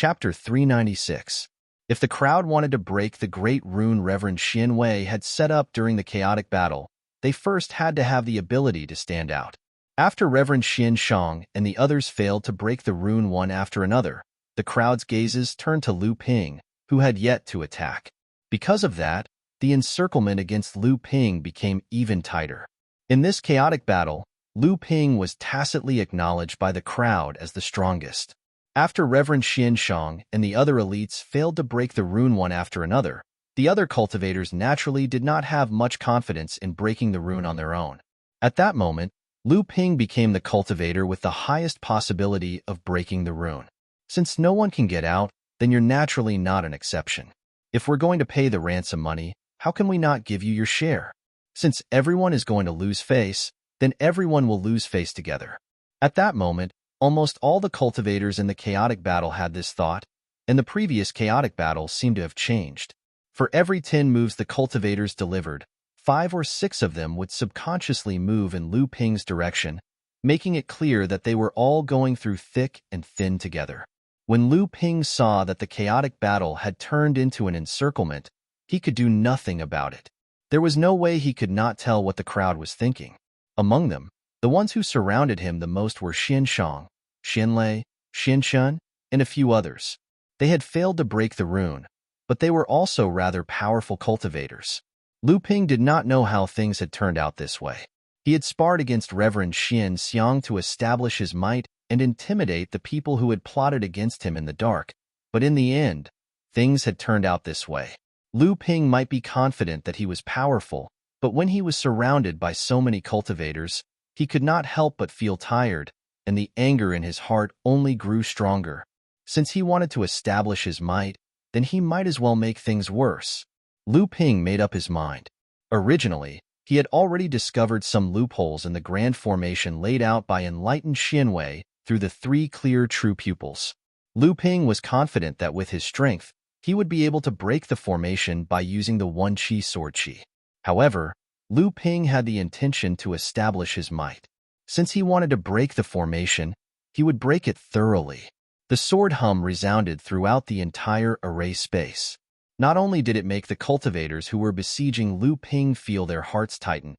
Chapter 396. If the crowd wanted to break the great rune Reverend Xian Wei had set up during the chaotic battle, they first had to have the ability to stand out. After Reverend Xian Shang and the others failed to break the rune one after another, the crowd's gazes turned to Lu Ping, who had yet to attack. Because of that, the encirclement against Lu Ping became even tighter. In this chaotic battle, Lu Ping was tacitly acknowledged by the crowd as the strongest. After Reverend Xian Shang and the other elites failed to break the rune one after another, the other cultivators naturally did not have much confidence in breaking the rune on their own. At that moment, Lu Ping became the cultivator with the highest possibility of breaking the rune. Since no one can get out, then you're naturally not an exception. If we're going to pay the ransom money, how can we not give you your share? Since everyone is going to lose face, then everyone will lose face together. At that moment, almost all the cultivators in the chaotic battle had this thought, and the previous chaotic battle seemed to have changed. For every 10 moves the cultivators delivered, 5 or 6 of them would subconsciously move in Lu Ping's direction, making it clear that they were all going through thick and thin together. When Lu Ping saw that the chaotic battle had turned into an encirclement, he could do nothing about it. There was no way he could not tell what the crowd was thinking. Among them, the ones who surrounded him the most were Xian Shang, Xian Lei, Xian Shun, and a few others. They had failed to break the rune, but they were also rather powerful cultivators. Lu Ping did not know how things had turned out this way. He had sparred against Reverend Xian Xiang to establish his might and intimidate the people who had plotted against him in the dark, but in the end, things had turned out this way. Lu Ping might be confident that he was powerful, but when he was surrounded by so many cultivators, he could not help but feel tired, and the anger in his heart only grew stronger. Since he wanted to establish his might, then he might as well make things worse. Lu Ping made up his mind. Originally, he had already discovered some loopholes in the grand formation laid out by enlightened Xian Wei through the 3 clear true pupils. Lu Ping was confident that with his strength, he would be able to break the formation by using the One Qi sword Qi. However, Lu Ping had the intention to establish his might. Since he wanted to break the formation, he would break it thoroughly. The sword hum resounded throughout the entire array space. Not only did it make the cultivators who were besieging Lu Ping feel their hearts tighten,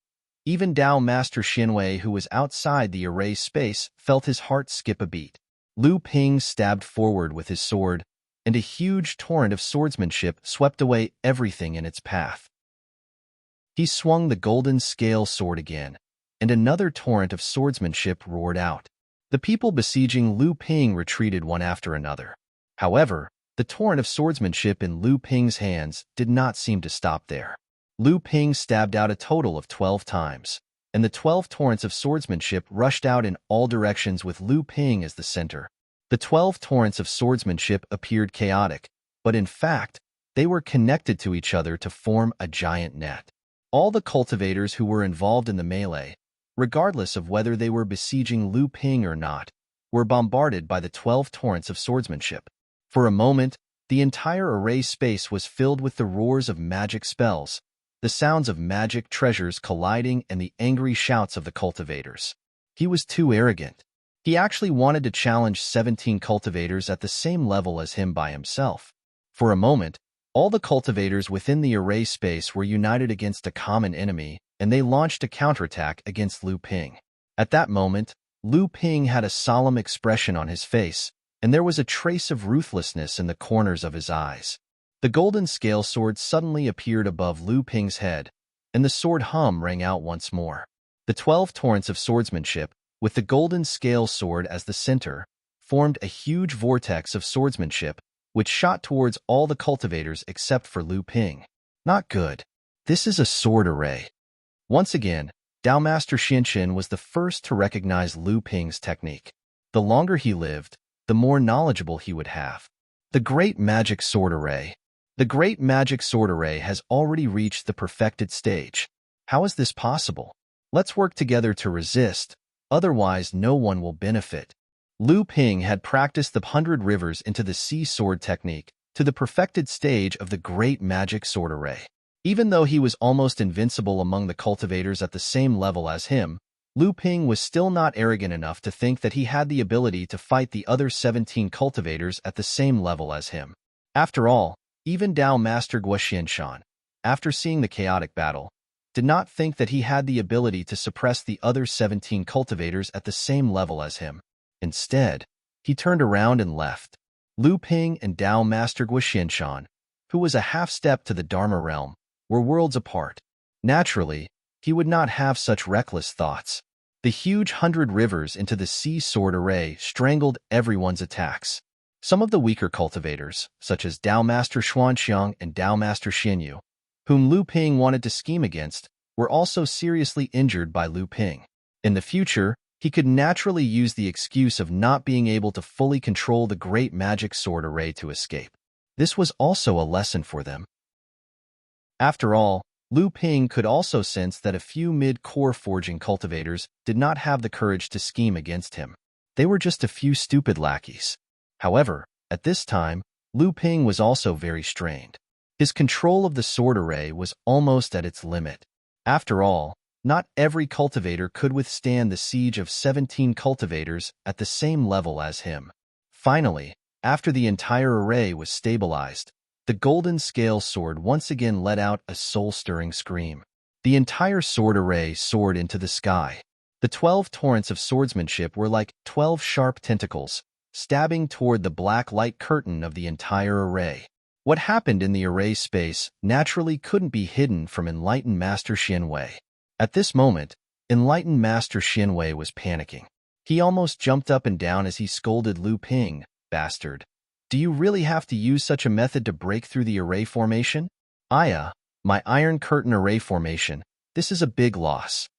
even Dao Master Xian Wei, who was outside the array space, felt his heart skip a beat. Lu Ping stabbed forward with his sword, and a huge torrent of swordsmanship swept away everything in its path. He swung the golden scale sword again, and another torrent of swordsmanship roared out. The people besieging Lu Ping retreated one after another. However, the torrent of swordsmanship in Lu Ping's hands did not seem to stop there. Lu Ping stabbed out a total of 12 times, and the 12 torrents of swordsmanship rushed out in all directions with Lu Ping as the center. The 12 torrents of swordsmanship appeared chaotic, but in fact, they were connected to each other to form a giant net. All the cultivators who were involved in the melee, regardless of whether they were besieging Lu Ping or not, were bombarded by the 12 torrents of swordsmanship. For a moment, the entire array space was filled with the roars of magic spells, the sounds of magic treasures colliding, and the angry shouts of the cultivators. He was too arrogant. He actually wanted to challenge 17 cultivators at the same level as him by himself. For a moment, all the cultivators within the array space were united against a common enemy, and they launched a counterattack against Lu Ping. At that moment, Lu Ping had a solemn expression on his face, and there was a trace of ruthlessness in the corners of his eyes. The golden scale sword suddenly appeared above Lu Ping's head, and the sword hum rang out once more. The 12 torrents of swordsmanship, with the golden scale sword as the center, formed a huge vortex of swordsmanship, which shot towards all the cultivators except for Lu Ping. Not good. This is a sword array. Once again, Dao Master Xinshin was the first to recognize Lu Ping's technique. The longer he lived, the more knowledgeable he would have. The Great Magic Sword Array. The Great Magic Sword Array has already reached the perfected stage. How is this possible? Let's work together to resist, otherwise no one will benefit. Lu Ping had practiced the 100 Rivers into the Sea Sword technique to the perfected stage of the Great Magic Sword Array. Even though he was almost invincible among the cultivators at the same level as him, Lu Ping was still not arrogant enough to think that he had the ability to fight the other 17 cultivators at the same level as him. After all, even Dao Master Guo Xianshan, after seeing the chaotic battle, did not think that he had the ability to suppress the other 17 cultivators at the same level as him. Instead, he turned around and left. Lu Ping and Dao Master Guo Xianshan, who was a half-step to the Dharma realm, were worlds apart. Naturally, he would not have such reckless thoughts. The huge 100 rivers into the sea sword array strangled everyone's attacks. Some of the weaker cultivators, such as Dao Master Xuanxiang and Dao Master Xinyu, whom Lu Ping wanted to scheme against, were also seriously injured by Lu Ping. In the future, he could naturally use the excuse of not being able to fully control the great magic sword array to escape. This was also a lesson for them. After all, Lu Ping could also sense that a few mid-core forging cultivators did not have the courage to scheme against him. They were just a few stupid lackeys. However, at this time, Lu Ping was also very strained. His control of the sword array was almost at its limit. After all, not every cultivator could withstand the siege of 17 cultivators at the same level as him. Finally, after the entire array was stabilized, the golden scale sword once again let out a soul-stirring scream. The entire sword array soared into the sky. The 12 torrents of swordsmanship were like 12 sharp tentacles, stabbing toward the black light curtain of the entire array. What happened in the array space naturally couldn't be hidden from Enlightened Master Xianwei. At this moment, Enlightened Master Xianwei was panicking. He almost jumped up and down as he scolded Lu Ping, "Bastard. Do you really have to use such a method to break through the array formation? Aya, my Iron Curtain array formation, this is a big loss."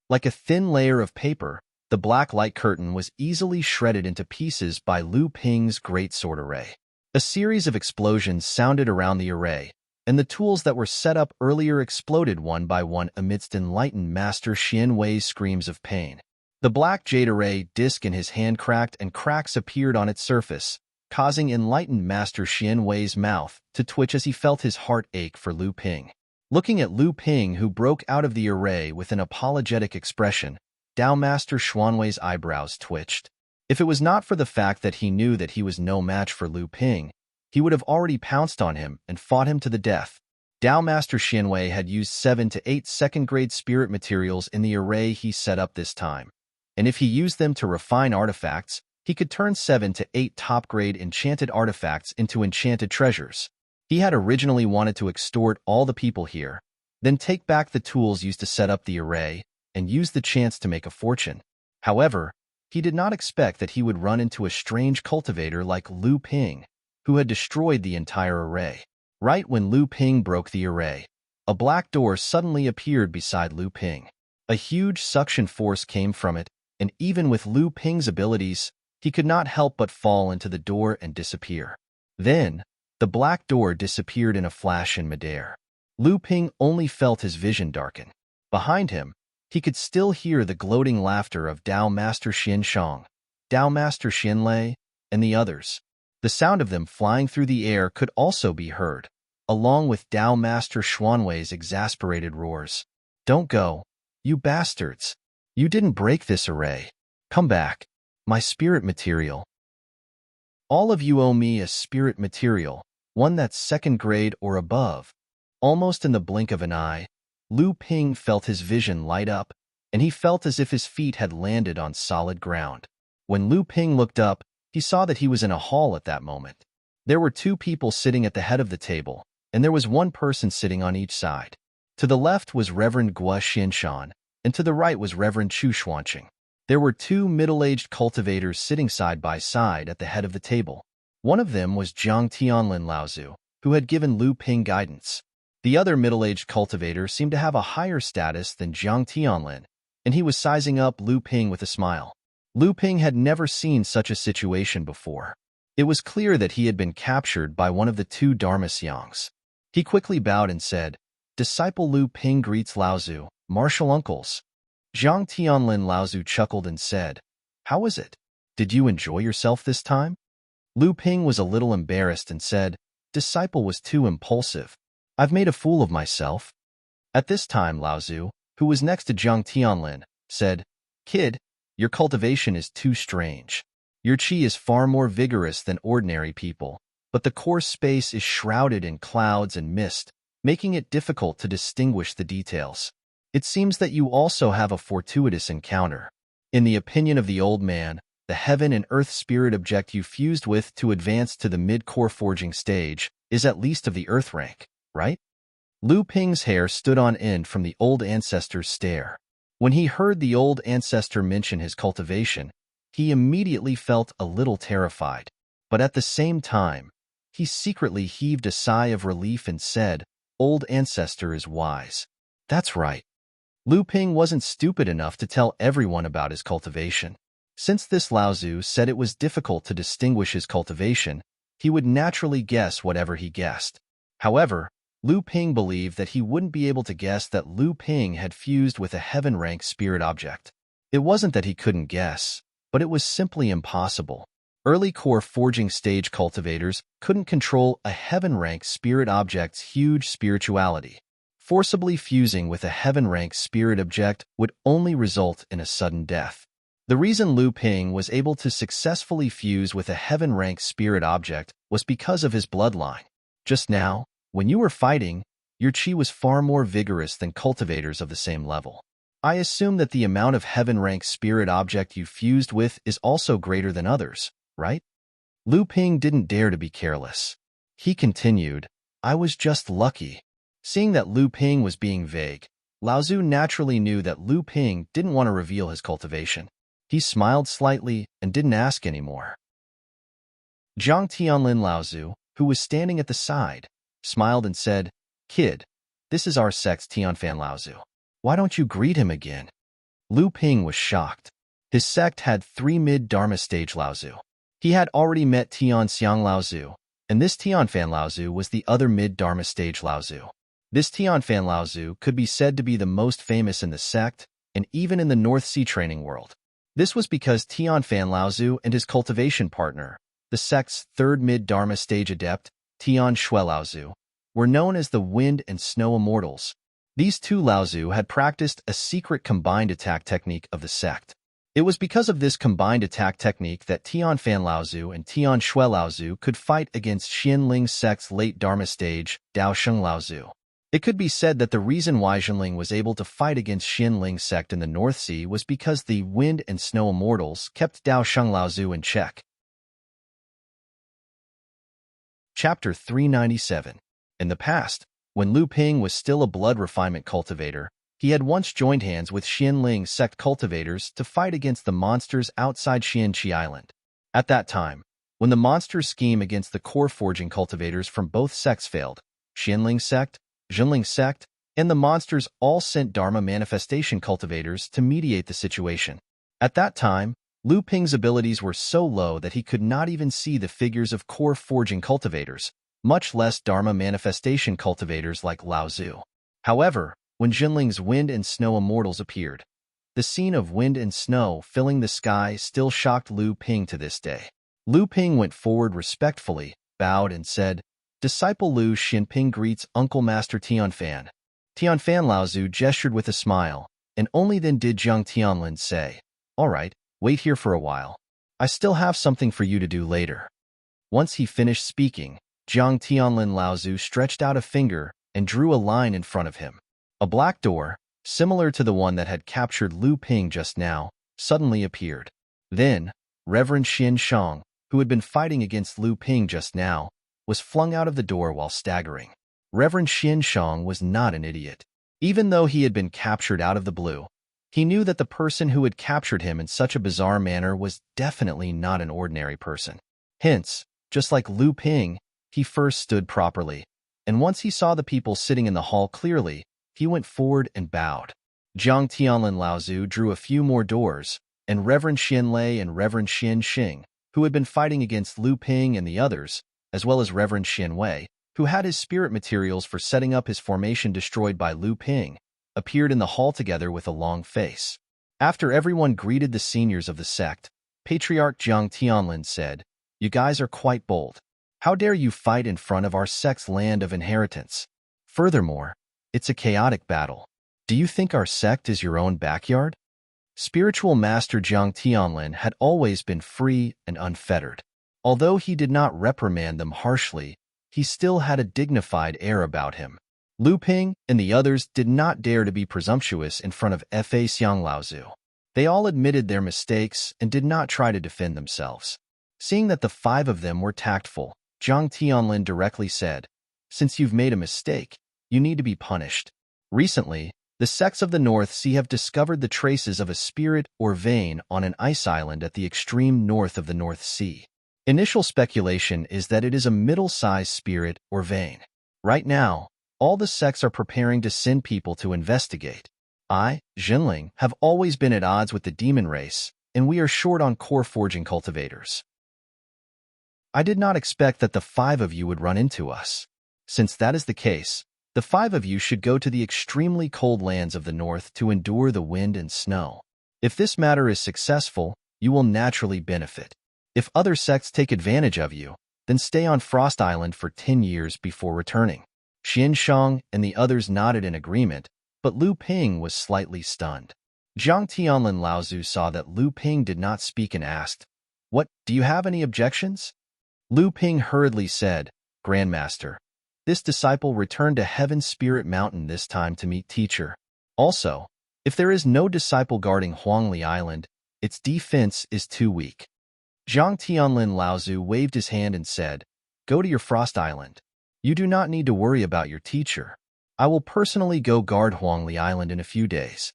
Like a thin layer of paper, the black light curtain was easily shredded into pieces by Lu Ping's great sword array. A series of explosions sounded around the array, and the tools that were set up earlier exploded one by one amidst Enlightened Master Xianwei's screams of pain. The black jade array disc in his hand cracked and cracks appeared on its surface, causing Enlightened Master Xianwei's mouth to twitch as he felt his heart ache for Lu Ping. Looking at Lu Ping, who broke out of the array with an apologetic expression, Dao Master Xuanwei's eyebrows twitched. If it was not for the fact that he knew that he was no match for Lu Ping, he would have already pounced on him and fought him to the death. Dao Master Xianwei had used 7 to 8 second-grade spirit materials in the array he set up this time, and if he used them to refine artifacts, he could turn 7 to 8 top-grade enchanted artifacts into enchanted treasures. He had originally wanted to extort all the people here, then take back the tools used to set up the array, and use the chance to make a fortune. However, he did not expect that he would run into a strange cultivator like Lu Ping, who had destroyed the entire array. Right when Lu Ping broke the array, a black door suddenly appeared beside Lu Ping. A huge suction force came from it, and even with Lu Ping's abilities, he could not help but fall into the door and disappear. Then, the black door disappeared in a flash in midair. Lu Ping only felt his vision darken. Behind him, he could still hear the gloating laughter of Dao Master Xianshang, Dao Master Xianlei, and the others. The sound of them flying through the air could also be heard, along with Dao Master Xuanwei's exasperated roars. "Don't go, you bastards! You didn't break this array. Come back, my spirit material. All of you owe me a spirit material, one that's second grade or above." Almost in the blink of an eye, Lu Ping felt his vision light up, and he felt as if his feet had landed on solid ground. When Lu Ping looked up, he saw that he was in a hall at that moment. There were 2 people sitting at the head of the table, and there was 1 person sitting on each side. To the left was Reverend Guo Xianshan, and to the right was Reverend Chu Xuanqing. There were 2 middle-aged cultivators sitting side by side at the head of the table. One of them was Jiang Tianlin Laozu, who had given Lu Ping guidance. The other middle-aged cultivator seemed to have a higher status than Jiang Tianlin, and he was sizing up Lu Ping with a smile. Lu Ping had never seen such a situation before. It was clear that he had been captured by one of the 2 Dharma Xiangs. He quickly bowed and said, "Disciple Lu Ping greets Laozu, martial uncles." Jiang Tianlin Laozu chuckled and said, "How was it? Did you enjoy yourself this time?" Lu Ping was a little embarrassed and said, "Disciple was too impulsive. I've made a fool of myself." At this time Laozu, who was next to Jiang Tianlin, said, Kid, your cultivation is too strange. Your qi is far more vigorous than ordinary people, but the core space is shrouded in clouds and mist, making it difficult to distinguish the details. It seems that you also have a fortuitous encounter. In the opinion of the old man, the heaven and earth spirit object you fused with to advance to the mid-core forging stage is at least of the earth rank, right? Lu Ping's hair stood on end from the old ancestor's stare. When he heard the old ancestor mention his cultivation, he immediately felt a little terrified. But at the same time, he secretly heaved a sigh of relief and said, "Old ancestor is wise." That's right. Lu Ping wasn't stupid enough to tell everyone about his cultivation. Since this Laozu said it was difficult to distinguish his cultivation, he would naturally guess whatever he guessed. However, Lu Ping believed that he wouldn't be able to guess that Lu Ping had fused with a heaven-rank spirit object. It wasn't that he couldn't guess, but it was simply impossible. Early core forging stage cultivators couldn't control a heaven-rank spirit object's huge spirituality. Forcibly fusing with a heaven-rank spirit object would only result in a sudden death. The reason Lu Ping was able to successfully fuse with a heaven-rank spirit object was because of his bloodline. Just now, when you were fighting, your qi was far more vigorous than cultivators of the same level. I assume that the amount of heaven-rank spirit object you fused with is also greater than others, right? Lu Ping didn't dare to be careless. He continued, "I was just lucky." Seeing that Lu Ping was being vague, Laozu naturally knew that Lu Ping didn't want to reveal his cultivation. He smiled slightly and didn't ask anymore. Zhang Tianlin Laozu, who was standing at the side, smiled and said, "Kid, this is our sect's Tianfan Laozu. Why don't you greet him again?" Lu Ping was shocked. His sect had 3 mid-Dharma stage Laozu. He had already met Tian Xiang Laozu, and this Tianfan Laozu was the other mid-Dharma stage Laozu. This Tianfan Laozu could be said to be the most famous in the sect and even in the North Sea training world. This was because Tianfan Laozu and his cultivation partner, the sect's 3rd mid-Dharma stage adept, Tian Shui Laozu, were known as the Wind and Snow Immortals. These two Laozu had practiced a secret combined attack technique of the sect. It was because of this combined attack technique that Tianfan Laozu and Tian Shui Laozu could fight against Xianling's sect's late Dharma stage, Daosheng Laozu. It could be said that the reason why Xianling was able to fight against Xianling's sect in the North Sea was because the Wind and Snow Immortals kept Daosheng Laozu in check. Chapter 397. In the past, when Lu Ping was still a blood refinement cultivator, he had once joined hands with Xianling's sect cultivators to fight against the monsters outside Xianqi Island. At that time, when the monsters' scheme against the core forging cultivators from both sects failed, Xianling's sect, Zhenling's sect, and the monsters all sent Dharma manifestation cultivators to mediate the situation. At that time, Lu Ping's abilities were so low that he could not even see the figures of core forging cultivators, much less Dharma manifestation cultivators like Laozu. However, when Zhenling's Wind and Snow Immortals appeared, the scene of wind and snow filling the sky still shocked Lu Ping to this day. Lu Ping went forward respectfully, bowed and said, "Disciple Lu Xinping greets Uncle Master Tianfan." Tianfan Laozu gestured with a smile, and only then did Zhang Tianlin say, "All right, wait here for a while. I still have something for you to do later." Once he finished speaking, Zhang Tianlin Laozu stretched out a finger and drew a line in front of him. A black door, similar to the one that had captured Lu Ping just now, suddenly appeared. Then, Reverend Xin Shang, who had been fighting against Lu Ping just now, was flung out of the door while staggering. Reverend Xin Shang was not an idiot. Even though he had been captured out of the blue, he knew that the person who had captured him in such a bizarre manner was definitely not an ordinary person. Hence, just like Lu Ping, he first stood properly, and once he saw the people sitting in the hall clearly, he went forward and bowed. Zhang Tianlin Laozu drew a few more doors, and Reverend Xian Lei and Reverend Xian Xing, who had been fighting against Lu Ping and the others, as well as Reverend Xian Wei, who had his spirit materials for setting up his formation destroyed by Lu Ping, appeared in the hall together with a long face. After everyone greeted the seniors of the sect, Patriarch Zhang Tianlin said, "You guys are quite bold. How dare you fight in front of our sect's land of inheritance? Furthermore, it's a chaotic battle. Do you think our sect is your own backyard?" Spiritual Master Jiang Tianlin had always been free and unfettered. Although he did not reprimand them harshly, he still had a dignified air about him. Lu Ping and the others did not dare to be presumptuous in front of Fa Xiang Laozu. They all admitted their mistakes and did not try to defend themselves. Seeing that the five of them were tactful, Jiang Tianlin directly said, "Since you've made a mistake, you need to be punished." Recently, the sects of the North Sea have discovered the traces of a spirit or vein on an ice island at the extreme north of the North Sea. Initial speculation is that it is a middle-sized spirit or vein. Right now, all the sects are preparing to send people to investigate. I, Jinling, have always been at odds with the demon race, and we are short on core forging cultivators. I did not expect that the five of you would run into us. Since that is the case, the five of you should go to the extremely cold lands of the north to endure the wind and snow. If this matter is successful, you will naturally benefit. If other sects take advantage of you, then stay on Frost Island for 10 years before returning. Xian Shang and the others nodded in agreement, but Lu Ping was slightly stunned. Jiang Tianlin Laozu saw that Lu Ping did not speak and asked, "What, do you have any objections?" Lu Ping hurriedly said, "Grandmaster, this disciple returned to Heaven's Spirit Mountain this time to meet teacher. Also, if there is no disciple guarding Huangli Island, its defense is too weak." Jiang Tianlin Laozu waved his hand and said, "Go to your Frost Island. You do not need to worry about your teacher. I will personally go guard Huangli Island in a few days."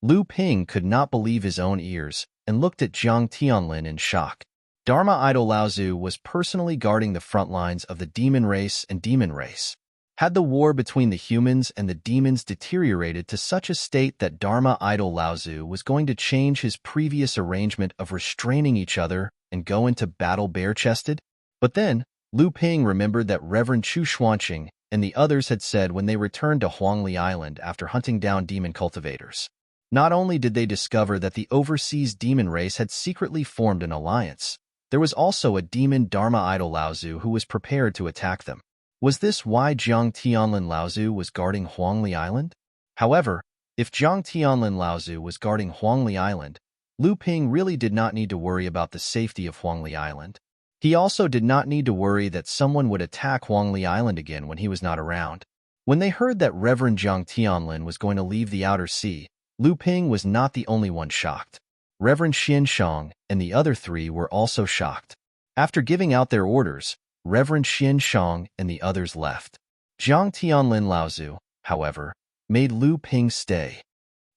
Lu Ping could not believe his own ears and looked at Jiang Tianlin in shock. Dharma Idol Laozu was personally guarding the front lines of the demon race and demon race. Had the war between the humans and the demons deteriorated to such a state that Dharma Idol Laozu was going to change his previous arrangement of restraining each other and go into battle bare-chested? But then, Lu Ping remembered that Reverend Chu Xuanqing and the others had said when they returned to Huangli Island after hunting down demon cultivators. Not only did they discover that the overseas demon race had secretly formed an alliance, there was also a demon Dharma Idol Laozu who was prepared to attack them. Was this why Jiang Tianlin Laozu was guarding Huangli Island? However, if Jiang Tianlin Laozu was guarding Huangli Island, Lu Ping really did not need to worry about the safety of Huangli Island. He also did not need to worry that someone would attack Huangli Island again when he was not around. When they heard that Reverend Jiang Tianlin was going to leave the outer sea, Lu Ping was not the only one shocked. Reverend Xian Shang and the other three were also shocked. After giving out their orders, Reverend Xian Shang and the others left. Jiang Tianlin Laozu, however, made Lu Ping stay.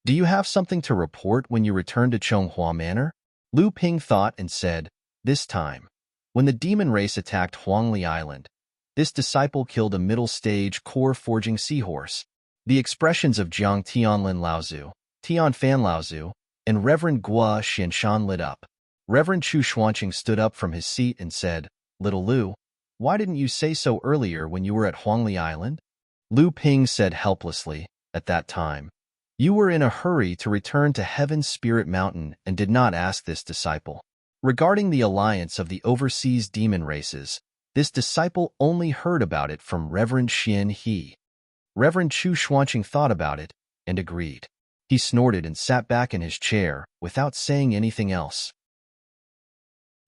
"Do you have something to report when you return to Chonghua Manor?" Lu Ping thought and said, "This time, when the demon race attacked Huangli Island, this disciple killed a middle-stage core-forging seahorse." The expressions of Jiang Tianlin Laozu, Tian Fan Laozu, and Reverend Gua Xianshan lit up. Reverend Chu Xuanqing stood up from his seat and said, "Little Lu, why didn't you say so earlier when you were at Huangli Island?" Lu Ping said helplessly, "At that time, you were in a hurry to return to Heaven's Spirit Mountain and did not ask this disciple." Regarding the alliance of the overseas demon races, this disciple only heard about it from Reverend Xian He. Reverend Chu Xuanqing thought about it and agreed. He snorted and sat back in his chair without saying anything else.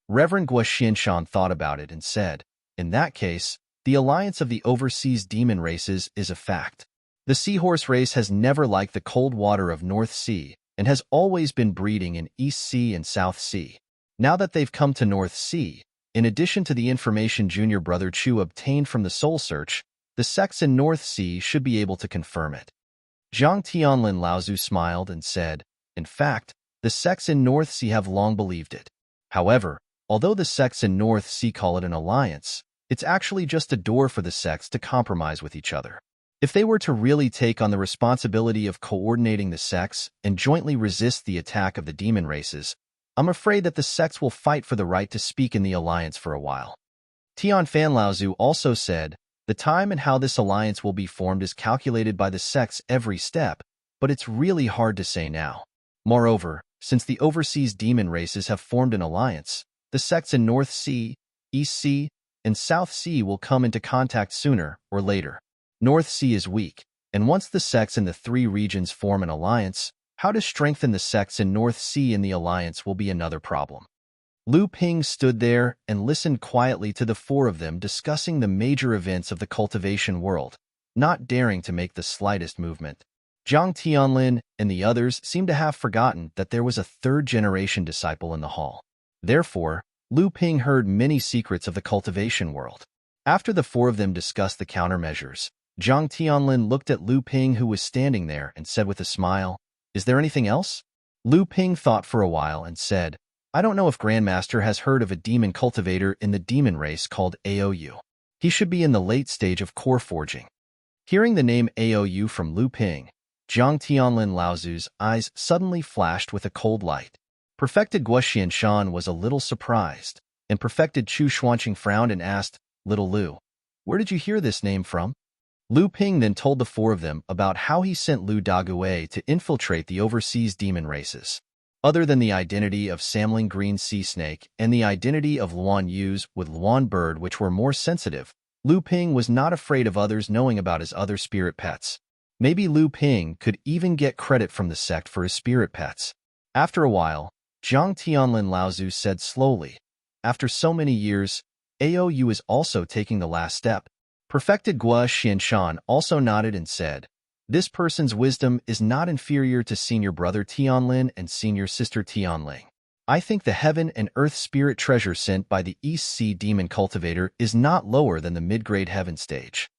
Reverend Gua Xianshan thought about it and said, "In that case, the alliance of the overseas demon races is a fact. The seahorse race has never liked the cold water of North Sea and has always been breeding in East Sea and South Sea. Now that they've come to North Sea, in addition to the information Junior Brother Chu obtained from the Soul Search, the sects in North Sea should be able to confirm it." Jiang Tianlin Laozu smiled and said, "In fact, the sects in North Sea have long believed it. However, although the sects in North Sea call it an alliance, it's actually just a door for the sects to compromise with each other. If they were to really take on the responsibility of coordinating the sects and jointly resist the attack of the demon races, I'm afraid that the sects will fight for the right to speak in the alliance for a while." Tian Fan Laozu also said, "The time and how this alliance will be formed is calculated by the sects every step, but it's really hard to say now. Moreover, since the overseas demon races have formed an alliance, the sects in North Sea, East Sea, and South Sea will come into contact sooner or later. North Sea is weak, and once the sects in the three regions form an alliance, How to strengthen the sects in North Sea in the alliance will be another problem. Lu Ping stood there and listened quietly to the four of them discussing the major events of the cultivation world, not daring to make the slightest movement. Zhang Tianlin and the others seemed to have forgotten that there was a third-generation disciple in the hall. Therefore, Lu Ping heard many secrets of the cultivation world. After the four of them discussed the countermeasures, Zhang Tianlin looked at Lu Ping, who was standing there, and said with a smile, "Is there anything else?" Lu Ping thought for a while and said, "I don't know if Grandmaster has heard of a demon cultivator in the demon race called Aou. He should be in the late stage of core forging." Hearing the name Aou from Lu Ping, Zhang Tianlin Laozu's eyes suddenly flashed with a cold light. Perfected Guo Xianshan was a little surprised, and Perfected Chu Xuanqing frowned and asked, "Little Lu, where did you hear this name from?" Lu Ping then told the four of them about how he sent Lu Daguay to infiltrate the overseas demon races. Other than the identity of Samling Green Sea Snake and the identity of Luan Yu's with Luan Bird, which were more sensitive, Lu Ping was not afraid of others knowing about his other spirit pets. Maybe Lu Ping could even get credit from the sect for his spirit pets. After a while, Zhang Tianlin Laozu said slowly, "After so many years, Aou is also taking the last step." Perfected Guo Xianshan also nodded and said, "This person's wisdom is not inferior to senior brother Tianlin and senior sister Tianling. I think the heaven and earth spirit treasure sent by the East Sea demon cultivator is not lower than the mid-grade heaven stage."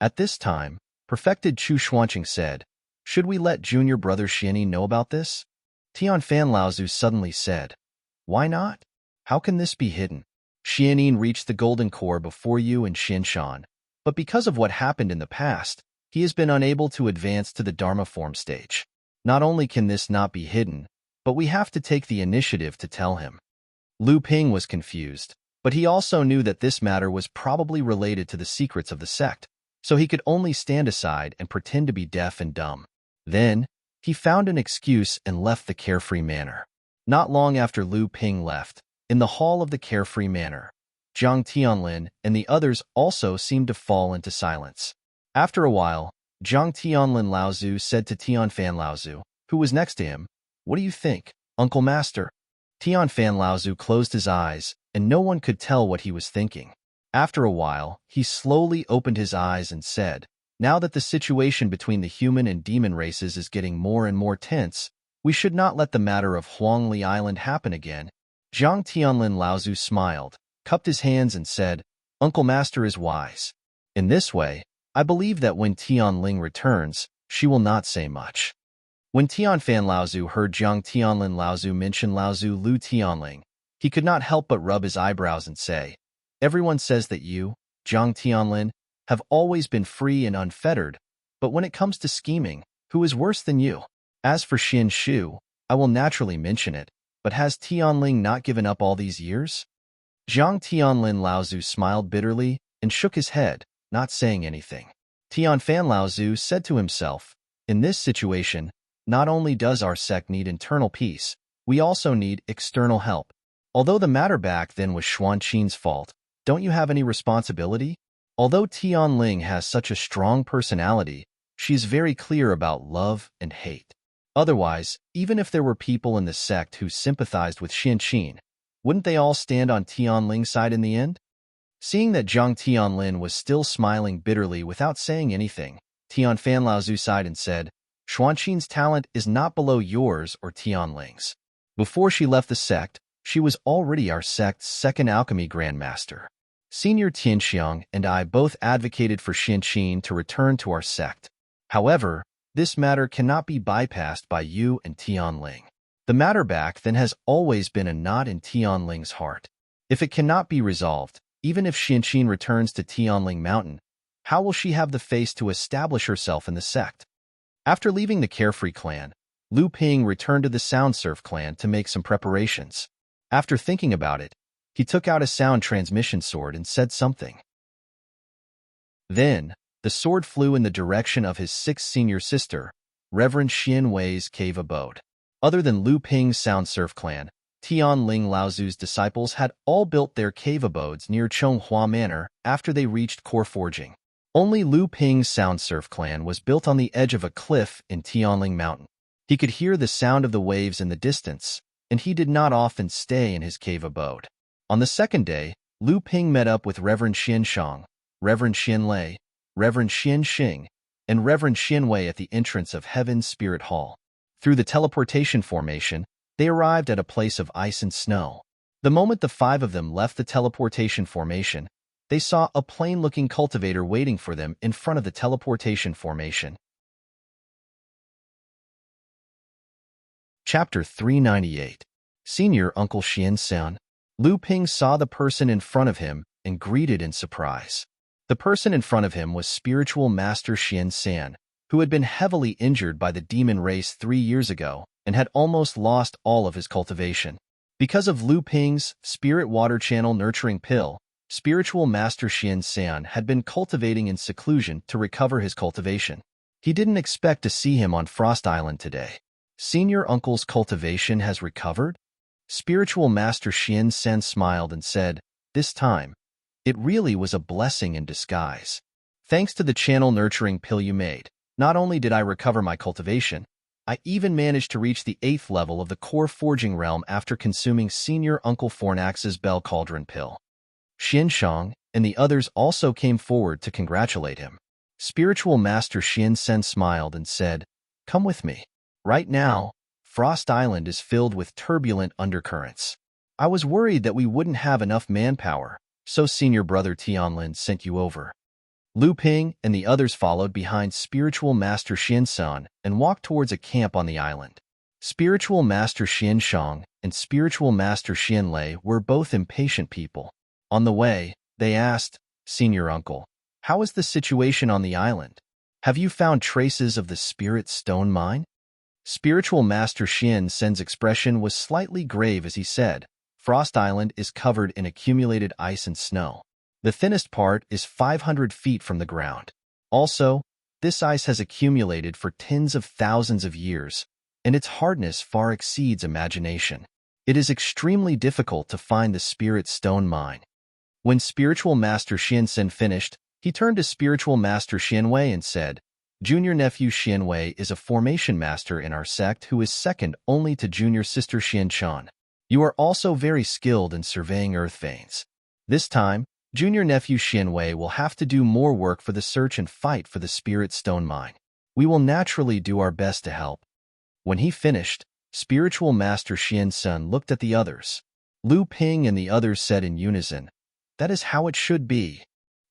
At this time, Perfected Chu Xuanqing said, "Should we let junior brother Xianyi know about this?" Tianfan Laozu suddenly said, "Why not? How can this be hidden? Xianyin reached the golden core before you and Xianshan, but because of what happened in the past, he has been unable to advance to the Dharma form stage. Not only can this not be hidden, but we have to take the initiative to tell him." Lu Ping was confused, but he also knew that this matter was probably related to the secrets of the sect, so he could only stand aside and pretend to be deaf and dumb. Then, he found an excuse and left the Carefree Manor. Not long after Lu Ping left, in the hall of the Carefree Manor, Zhang Tianlin and the others also seemed to fall into silence. After a while, Zhang Tianlin Laozu said to Tianfan Laozu, who was next to him, "What do you think, Uncle Master?" Tianfan Laozu closed his eyes, and no one could tell what he was thinking. After a while, he slowly opened his eyes and said, "Now that the situation between the human and demon races is getting more and more tense, we should not let the matter of Huangli Island happen again." Zhang Tianlin Laozu smiled, cupped his hands and said, "Uncle Master is wise. In this way, I believe that when Tianling returns, she will not say much." When Tianfan Laozu heard Zhang Tianlin Laozu mention Laozu Lu Tianling, he could not help but rub his eyebrows and say, "Everyone says that you, Zhang Tianlin, have always been free and unfettered, but when it comes to scheming, who is worse than you? As for Xin Shu, I will naturally mention it, but has Tianling not given up all these years?" Zhang Tianlin Laozu smiled bitterly and shook his head, not saying anything. Tianfan Laozu said to himself, "In this situation, not only does our sect need internal peace, we also need external help. Although the matter back then was Xuanqing's fault, don't you have any responsibility? Although Tianling has such a strong personality, she is very clear about love and hate. Otherwise, even if there were people in the sect who sympathized with Xuanqing, wouldn't they all stand on Tianling's side in the end?" Seeing that Zhang Tianlin was still smiling bitterly without saying anything, Tianfan Laozu sighed and said, "Xuanqing's talent is not below yours or Tianling's. Before she left the sect, she was already our sect's second alchemy grandmaster. Senior Tianxiang and I both advocated for Xuanqing to return to our sect. However, this matter cannot be bypassed by you and Tianling. The matter back then has always been a knot in Tianling's heart. If it cannot be resolved, even if Xuanqing returns to Tianling Mountain, how will she have the face to establish herself in the sect?" After leaving the Carefree clan, Lu Ping returned to the Sound Surf clan to make some preparations. After thinking about it, he took out a sound transmission sword and said something. Then, the sword flew in the direction of his sixth senior sister, Reverend Xian Wei's cave abode. Other than Lu Ping's Sound Surf clan, Tianling Laozu's disciples had all built their cave abodes near Chonghua Manor after they reached core forging. Only Lu Ping's Sound Surf clan was built on the edge of a cliff in Tianling Mountain. He could hear the sound of the waves in the distance, and he did not often stay in his cave abode. On the second day, Lu Ping met up with Reverend Xian Shang, Reverend Xian Lei, Reverend Xian Xing, and Reverend Xian Wei at the entrance of Heaven's Spirit Hall. Through the teleportation formation, they arrived at a place of ice and snow. The moment the five of them left the teleportation formation, they saw a plain-looking cultivator waiting for them in front of the teleportation formation. Chapter 398. Senior Uncle Xian San. Lu Ping saw the person in front of him and greeted in surprise. The person in front of him was Spiritual Master Xian San, who had been heavily injured by the demon race 3 years ago and had almost lost all of his cultivation. Because of Lu Ping's Spirit Water Channel Nurturing Pill, Spiritual Master Xian San had been cultivating in seclusion to recover his cultivation. He didn't expect to see him on Frost Island today. Senior Uncle's cultivation has recovered? Spiritual Master Xian San smiled and said, "This time, it really was a blessing in disguise. Thanks to the channel nurturing pill you made, not only did I recover my cultivation, I even managed to reach the 8th level of the core forging realm after consuming Senior Uncle Fornax's Bell Cauldron pill." Xian Shang and the others also came forward to congratulate him. Spiritual Master Xian San smiled and said, "Come with me. Right now, Frost Island is filled with turbulent undercurrents. I was worried that we wouldn't have enough manpower, so Senior Brother Tianlin sent you over." Lu Ping and the others followed behind Spiritual Master Xian San and walked towards a camp on the island. Spiritual Master Xian Shang and Spiritual Master Xian Lei were both impatient people. On the way, they asked, "Senior Uncle, how is the situation on the island? Have you found traces of the Spirit Stone Mine?" Spiritual Master Xian San's expression was slightly grave as he said, "Frost Island is covered in accumulated ice and snow. The thinnest part is 500 feet from the ground. Also, this ice has accumulated for tens of thousands of years, and its hardness far exceeds imagination. It is extremely difficult to find the Spirit Stone Mine." When Spiritual Master Xian San finished, he turned to Spiritual Master Xian Wei and said, "Junior nephew Xian Wei is a formation master in our sect who is second only to junior sister Xian Chan. You are also very skilled in surveying earth veins. This time, junior nephew Xian Wei will have to do more work for the search and fight for the Spirit Stone Mine. We will naturally do our best to help." When he finished, Spiritual Master Xian San looked at the others. Lu Ping and the others said in unison, "That is how it should be."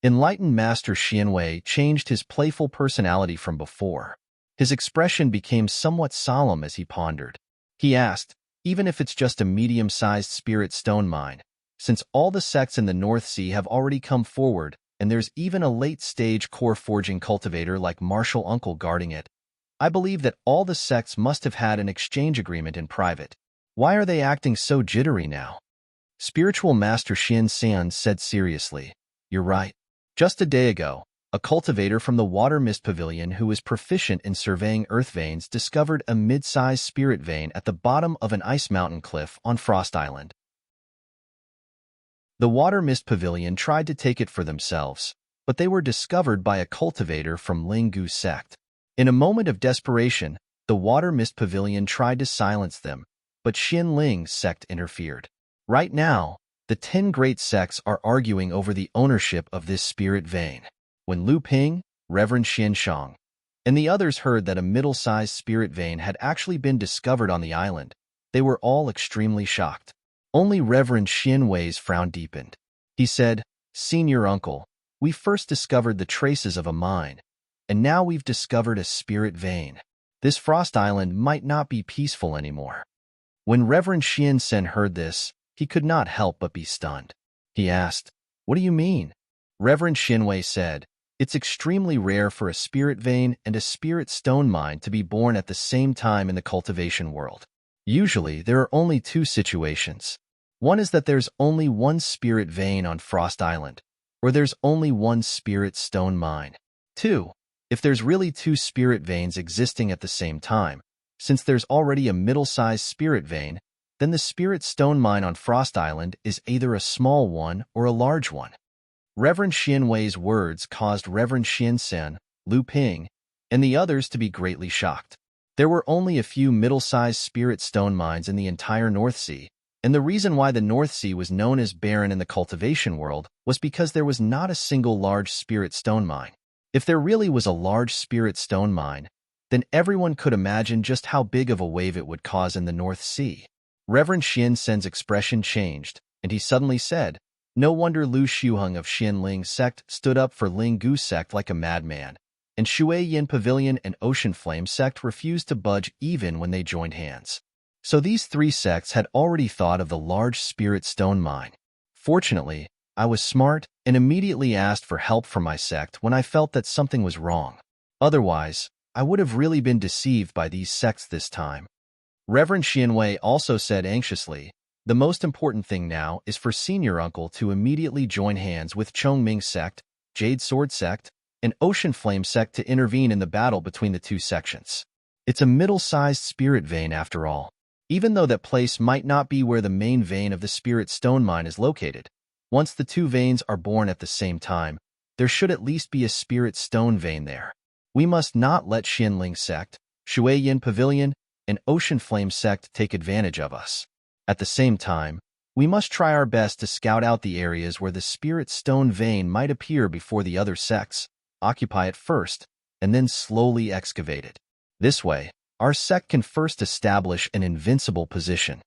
Enlightened Master Xian Wei changed his playful personality from before. His expression became somewhat solemn as he pondered. He asked, "Even if it's just a medium-sized Spirit Stone Mine, since all the sects in the North Sea have already come forward, and there's even a late-stage core forging cultivator like Martial Uncle guarding it, I believe that all the sects must have had an exchange agreement in private. Why are they acting so jittery now?" Spiritual Master Xian San said seriously, "You're right. Just a day ago, a cultivator from the Water Mist Pavilion who is proficient in surveying earth veins discovered a mid-sized spirit vein at the bottom of an ice mountain cliff on Frost Island. The Water Mist Pavilion tried to take it for themselves, but they were discovered by a cultivator from Linggu sect. In a moment of desperation, the Water Mist Pavilion tried to silence them, but Xin Ling's sect interfered. Right now, the 10 great sects are arguing over the ownership of this spirit vein. When Lu Ping, Reverend Xian Shang, and the others heard that a middle-sized spirit vein had actually been discovered on the island, they were all extremely shocked. Only Reverend Xian Wei's frown deepened. He said, "Senior Uncle, we first discovered the traces of a mine, and now we've discovered a spirit vein. This Frost Island might not be peaceful anymore." When Reverend Xian San heard this, he could not help but be stunned. He asked, "What do you mean?" Reverend Xian Wei said, "It's extremely rare for a spirit vein and a spirit stone mine to be born at the same time in the cultivation world. Usually, there are only 2 situations. One is that there's only one spirit vein on Frost Island, or there's only one spirit stone mine. 2. If there's really 2 spirit veins existing at the same time, since there's already a middle-sized spirit vein, then the spirit stone mine on Frost Island is either a small one or a large one. Reverend Xianwei's words caused Reverend Xiansen, Lu Ping, and the others to be greatly shocked. There were only a few middle-sized spirit stone mines in the entire North Sea, and the reason why the North Sea was known as barren in the cultivation world was because there was not a single large spirit stone mine. If there really was a large spirit stone mine, then everyone could imagine just how big of a wave it would cause in the North Sea. Reverend Xiansen's expression changed, and he suddenly said, "No wonder Lu Shuheng of Xianling sect stood up for Ling Gu sect like a madman, and Shui Yin Pavilion and Ocean Flame sect refused to budge even when they joined hands." So these three sects had already thought of the large spirit stone mine. Fortunately, I was smart and immediately asked for help from my sect when I felt that something was wrong. Otherwise, I would have really been deceived by these sects this time. Reverend Xianwei also said anxiously, "The most important thing now is for Senior Uncle to immediately join hands with Chongming sect, Jade Sword sect, and Ocean Flame sect to intervene in the battle between the two sections. It's a middle-sized spirit vein after all. Even though that place might not be where the main vein of the spirit stone mine is located, once the two veins are born at the same time, there should at least be a spirit stone vein there. We must not let Xianling sect, Shui Yin Pavilion, and Ocean Flame sect take advantage of us. At the same time, we must try our best to scout out the areas where the spirit stone vein might appear before the other sects, occupy it first, and then slowly excavate it. This way, our sect can first establish an invincible position."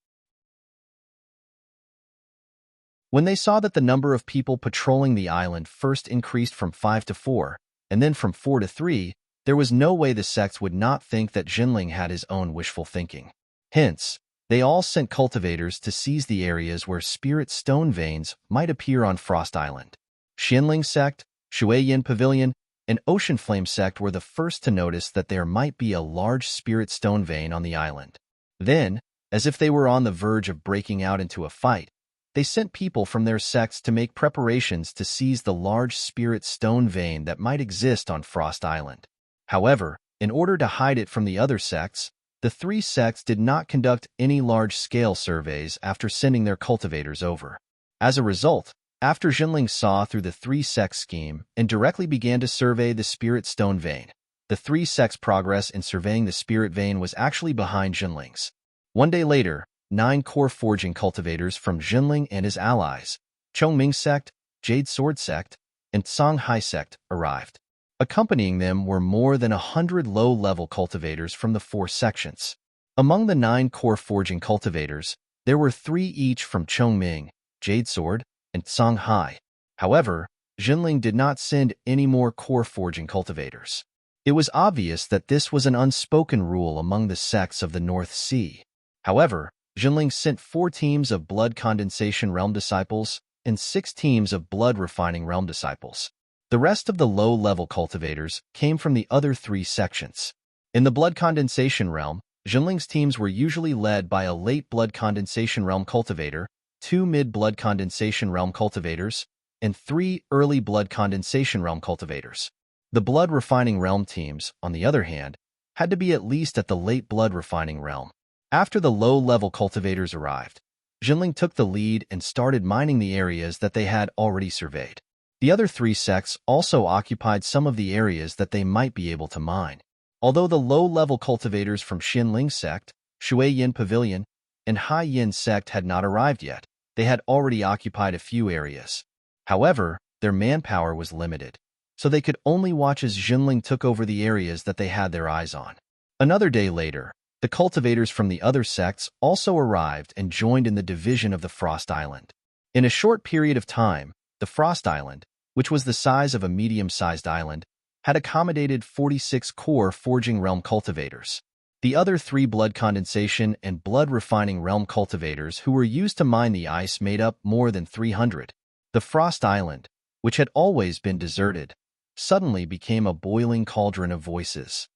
When they saw that the number of people patrolling the island first increased from 5 to 4, and then from 4 to 3, there was no way the sects would not think that Jinling had his own wishful thinking. Hence, they all sent cultivators to seize the areas where spirit stone veins might appear on Frost Island. Xianling sect, Shui Yin Pavilion, and Ocean Flame sect were the first to notice that there might be a large spirit stone vein on the island. Then, as if they were on the verge of breaking out into a fight, they sent people from their sects to make preparations to seize the large spirit stone vein that might exist on Frost Island. However, in order to hide it from the other sects, the three sects did not conduct any large-scale surveys after sending their cultivators over. As a result, after Jinling saw through the three-sect scheme and directly began to survey the spirit stone vein, the three sects' progress in surveying the spirit vein was actually behind Jinling's. One day later, 9 core forging cultivators from Jinling and his allies, Chongming sect, Jade Sword sect, and Songhai sect, arrived. Accompanying them were more than 100 low-level cultivators from the 4 sections. Among the 9 core forging cultivators, there were 3 each from Chongming, Jade Sword, and Songhai. However, Jinling did not send any more core forging cultivators. It was obvious that this was an unspoken rule among the sects of the North Sea. However, Jinling sent 4 teams of blood condensation realm disciples and 6 teams of blood refining realm disciples. The rest of the low-level cultivators came from the other 3 sections. In the blood condensation realm, Jinling's teams were usually led by a late blood condensation realm cultivator, 2 mid-blood condensation realm cultivators, and 3 early blood condensation realm cultivators. The blood refining realm teams, on the other hand, had to be at least at the late blood refining realm. After the low-level cultivators arrived, Jinling took the lead and started mining the areas that they had already surveyed. The other 3 sects also occupied some of the areas that they might be able to mine. Although the low-level cultivators from Xianling sect, Shui Yin Pavilion, and Hai Yin sect had not arrived yet, they had already occupied a few areas. However, their manpower was limited, so they could only watch as Jinling took over the areas that they had their eyes on. Another day later, the cultivators from the other sects also arrived and joined in the division of the Frost Island. In a short period of time, the Frost Island, which was the size of a medium-sized island, had accommodated 46 core forging realm cultivators. The other 3 blood condensation and blood refining realm cultivators who were used to mine the ice made up more than 300. The Frost Island, which had always been deserted, suddenly became a boiling cauldron of voices.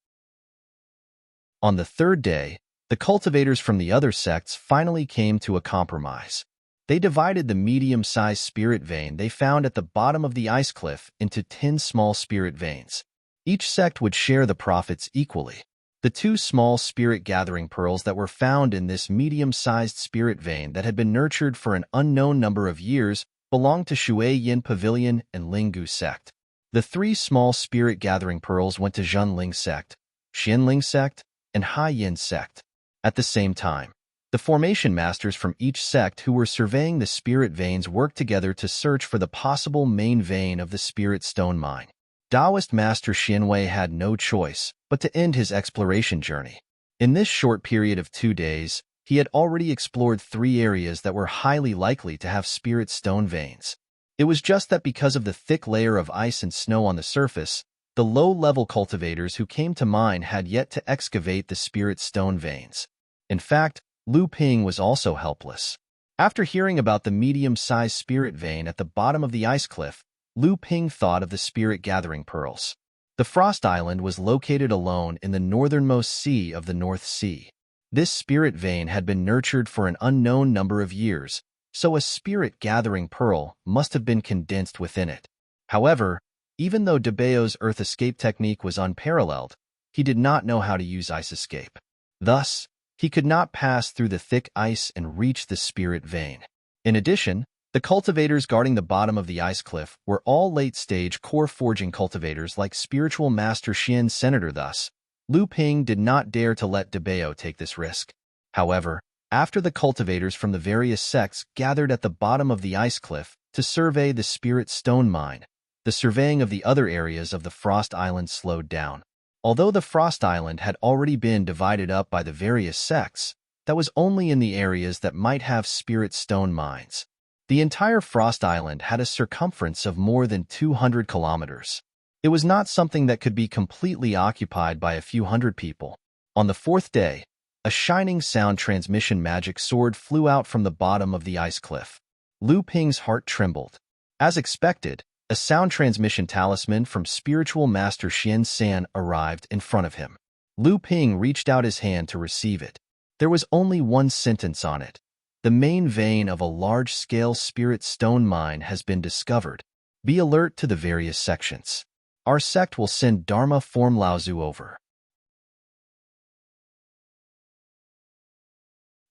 On the 3rd day, the cultivators from the other sects finally came to a compromise. They divided the medium-sized spirit vein they found at the bottom of the ice cliff into 10 small spirit veins. Each sect would share the profits equally. The 2 small spirit gathering pearls that were found in this medium-sized spirit vein that had been nurtured for an unknown number of years belonged to Shui Yin Pavilion and Linggu sect. The 3 small spirit-gathering pearls went to Zhenling sect, Xianling sect, and Haiyin sect. At the same time, the formation masters from each sect who were surveying the spirit veins worked together to search for the possible main vein of the spirit stone mine. Taoist Master Xianwei had no choice but to end his exploration journey. In this short period of 2 days, he had already explored 3 areas that were highly likely to have spirit stone veins. It was just that because of the thick layer of ice and snow on the surface, the low-level cultivators who came to mine had yet to excavate the spirit stone veins. In fact, Lu Ping was also helpless. After hearing about the medium-sized spirit vein at the bottom of the ice cliff, Lu Ping thought of the spirit-gathering pearls. The Frost Island was located alone in the northernmost sea of the North Sea. This spirit vein had been nurtured for an unknown number of years, so a spirit-gathering pearl must have been condensed within it. However, even though Debao's earth escape technique was unparalleled, he did not know how to use ice escape. Thus, he could not pass through the thick ice and reach the spirit vein. In addition, the cultivators guarding the bottom of the ice cliff were all late-stage core forging cultivators like spiritual master Xian Senator. Thus, Lu Ping did not dare to let Debao take this risk. However, after the cultivators from the various sects gathered at the bottom of the ice cliff to survey the spirit stone mine, the surveying of the other areas of the Frost Island slowed down. Although the Frost Island had already been divided up by the various sects, that was only in the areas that might have spirit stone mines. The entire Frost Island had a circumference of more than 200 kilometers. It was not something that could be completely occupied by a few hundred people. On the 4th day, a shining sound transmission magic sword flew out from the bottom of the ice cliff. Lu Ping's heart trembled. As expected, a sound transmission talisman from spiritual master Xian San arrived in front of him. Lu Ping reached out his hand to receive it. There was only one sentence on it. The main vein of a large-scale spirit stone mine has been discovered. Be alert to the various sections. Our sect will send Dharma form Laozu over.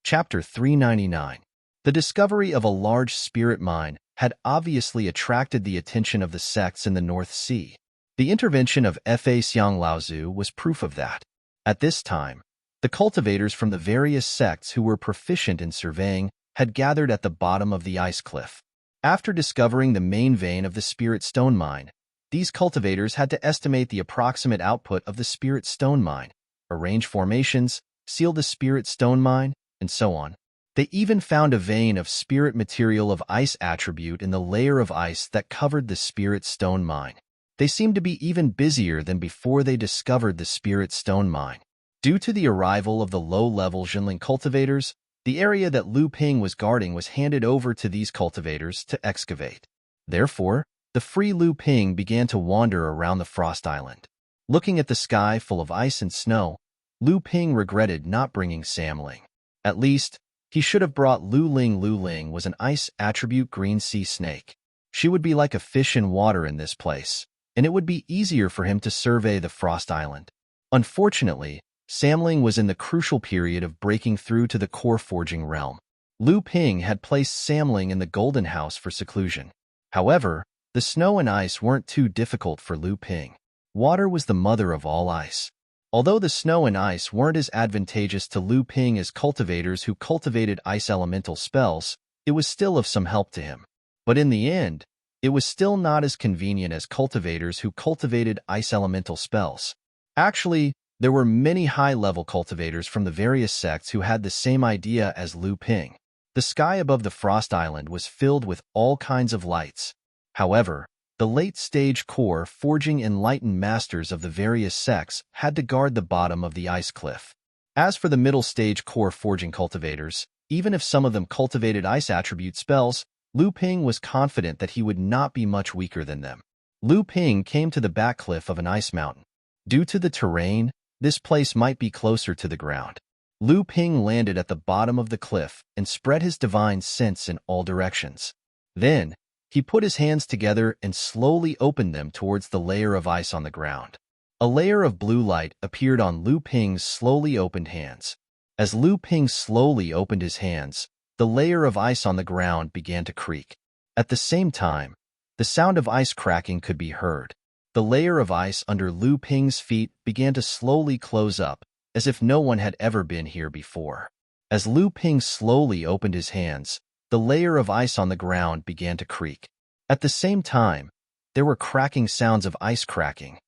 Chapter 399. The discovery of a large spirit mine had obviously attracted the attention of the sects in the North Sea. The intervention of Fa Xiang Laozu was proof of that. At this time, the cultivators from the various sects who were proficient in surveying had gathered at the bottom of the ice cliff. After discovering the main vein of the spirit stone mine, these cultivators had to estimate the approximate output of the spirit stone mine, arrange formations, seal the spirit stone mine, and so on. They even found a vein of spirit material of ice attribute in the layer of ice that covered the spirit stone mine. They seemed to be even busier than before they discovered the spirit stone mine. Due to the arrival of the low-level Zhenling cultivators, the area that Lu Ping was guarding was handed over to these cultivators to excavate. Therefore, the free Lu Ping began to wander around the Frost Island. Looking at the sky full of ice and snow, Lu Ping regretted not bringing Samling. At least, he should have brought Lu Ling. Lu Ling was an ice attribute green sea snake. She would be like a fish in water in this place, and it would be easier for him to survey the Frost Island. Unfortunately, Samling was in the crucial period of breaking through to the core forging realm. Lu Ping had placed Samling in the Golden House for seclusion. However, the snow and ice weren't too difficult for Lu Ping. Water was the mother of all ice. Although the snow and ice weren't as advantageous to Lu Ping as cultivators who cultivated ice elemental spells, it was still of some help to him. But in the end, it was still not as convenient as cultivators who cultivated ice elemental spells. Actually, there were many high-level cultivators from the various sects who had the same idea as Lu Ping. The sky above the Frost Island was filled with all kinds of lights. However, the late-stage core forging enlightened masters of the various sects had to guard the bottom of the ice cliff. As for the middle-stage core forging cultivators, even if some of them cultivated ice attribute spells, Lu Ping was confident that he would not be much weaker than them. Lu Ping came to the back cliff of an ice mountain. Due to the terrain, this place might be closer to the ground. Lu Ping landed at the bottom of the cliff and spread his divine sense in all directions. Then, he put his hands together and slowly opened them towards the layer of ice on the ground. A layer of blue light appeared on Lu Ping's slowly opened hands. As Lu Ping slowly opened his hands, the layer of ice on the ground began to creak. At the same time, the sound of ice cracking could be heard. The layer of ice under Lu Ping's feet began to slowly close up, as if no one had ever been here before. As Lu Ping slowly opened his hands, the layer of ice on the ground began to creak. At the same time, there were cracking sounds of ice cracking.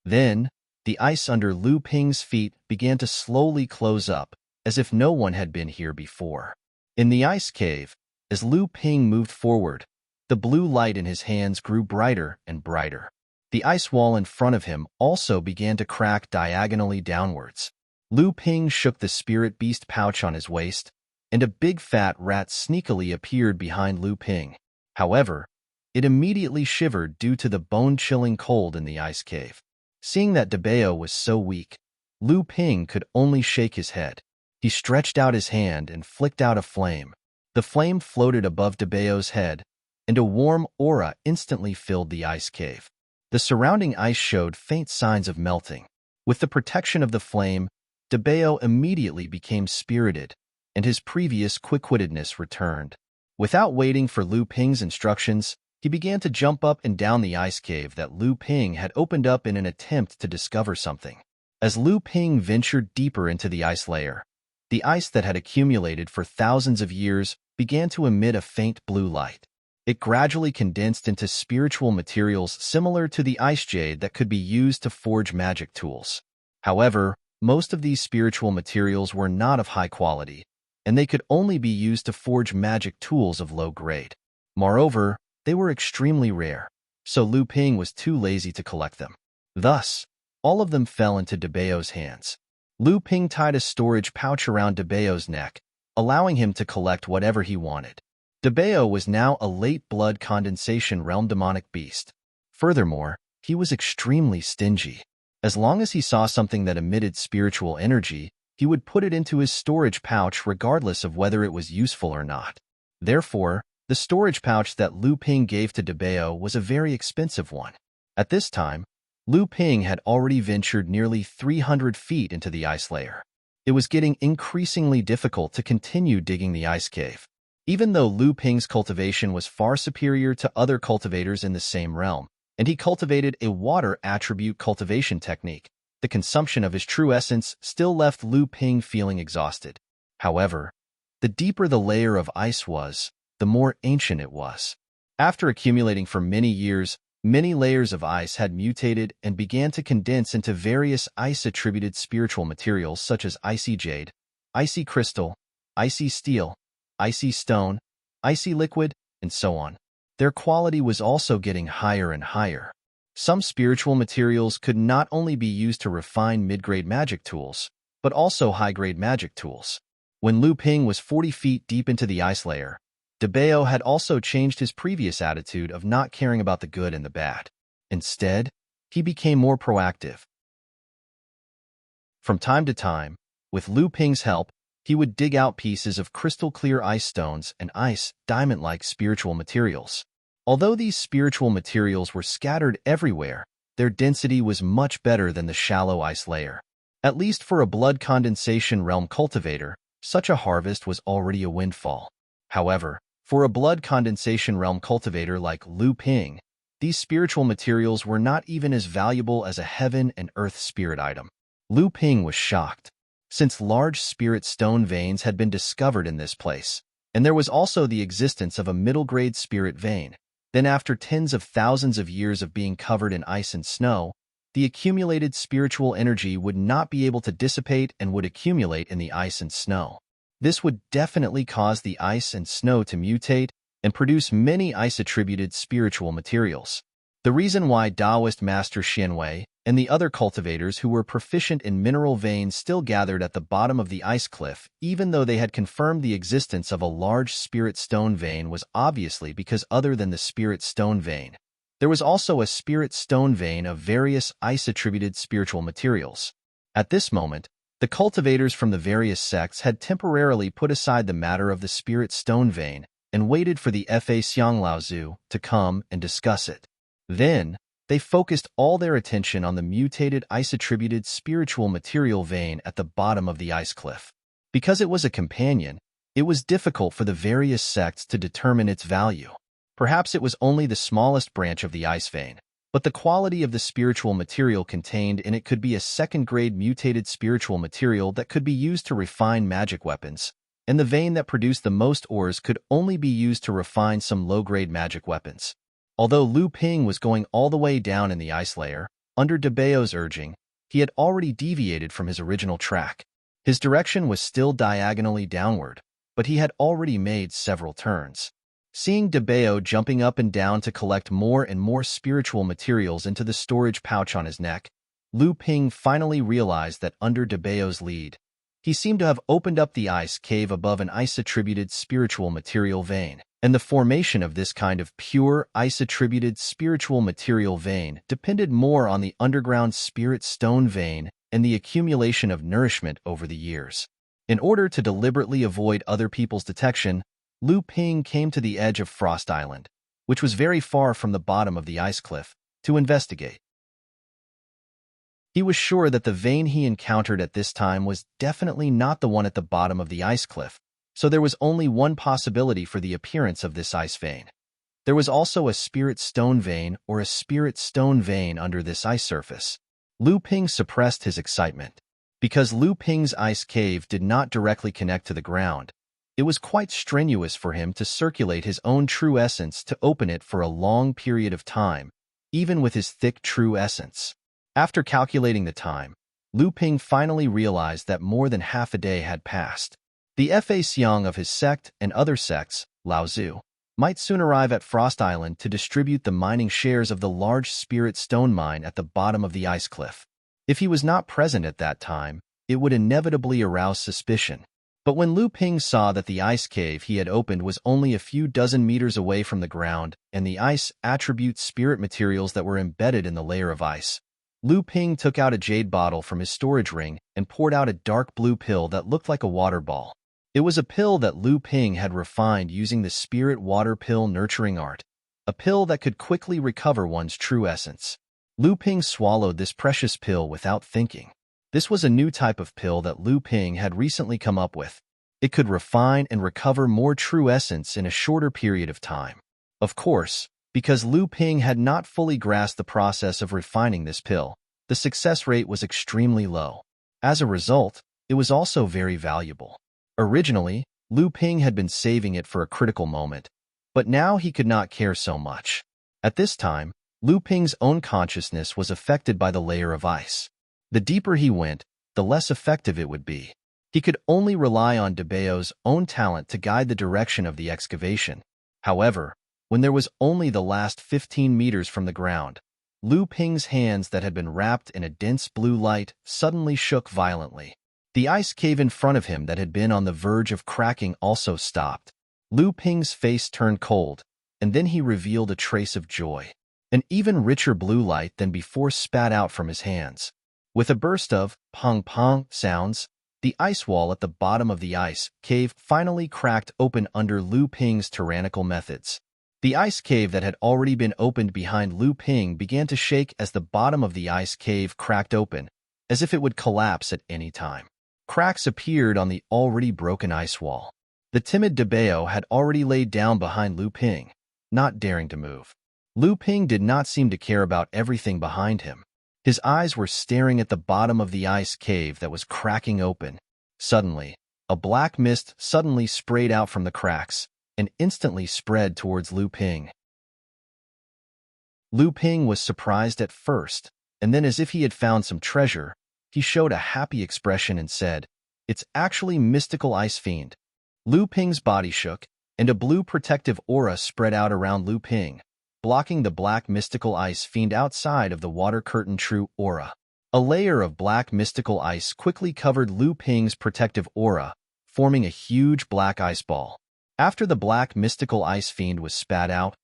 Then, the ice under Lu Ping's feet began to slowly close up, as if no one had been here before. In the ice cave, as Lu Ping moved forward, the blue light in his hands grew brighter and brighter. The ice wall in front of him also began to crack diagonally downwards. Lu Ping shook the spirit beast pouch on his waist, and a big fat rat sneakily appeared behind Lu Ping. However, it immediately shivered due to the bone-chilling cold in the ice cave. Seeing that Debeo was so weak, Lu Ping could only shake his head. He stretched out his hand and flicked out a flame. The flame floated above Debeo's head, and a warm aura instantly filled the ice cave. The surrounding ice showed faint signs of melting. With the protection of the flame, Debeo immediately became spirited, and his previous quick-wittedness returned. Without waiting for Lu Ping's instructions, he began to jump up and down the ice cave that Lu Ping had opened up in an attempt to discover something. As Lu Ping ventured deeper into the ice layer, the ice that had accumulated for thousands of years began to emit a faint blue light. It gradually condensed into spiritual materials similar to the ice jade that could be used to forge magic tools. However, most of these spiritual materials were not of high quality, and they could only be used to forge magic tools of low grade. Moreover, they were extremely rare, so Lu Ping was too lazy to collect them. Thus, all of them fell into Debeo's hands. Lu Ping tied a storage pouch around Debeo's neck, allowing him to collect whatever he wanted. Debeo was now a late blood condensation realm demonic beast. Furthermore, he was extremely stingy. As long as he saw something that emitted spiritual energy, he would put it into his storage pouch regardless of whether it was useful or not. Therefore, the storage pouch that Lu Ping gave to Debeo was a very expensive one. At this time, Lu Ping had already ventured nearly 300 feet into the ice layer. It was getting increasingly difficult to continue digging the ice cave. Even though Lu Ping's cultivation was far superior to other cultivators in the same realm, and he cultivated a water attribute cultivation technique, the consumption of his true essence still left Lu Ping feeling exhausted. However, the deeper the layer of ice was, the more ancient it was. After accumulating for many years, many layers of ice had mutated and began to condense into various ice-attributed spiritual materials such as icy jade, icy crystal, icy steel, icy stone, icy liquid, and so on. Their quality was also getting higher and higher. Some spiritual materials could not only be used to refine mid-grade magic tools, but also high-grade magic tools. When Lu Ping was 40 feet deep into the ice layer, Debeo had also changed his previous attitude of not caring about the good and the bad. Instead, he became more proactive. From time to time, with Lu Ping's help, he would dig out pieces of crystal-clear ice stones and ice, diamond-like spiritual materials. Although these spiritual materials were scattered everywhere, their density was much better than the shallow ice layer. At least for a blood condensation realm cultivator, such a harvest was already a windfall. However, for a blood condensation realm cultivator like Lu Ping, these spiritual materials were not even as valuable as a heaven and earth spirit item. Lu Ping was shocked, since large spirit stone veins had been discovered in this place, and there was also the existence of a middle-grade spirit vein. Then after tens of thousands of years of being covered in ice and snow, the accumulated spiritual energy would not be able to dissipate and would accumulate in the ice and snow. This would definitely cause the ice and snow to mutate and produce many ice-attributed spiritual materials. The reason why Taoist Master Xianwei and the other cultivators who were proficient in mineral veins still gathered at the bottom of the ice cliff, even though they had confirmed the existence of a large spirit stone vein, was obviously because other than the spirit stone vein, there was also a spirit stone vein of various ice-attributed spiritual materials. At this moment, the cultivators from the various sects had temporarily put aside the matter of the spirit stone vein and waited for the Fa Xianglao to come and discuss it. Then, they focused all their attention on the mutated ice-attributed spiritual material vein at the bottom of the ice cliff. Because it was a companion, It was difficult for the various sects to determine its value. Perhaps it was only the smallest branch of the ice vein, but the quality of the spiritual material contained in it could be a second-grade mutated spiritual material that could be used to refine magic weapons, and the vein that produced the most ores could only be used to refine some low-grade magic weapons. Although Lu Ping was going all the way down in the ice layer, under De Bao's urging, he had already deviated from his original track. His direction was still diagonally downward, but he had already made several turns. Seeing De Bao jumping up and down to collect more and more spiritual materials into the storage pouch on his neck, Lu Ping finally realized that under De Bao's lead, he seemed to have opened up the ice cave above an ice-attributed spiritual material vein, and the formation of this kind of pure ice-attributed spiritual material vein depended more on the underground spirit stone vein and the accumulation of nourishment over the years. In order to deliberately avoid other people's detection, Lu Ping came to the edge of Frost Island, which was very far from the bottom of the ice cliff, to investigate. He was sure that the vein he encountered at this time was definitely not the one at the bottom of the ice cliff, so there was only one possibility for the appearance of this ice vein. There was also a spirit stone vein or a spirit stone vein under this ice surface. Lu Ping suppressed his excitement. Because Lu Ping's ice cave did not directly connect to the ground, it was quite strenuous for him to circulate his own true essence to open it for a long period of time, even with his thick true essence. After calculating the time, Lu Ping finally realized that more than half a day had passed. The Fa Xiang of his sect and other sects, Lao Zu, might soon arrive at Frost Island to distribute the mining shares of the large spirit stone mine at the bottom of the ice cliff. If he was not present at that time, it would inevitably arouse suspicion. But when Lu Ping saw that the ice cave he had opened was only a few dozen meters away from the ground and the ice attribute spirit materials that were embedded in the layer of ice, Lu Ping took out a jade bottle from his storage ring and poured out a dark blue pill that looked like a water ball. It was a pill that Lu Ping had refined using the spirit water pill nurturing art, a pill that could quickly recover one's true essence. Lu Ping swallowed this precious pill without thinking. This was a new type of pill that Lu Ping had recently come up with. It could refine and recover more true essence in a shorter period of time. Of course, because Lu Ping had not fully grasped the process of refining this pill, the success rate was extremely low. As a result, it was also very valuable. Originally, Lu Ping had been saving it for a critical moment, but now he could not care so much. At this time, Lu Ping's own consciousness was affected by the layer of ice. The deeper he went, the less effective it would be. He could only rely on De Bao's own talent to guide the direction of the excavation. However, when there was only the last 15 meters from the ground, Lu Ping's hands that had been wrapped in a dense blue light suddenly shook violently. The ice cave in front of him that had been on the verge of cracking also stopped. Lu Ping's face turned cold, and then he revealed a trace of joy. An even richer blue light than before spat out from his hands. With a burst of pong-pong sounds, the ice wall at the bottom of the ice cave finally cracked open under Lu Ping's tyrannical methods. The ice cave that had already been opened behind Lu Ping began to shake as the bottom of the ice cave cracked open, as if it would collapse at any time. Cracks appeared on the already broken ice wall. The timid De Bao had already laid down behind Lu Ping, not daring to move. Lu Ping did not seem to care about everything behind him. His eyes were staring at the bottom of the ice cave that was cracking open. Suddenly, a black mist suddenly sprayed out from the cracks and instantly spread towards Lu Ping. Lu Ping was surprised at first, and then as if he had found some treasure, he showed a happy expression and said, "It's actually mystical ice fiend." Lu Ping's body shook, and a blue protective aura spread out around Lu Ping, blocking the black mystical ice fiend outside of the water curtain true aura. A layer of black mystical ice quickly covered Lu Ping's protective aura, forming a huge black ice ball. After the black mystical ice fiend was spat out,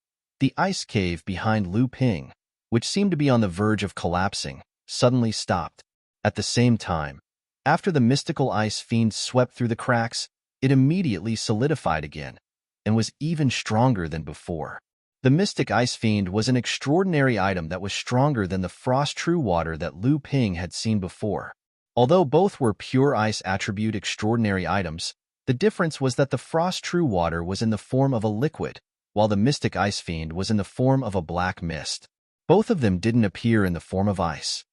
the ice cave behind Lu Ping, which seemed to be on the verge of collapsing, suddenly stopped. At the same time, after the mystical ice fiend swept through the cracks, it immediately solidified again, and was even stronger than before. The mystic ice fiend was an extraordinary item that was stronger than the frost true water that Lu Ping had seen before. Although both were pure ice attribute extraordinary items, The difference was that the frost true water was in the form of a liquid, while the mystic ice fiend was in the form of a black mist. Both of them didn't appear in the form of ice.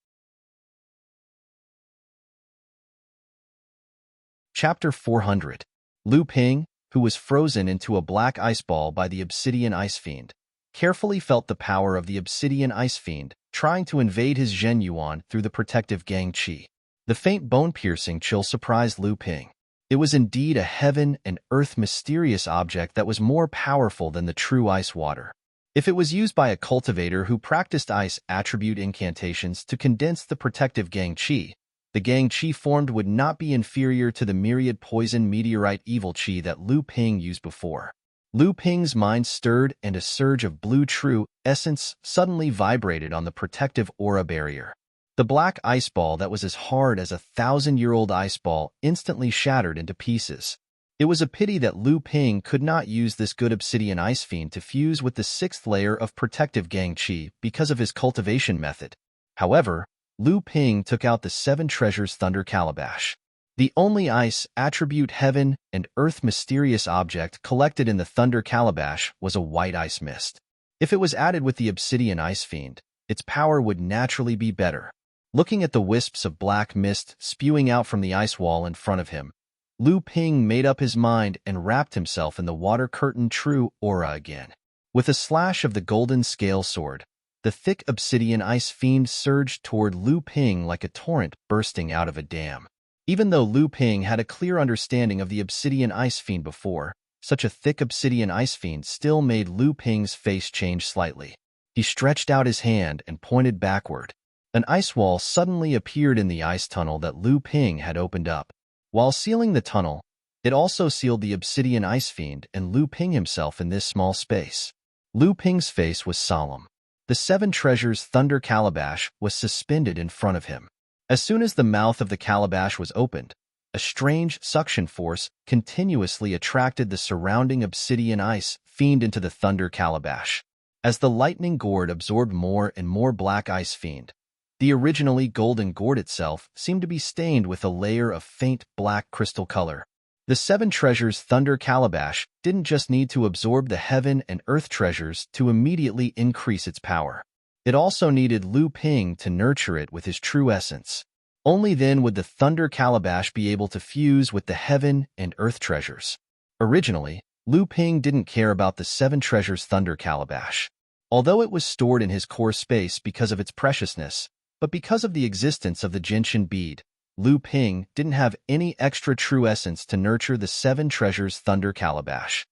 Chapter 400. Lu Ping, who was frozen into a black ice ball by the obsidian ice fiend, carefully felt the power of the obsidian ice fiend, trying to invade his Zhen Yuan through the protective Gang Qi. The faint bone-piercing chill surprised Lu Ping. It was indeed a heaven and earth mysterious object that was more powerful than the true ice water. If it was used by a cultivator who practiced ice attribute incantations to condense the protective Gang Qi, the Gang Qi formed would not be inferior to the myriad poison meteorite evil Qi that Lu Ping used before. Lu Ping's mind stirred and a surge of blue true essence suddenly vibrated on the protective aura barrier. The black ice ball that was as hard as a 1,000-year-old ice ball instantly shattered into pieces. It was a pity that Lu Ping could not use this good obsidian ice fiend to fuse with the 6th layer of protective Gang Qi because of his cultivation method. However, Lu Ping took out the 7 treasures thunder calabash. The only ice attribute heaven and earth mysterious object collected in the thunder calabash was a white ice mist. If it was added with the obsidian ice fiend, its power would naturally be better. Looking at the wisps of black mist spewing out from the ice wall in front of him, Lu Ping made up his mind and wrapped himself in the water curtain true aura again. With a slash of the golden scale sword, the thick obsidian ice fiend surged toward Lu Ping like a torrent bursting out of a dam. Even though Lu Ping had a clear understanding of the obsidian ice fiend before, such a thick obsidian ice fiend still made Lu Ping's face change slightly. He stretched out his hand and pointed backward. An ice wall suddenly appeared in the ice tunnel that Lu Ping had opened up. While sealing the tunnel, it also sealed the obsidian ice fiend and Lu Ping himself in this small space. Lu Ping's face was solemn. The 7 treasures thunder calabash was suspended in front of him. As soon as the mouth of the calabash was opened, a strange suction force continuously attracted the surrounding obsidian ice fiend into the thunder calabash. As the lightning gourd absorbed more and more black ice fiend, the originally golden gourd itself seemed to be stained with a layer of faint black crystal color. The 7 treasures thunder calabash didn't just need to absorb the heaven and earth treasures to immediately increase its power. It also needed Lu Ping to nurture it with his true essence. Only then would the thunder calabash be able to fuse with the heaven and earth treasures. Originally, Lu Ping didn't care about the 7 treasures thunder calabash. Although it was stored in his core space because of its preciousness, but because of the existence of the Gentian bead, Lu Ping didn't have any extra true essence to nurture the 7 treasures thunder calabash.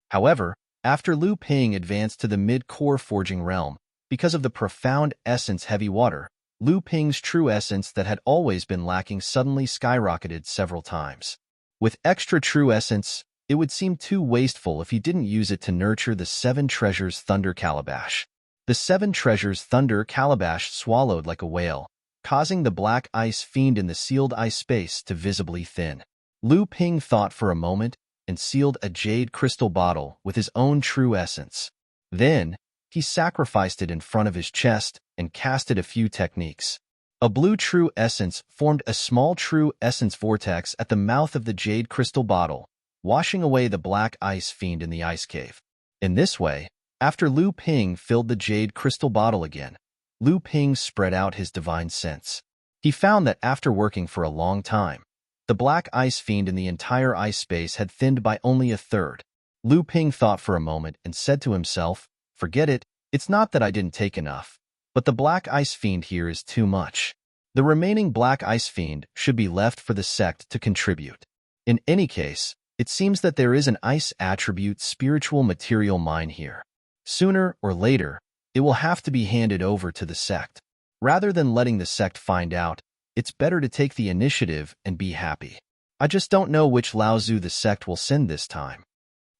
However, after Lu Ping advanced to the mid-core forging realm, because of the profound essence heavy water, Lu Ping's true essence that had always been lacking suddenly skyrocketed several times. With extra true essence, it would seem too wasteful if he didn't use it to nurture the 7 treasures thunder calabash. The 7 treasures thunder calabash swallowed like a whale, causing the black ice fiend in the sealed ice space to visibly thin. Lu Ping thought for a moment and sealed a jade crystal bottle with his own true essence. Then, he sacrificed it in front of his chest and casted a few techniques. A blue true essence formed a small true essence vortex at the mouth of the jade crystal bottle, washing away the black ice fiend in the ice cave. In this way, after Lu Ping filled the jade crystal bottle again, Lu Ping spread out his divine sense. He found that after working for a long time, the black ice fiend in the entire ice space had thinned by only a third. Lu Ping thought for a moment and said to himself, "Forget it, it's not that I didn't take enough, but the black ice fiend here is too much. The remaining black ice fiend should be left for the sect to contribute. In any case, it seems that there is an ice attribute spiritual material mine here. Sooner or later, it will have to be handed over to the sect. Rather than letting the sect find out, it's better to take the initiative and be happy. I just don't know which Laozu the sect will send this time."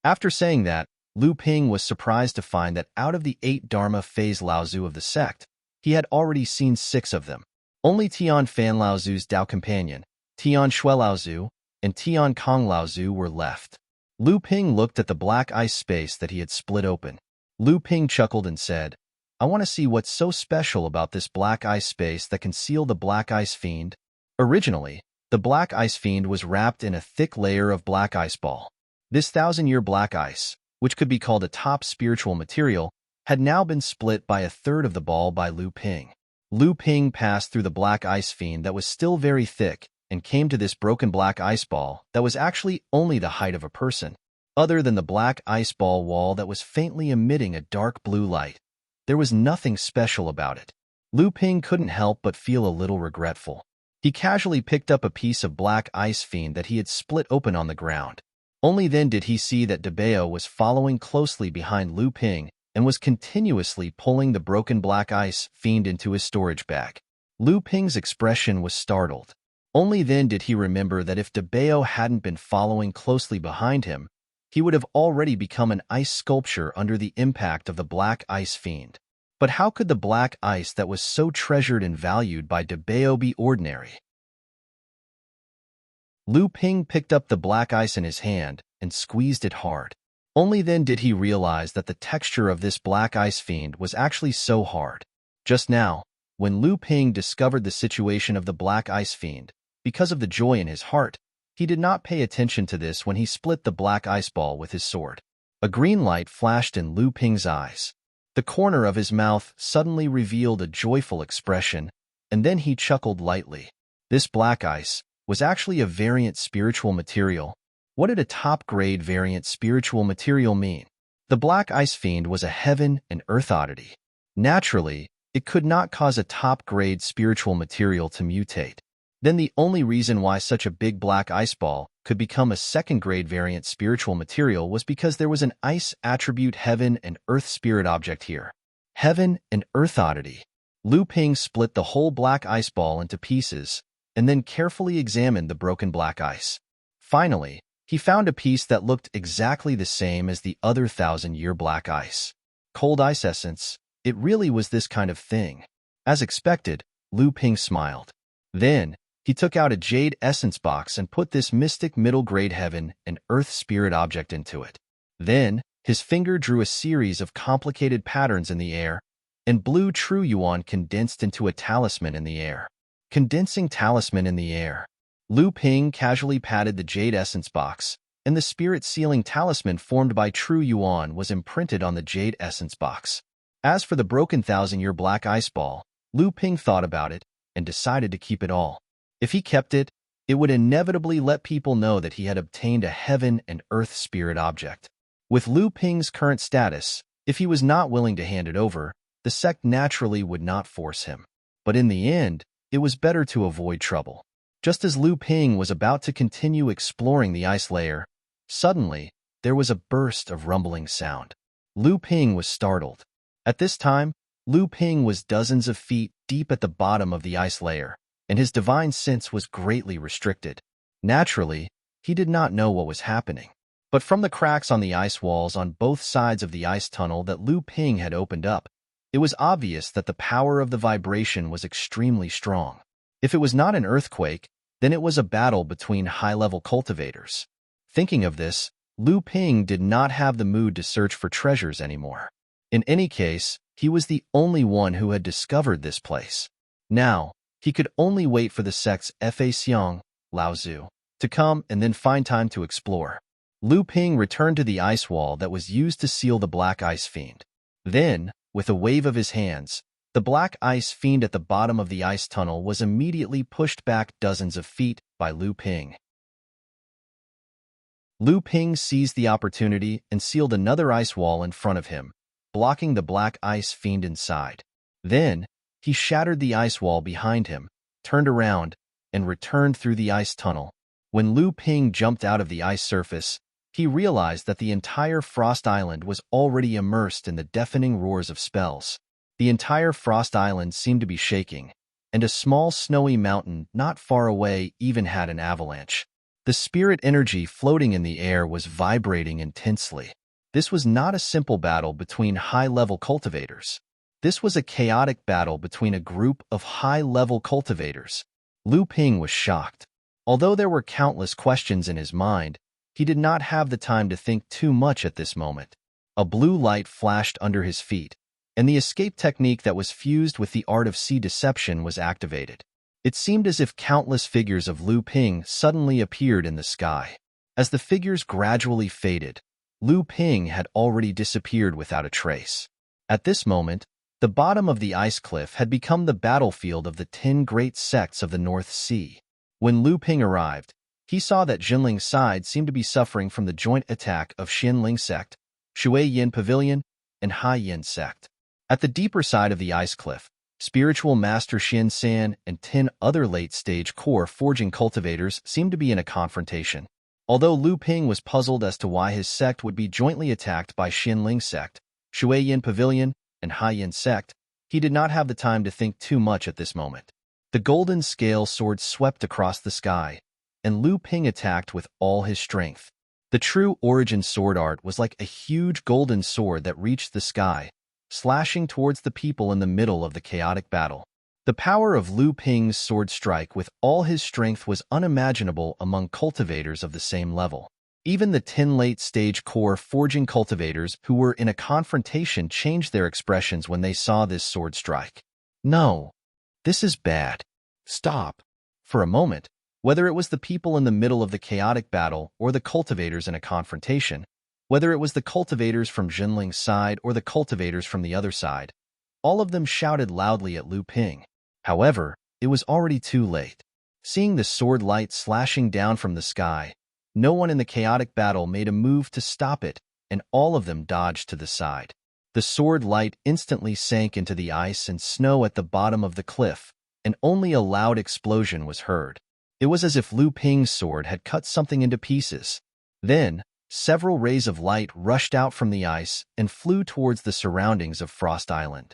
After saying that, Lu Ping was surprised to find that out of the 8 Dharma phase Laozu of the sect, he had already seen 6 of them. Only Tian Fan Laozu's Dao companion, Tian Shui Laozu, and Tian Kong Laozu were left. Lu Ping looked at the black ice space that he had split open. Lu Ping chuckled and said, "I want to see what's so special about this black ice space that can seal the black ice fiend." Originally, The black ice fiend was wrapped in a thick layer of black ice ball. This thousand-year black ice, which could be called a top spiritual material, had now been split by a third of the ball by Lu Ping. Lu Ping passed through the black ice fiend that was still very thick and came to this broken black ice ball that was actually only the height of a person. Other than the black ice ball wall that was faintly emitting a dark blue light, there was nothing special about it. Lu Ping couldn't help but feel a little regretful. He casually picked up a piece of black ice fiend that he had split open on the ground. Only then did he see that Debao was following closely behind Lu Ping and was continuously pulling the broken black ice fiend into his storage bag. Lu Ping's expression was startled. Only then did he remember that if Debao hadn't been following closely behind him, he would have already become an ice sculpture under the impact of the black ice fiend. But how could the black ice that was so treasured and valued by Debao be ordinary? Lu Ping picked up the black ice in his hand and squeezed it hard. Only then did he realize that the texture of this black ice fiend was actually so hard. Just now, when Lu Ping discovered the situation of the black ice fiend, because of the joy in his heart, he did not pay attention to this when he split the black ice ball with his sword. A green light flashed in Lu Ping's eyes. The corner of his mouth suddenly revealed a joyful expression, and then he chuckled lightly. This black ice was actually a variant spiritual material. What did a top-grade variant spiritual material mean? The black ice fiend was a heaven and earth oddity. Naturally, it could not cause a top-grade spiritual material to mutate. Then the only reason why such a big black ice ball could become a second-grade variant spiritual material was because there was an ice attribute heaven and earth spirit object here. Heaven and earth oddity. Lu Ping split the whole black ice ball into pieces and then carefully examined the broken black ice. Finally, he found a piece that looked exactly the same as the other thousand-year black ice. Cold ice essence, it really was this kind of thing. As expected, Lu Ping smiled. Then, he took out a jade essence box and put this mystic middle-grade heaven and earth spirit object into it. Then, his finger drew a series of complicated patterns in the air, and blue true yuan condensed into a talisman in the air. Condensing talisman in the air. Lu Ping casually patted the jade essence box, and the spirit sealing talisman formed by true yuan was imprinted on the jade essence box. As for the broken thousand-year black ice ball, Lu Ping thought about it and decided to keep it all. If he kept it, it would inevitably let people know that he had obtained a heaven and earth spirit object. With Lu Ping's current status, if he was not willing to hand it over, the sect naturally would not force him. But in the end, it was better to avoid trouble. Just as Lu Ping was about to continue exploring the ice layer, suddenly, there was a burst of rumbling sound. Lu Ping was startled. At this time, Lu Ping was dozens of feet deep at the bottom of the ice layer, and his divine sense was greatly restricted. Naturally, he did not know what was happening. But from the cracks on the ice walls on both sides of the ice tunnel that Lu Ping had opened up, it was obvious that the power of the vibration was extremely strong. If it was not an earthquake, then it was a battle between high-level cultivators. Thinking of this, Lu Ping did not have the mood to search for treasures anymore. In any case, he was the only one who had discovered this place. Now, he could only wait for the sect's Fa Xiang, Lao Zu, to come and then find time to explore. Lu Ping returned to the ice wall that was used to seal the black ice fiend. Then, with a wave of his hands, the black ice fiend at the bottom of the ice tunnel was immediately pushed back dozens of feet by Lu Ping. Lu Ping seized the opportunity and sealed another ice wall in front of him, blocking the black ice fiend inside. Then, he shattered the ice wall behind him, turned around, and returned through the ice tunnel. When Lu Ping jumped out of the ice surface, he realized that the entire Frost Island was already immersed in the deafening roars of spells. The entire Frost Island seemed to be shaking, and a small snowy mountain not far away even had an avalanche. The spirit energy floating in the air was vibrating intensely. This was not a simple battle between high-level cultivators. This was a chaotic battle between a group of high-level cultivators. Lu Ping was shocked. Although there were countless questions in his mind, he did not have the time to think too much at this moment. A blue light flashed under his feet, and the escape technique that was fused with the art of sea deception was activated. It seemed as if countless figures of Lu Ping suddenly appeared in the sky. As the figures gradually faded, Lu Ping had already disappeared without a trace. At this moment, the bottom of the ice cliff had become the battlefield of the 10 great sects of the North Sea. When Lu Ping arrived, he saw that Jinling's side seemed to be suffering from the joint attack of Xianling sect, Shui Yin Pavilion, and Hai Yin sect. At the deeper side of the ice cliff, spiritual master Xian San and 10 other late-stage core forging cultivators seemed to be in a confrontation. Although Lu Ping was puzzled as to why his sect would be jointly attacked by Xianling sect, Shui Yin Pavilion, and Hai Yin sect, he did not have the time to think too much at this moment. The golden scale sword swept across the sky, and Lu Ping attacked with all his strength. The true origin sword art was like a huge golden sword that reached the sky, slashing towards the people in the middle of the chaotic battle. The power of Lu Ping's sword strike with all his strength was unimaginable among cultivators of the same level. Even the 10 late-stage core forging cultivators who were in a confrontation changed their expressions when they saw this sword strike. No, this is bad. Stop. For a moment, whether it was the people in the middle of the chaotic battle or the cultivators in a confrontation, whether it was the cultivators from Jinling's side or the cultivators from the other side, all of them shouted loudly at Lu Ping. However, it was already too late. Seeing the sword light slashing down from the sky, no one in the chaotic battle made a move to stop it, and all of them dodged to the side. The sword light instantly sank into the ice and snow at the bottom of the cliff, and only a loud explosion was heard. It was as if Lu Ping's sword had cut something into pieces. Then, several rays of light rushed out from the ice and flew towards the surroundings of Frost Island.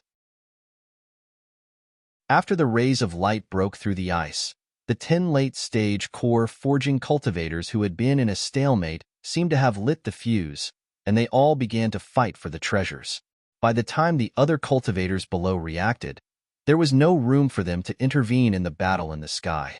After the rays of light broke through the ice, the 10 late-stage core forging cultivators who had been in a stalemate seemed to have lit the fuse, and they all began to fight for the treasures. By the time the other cultivators below reacted, there was no room for them to intervene in the battle in the sky.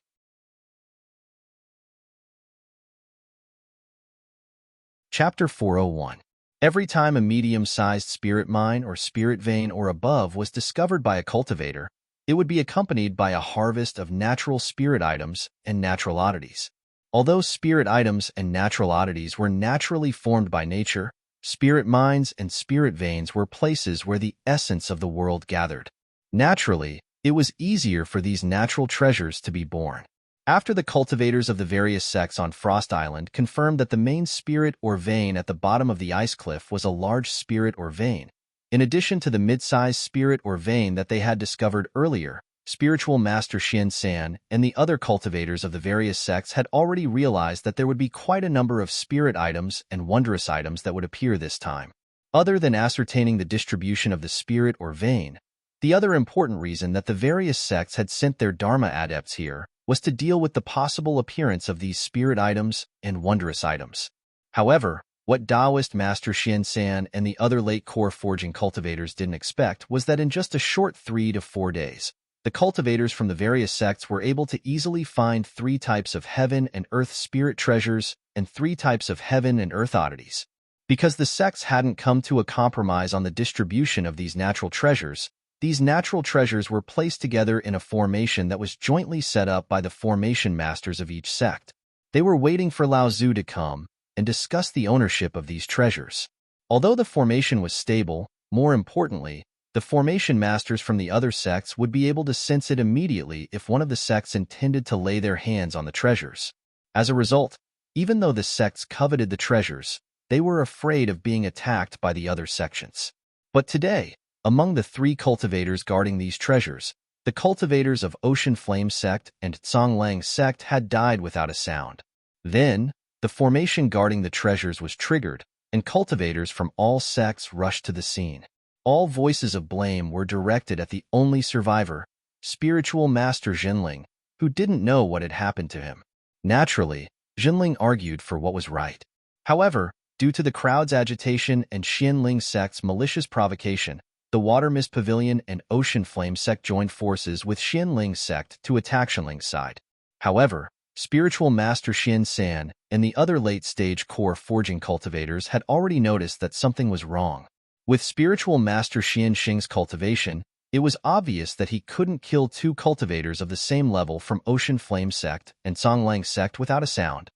Chapter 401. Every time a medium-sized spirit mine or spirit vein or above was discovered by a cultivator, it would be accompanied by a harvest of natural spirit items and natural oddities. Although spirit items and natural oddities were naturally formed by nature, spirit mines and spirit veins were places where the essence of the world gathered. Naturally, it was easier for these natural treasures to be born. After the cultivators of the various sects on Frost Island confirmed that the main spirit or vein at the bottom of the ice cliff was a large spirit or vein, in addition to the mid-sized spirit or vein that they had discovered earlier, spiritual master Xian San and the other cultivators of the various sects had already realized that there would be quite a number of spirit items and wondrous items that would appear this time. Other than ascertaining the distribution of the spirit or vein, the other important reason that the various sects had sent their Dharma adepts here was to deal with the possible appearance of these spirit items and wondrous items. However, what Taoist Master Xian San and the other late core forging cultivators didn't expect was that in just a short 3 to 4 days, the cultivators from the various sects were able to easily find 3 types of heaven and earth spirit treasures and 3 types of heaven and earth oddities. Because the sects hadn't come to a compromise on the distribution of these natural treasures, these natural treasures were placed together in a formation that was jointly set up by the formation masters of each sect. They were waiting for Lao Tzu to come and discuss the ownership of these treasures. Although the formation was stable, more importantly, the formation masters from the other sects would be able to sense it immediately if one of the sects intended to lay their hands on the treasures. As a result, even though the sects coveted the treasures, they were afraid of being attacked by the other sections. But today, among the 3 cultivators guarding these treasures, the cultivators of Ocean Flame sect and Tsonglang sect had died without a sound. Then, the formation guarding the treasures was triggered, and cultivators from all sects rushed to the scene. All voices of blame were directed at the only survivor, spiritual master Jinling, who didn't know what had happened to him. Naturally, Jinling argued for what was right. However, due to the crowd's agitation and Xianling sect's malicious provocation, the Water Mist Pavilion and Ocean Flame sect joined forces with Xianling sect to attack Jinling's side. However, spiritual master Xian San and the other late-stage core forging cultivators had already noticed that something was wrong. With spiritual master Xian Xing's cultivation It was obvious that he couldn't kill two cultivators of the same level from Ocean Flame Sect and Songlang Sect without a sound.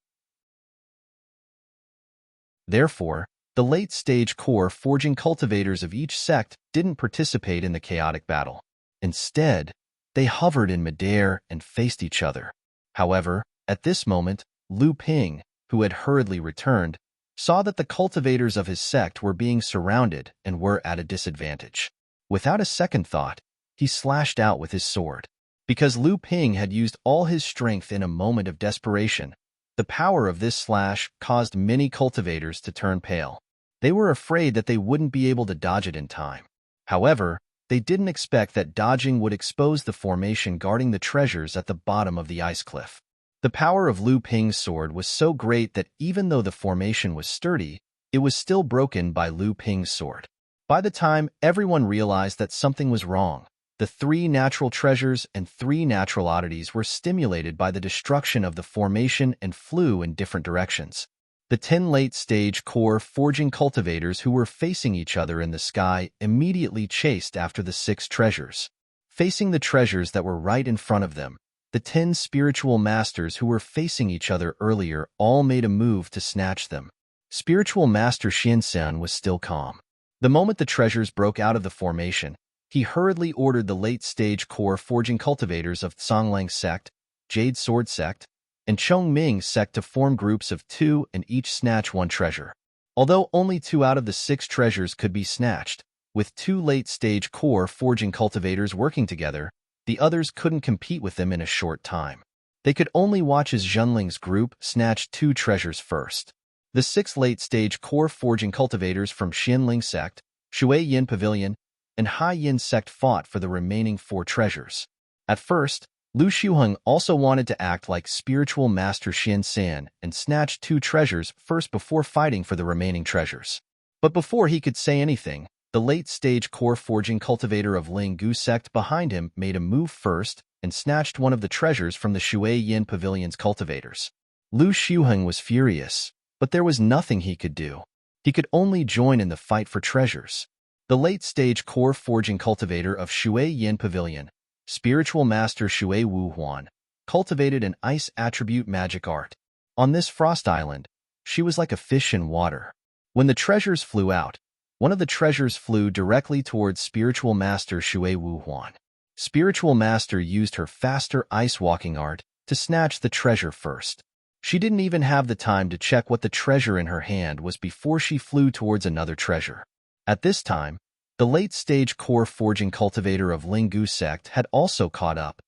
Therefore, the late-stage core forging cultivators of each sect didn't participate in the chaotic battle. Instead, they hovered in midair and faced each other. However, at this moment, Lu Ping, who had hurriedly returned, saw that the cultivators of his sect were being surrounded and were at a disadvantage. Without a second thought, he slashed out with his sword. Because Lu Ping had used all his strength in a moment of desperation, the power of this slash caused many cultivators to turn pale. They were afraid that they wouldn't be able to dodge it in time. However, they didn't expect that dodging would expose the formation guarding the treasures at the bottom of the ice cliff. The power of Lu Ping's sword was so great that even though the formation was sturdy, it was still broken by Lu Ping's sword. By the time everyone realized that something was wrong, the 3 natural treasures and 3 natural oddities were stimulated by the destruction of the formation and flew in different directions. The 10 late-stage core forging cultivators who were facing each other in the sky immediately chased after the 6 treasures. Facing the treasures that were right in front of them, the 10 spiritual masters who were facing each other earlier all made a move to snatch them. Spiritual Master Xianxian was still calm. The moment the treasures broke out of the formation, he hurriedly ordered the late-stage core forging cultivators of Songlang Sect, Jade Sword Sect, and Chongming Sect to form groups of 2 and each snatch 1 treasure. Although only 2 out of the 6 treasures could be snatched, with 2 late-stage core forging cultivators working together, the others couldn't compete with them in a short time. They could only watch as Zhenling's group snatch 2 treasures first. The 6 late-stage core forging cultivators from Xianling Sect, Shui Yin Pavilion, and Hai Yin Sect fought for the remaining 4 treasures. At first, Lu Xiuheng also wanted to act like spiritual master Xianxian and snatch 2 treasures first before fighting for the remaining treasures. But before he could say anything, the late-stage core forging cultivator of Ling Gu Sect behind him made a move first and snatched one of the treasures from the Shui Yin Pavilion's cultivators. Lu Xiuheng was furious, but there was nothing he could do. He could only join in the fight for treasures. The late-stage core forging cultivator of Shui Yin Pavilion, spiritual master Shui Wu Huan, cultivated an ice attribute magic art. On this frost island, she was like a fish in water. When the treasures flew out, one of the treasures flew directly towards spiritual master Shui Wu Huan. Spiritual master used her faster ice walking art to snatch the treasure first. She didn't even have the time to check what the treasure in her hand was before she flew towards another treasure. At this time, the late-stage core forging cultivator of Linggu Sect had also caught up.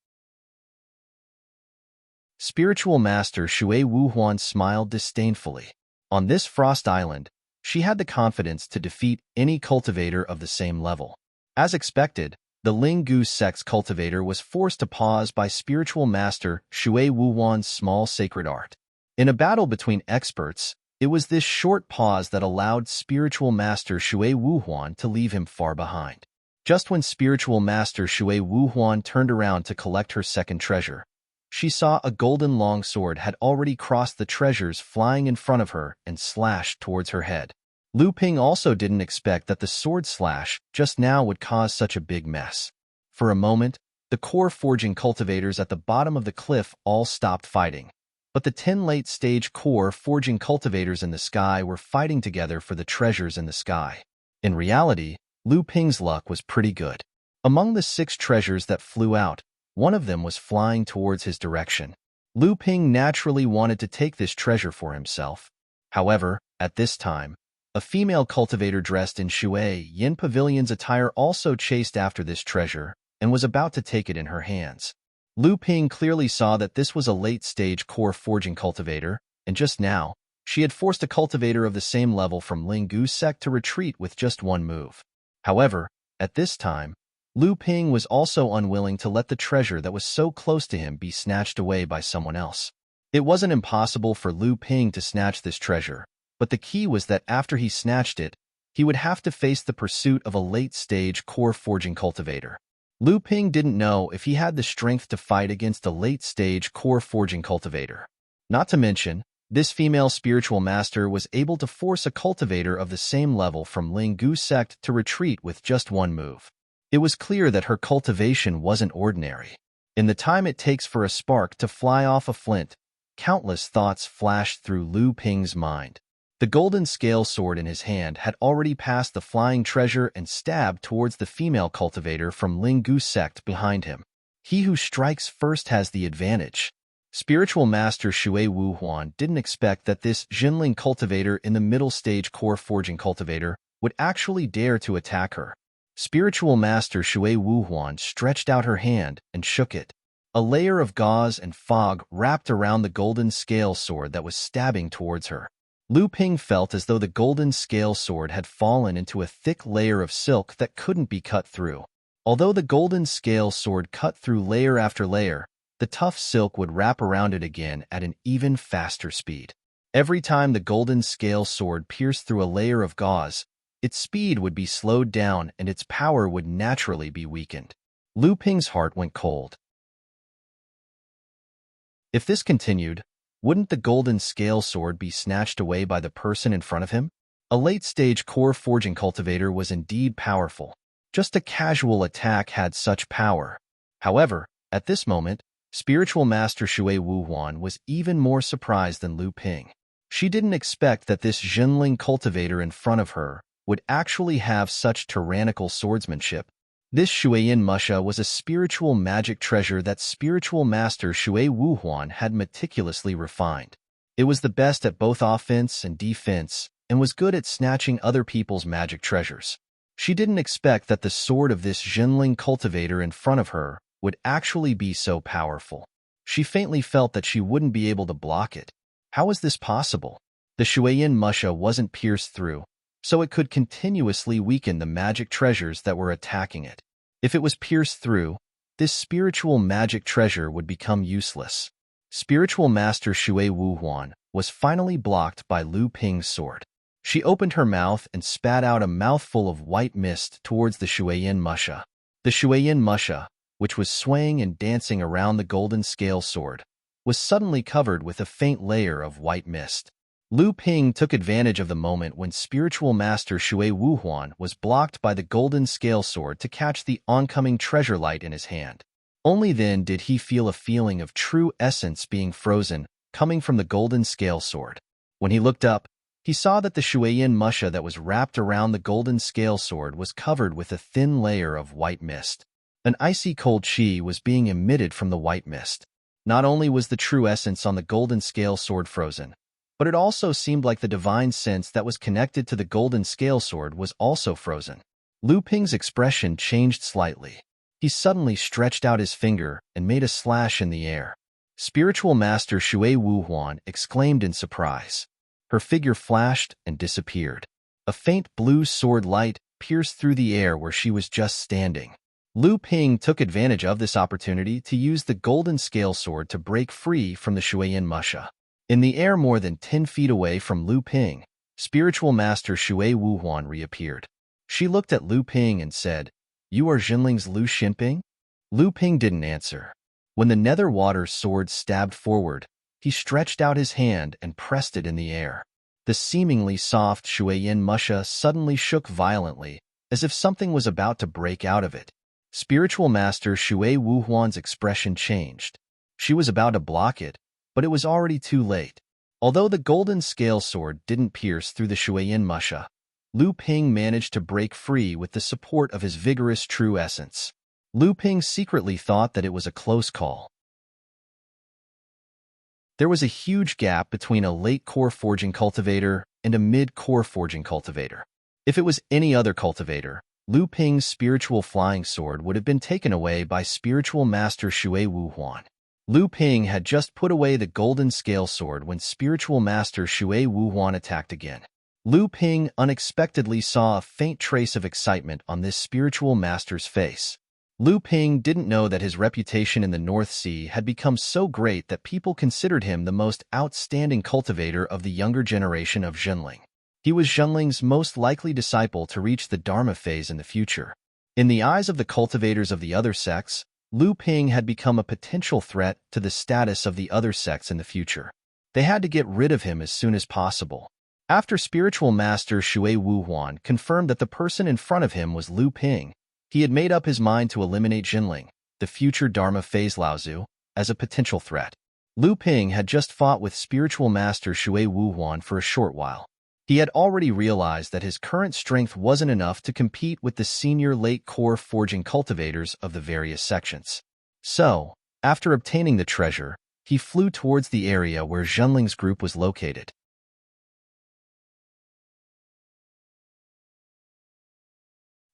Spiritual master Shui Wu Huan smiled disdainfully. On this frost island, she had the confidence to defeat any cultivator of the same level. As expected, the Linggu Sect's cultivator was forced to pause by spiritual master Shui Wu Huan's small sacred art. In a battle between experts, it was this short pause that allowed spiritual master Shui Wu Huan to leave him far behind. Just when spiritual master Shui Wu Huan turned around to collect her second treasure, she saw a golden longsword had already crossed the treasures flying in front of her and slashed towards her head. Lu Ping also didn't expect that the sword slash just now would cause such a big mess. For a moment, the core forging cultivators at the bottom of the cliff all stopped fighting. But the 10 late-stage core forging cultivators in the sky were fighting together for the treasures in the sky. In reality, Lu Ping's luck was pretty good. Among the 6 treasures that flew out, one of them was flying towards his direction. Lu Ping naturally wanted to take this treasure for himself. However, at this time, a female cultivator dressed in Shui Yin Pavilion's attire also chased after this treasure and was about to take it in her hands. Lu Ping clearly saw that this was a late-stage core forging cultivator, and just now, she had forced a cultivator of the same level from Linggu Sect to retreat with just one move. However, at this time, Lu Ping was also unwilling to let the treasure that was so close to him be snatched away by someone else. It wasn't impossible for Lu Ping to snatch this treasure, but the key was that after he snatched it, he would have to face the pursuit of a late-stage core forging cultivator. Lu Ping didn't know if he had the strength to fight against a late-stage core forging cultivator. Not to mention, this female spiritual master was able to force a cultivator of the same level from Linggu Sect to retreat with just one move. It was clear that her cultivation wasn't ordinary. In the time it takes for a spark to fly off a flint, countless thoughts flashed through Lu Ping's mind. The golden scale sword in his hand had already passed the flying treasure and stabbed towards the female cultivator from Linggu sect behind him. He who strikes first has the advantage. Spiritual Master Shui Wuhuan didn't expect that this Jinling cultivator in the middle stage core forging cultivator would actually dare to attack her. Spiritual Master Shui Wuhuan stretched out her hand and shook it. A layer of gauze and fog wrapped around the golden scale sword that was stabbing towards her. Lu Ping felt as though the golden scale sword had fallen into a thick layer of silk that couldn't be cut through. Although the golden scale sword cut through layer after layer, the tough silk would wrap around it again at an even faster speed. Every time the golden scale sword pierced through a layer of gauze, its speed would be slowed down and its power would naturally be weakened. Lu Ping's heart went cold. If this continued, wouldn't the golden scale sword be snatched away by the person in front of him? A late-stage core forging cultivator was indeed powerful. Just a casual attack had such power. However, at this moment, Spiritual Master Shui Wuhuan was even more surprised than Lu Ping. She didn't expect that this Jinling cultivator in front of her would actually have such tyrannical swordsmanship. This Shuiyin Musha was a spiritual magic treasure that Spiritual Master Shui Wuhuan had meticulously refined. It was the best at both offense and defense, and was good at snatching other people's magic treasures. She didn't expect that the sword of this Jinling cultivator in front of her would actually be so powerful. She faintly felt that she wouldn't be able to block it. How was this possible? The Shuiyin Musha wasn't pierced through, so it could continuously weaken the magic treasures that were attacking it. If it was pierced through, this spiritual magic treasure would become useless. Spiritual Master Shui Wuhuan was finally blocked by Lu Ping's sword. She opened her mouth and spat out a mouthful of white mist towards the Shuiyin Musha. The Shuiyin Musha, which was swaying and dancing around the golden scale sword, was suddenly covered with a faint layer of white mist. Lu Ping took advantage of the moment when Spiritual Master Shui Wuhuan was blocked by the golden scale sword to catch the oncoming treasure light in his hand. Only then did he feel a feeling of true essence being frozen, coming from the golden scale sword. When he looked up, he saw that the Shuiyin Musha that was wrapped around the golden scale sword was covered with a thin layer of white mist. An icy cold chi was being emitted from the white mist. Not only was the true essence on the golden scale sword frozen, but it also seemed like the divine sense that was connected to the golden scale sword was also frozen. Lu Ping's expression changed slightly. He suddenly stretched out his finger and made a slash in the air. Spiritual Master Shui Wuhuan exclaimed in surprise. Her figure flashed and disappeared. A faint blue sword light pierced through the air where she was just standing. Lu Ping took advantage of this opportunity to use the golden scale sword to break free from the Shuiyin Musha. In the air more than 10 feet away from Lu Ping, Spiritual Master Shui Wuhuan reappeared. She looked at Lu Ping and said, "You are Jinling's Lu Xinping?" Lu Ping didn't answer. When the nether water sword stabbed forward, he stretched out his hand and pressed it in the air. The seemingly soft Shuiyin Musha suddenly shook violently, as if something was about to break out of it. Spiritual Master Shui Wuhuan's expression changed. She was about to block it, but it was already too late. Although the golden scale sword didn't pierce through the Shuiyin Musha, Lu Ping managed to break free with the support of his vigorous true essence. Lu Ping secretly thought that it was a close call. There was a huge gap between a late core forging cultivator and a mid-core forging cultivator. If it was any other cultivator, Lu Ping's spiritual flying sword would have been taken away by Spiritual Master Shui Wuhuan. Lu Ping had just put away the golden scale sword when Spiritual Master Shui Wuhuan attacked again. Lu Ping unexpectedly saw a faint trace of excitement on this spiritual master's face. Lu Ping didn't know that his reputation in the North Sea had become so great that people considered him the most outstanding cultivator of the younger generation of Jinling. He was Jinling's most likely disciple to reach the Dharma phase in the future. In the eyes of the cultivators of the other sects, Lu Ping had become a potential threat to the status of the other sects in the future. They had to get rid of him as soon as possible. After Spiritual Master Shui Wuhuan confirmed that the person in front of him was Lu Ping, He had made up his mind to eliminate Jinling, the future Dharma phase Laozu, as a potential threat. Lu Ping had just fought with spiritual master Shui Wuhuan for a short while. He had already realized that his current strength wasn't enough to compete with the senior late core forging cultivators of the various sections. So, after obtaining the treasure, he flew towards the area where Zhenling's group was located.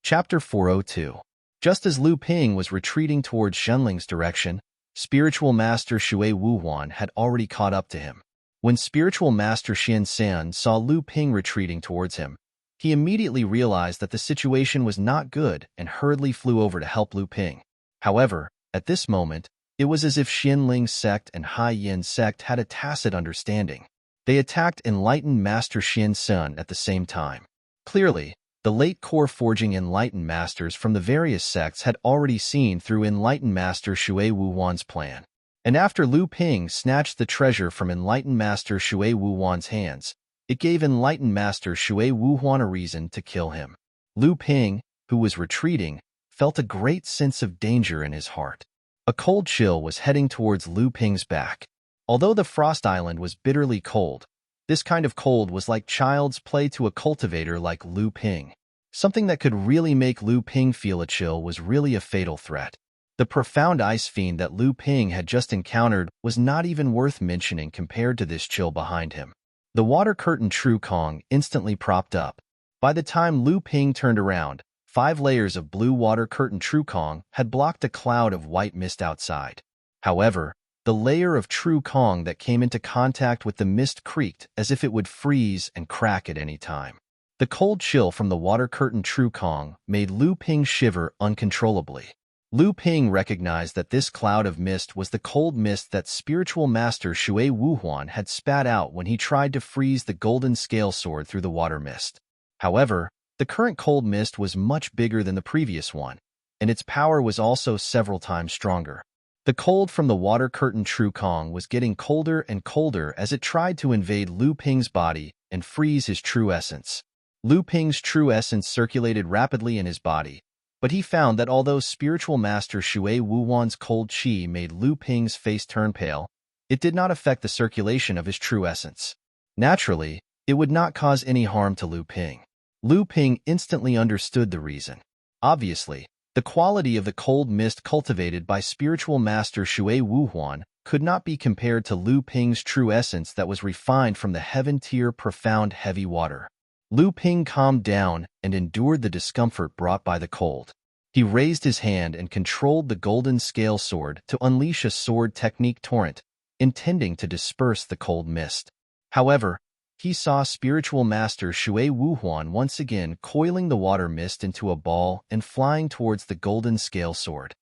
Chapter 402. Just as Lu Ping was retreating towards Zhenling's direction, spiritual master Shui Wuhuan had already caught up to him. When spiritual master Xian San saw Lu Ping retreating towards him, he immediately realized that the situation was not good and hurriedly flew over to help Lu Ping. However, at this moment, it was as if Xianling's sect and Hai Yin sect had a tacit understanding. They attacked enlightened master Xian San at the same time. Clearly, the late core forging enlightened masters from the various sects had already seen through enlightened master Shui Wuhuan's plan. And after Lu Ping snatched the treasure from enlightened master Shui Wuhuan's hands, it gave enlightened master Shui Wuhuan a reason to kill him. Lu Ping, who was retreating, felt a great sense of danger in his heart. A cold chill was heading towards Lu Ping's back. Although the Frost Island was bitterly cold, this kind of cold was like child's play to a cultivator like Lu Ping. Something that could really make Lu Ping feel a chill was really a fatal threat. The profound ice fiend that Lu Ping had just encountered was not even worth mentioning compared to this chill behind him. The water curtain Tru Kong instantly propped up. By the time Lu Ping turned around, 5 layers of blue water curtain Tru Kong had blocked a cloud of white mist outside. However, the layer of Tru Kong that came into contact with the mist creaked as if it would freeze and crack at any time. The cold chill from the water curtain Tru Kong made Lu Ping shiver uncontrollably. Lu Ping recognized that this cloud of mist was the cold mist that spiritual master Shui Wuhuan had spat out when he tried to freeze the golden scale sword through the water mist. However, the current cold mist was much bigger than the previous one, and its power was also several times stronger. The cold from the water curtain Tru Kong was getting colder and colder as it tried to invade Lu Ping's body and freeze his true essence. Lu Ping's true essence circulated rapidly in his body, but he found that although spiritual master Shui Wuhuan's cold qi made Lu Ping's face turn pale, it did not affect the circulation of his true essence. Naturally, it would not cause any harm to Lu Ping. Lu Ping instantly understood the reason. Obviously, the quality of the cold mist cultivated by spiritual master Shui Wuhuan could not be compared to Lu Ping's true essence that was refined from the heaven-tier profound heavy water. Lu Ping calmed down and endured the discomfort brought by the cold. He raised his hand and controlled the golden scale sword to unleash a sword technique torrent, intending to disperse the cold mist. However, he saw spiritual master Shui Wuhuan once again coiling the water mist into a ball and flying towards the golden scale sword.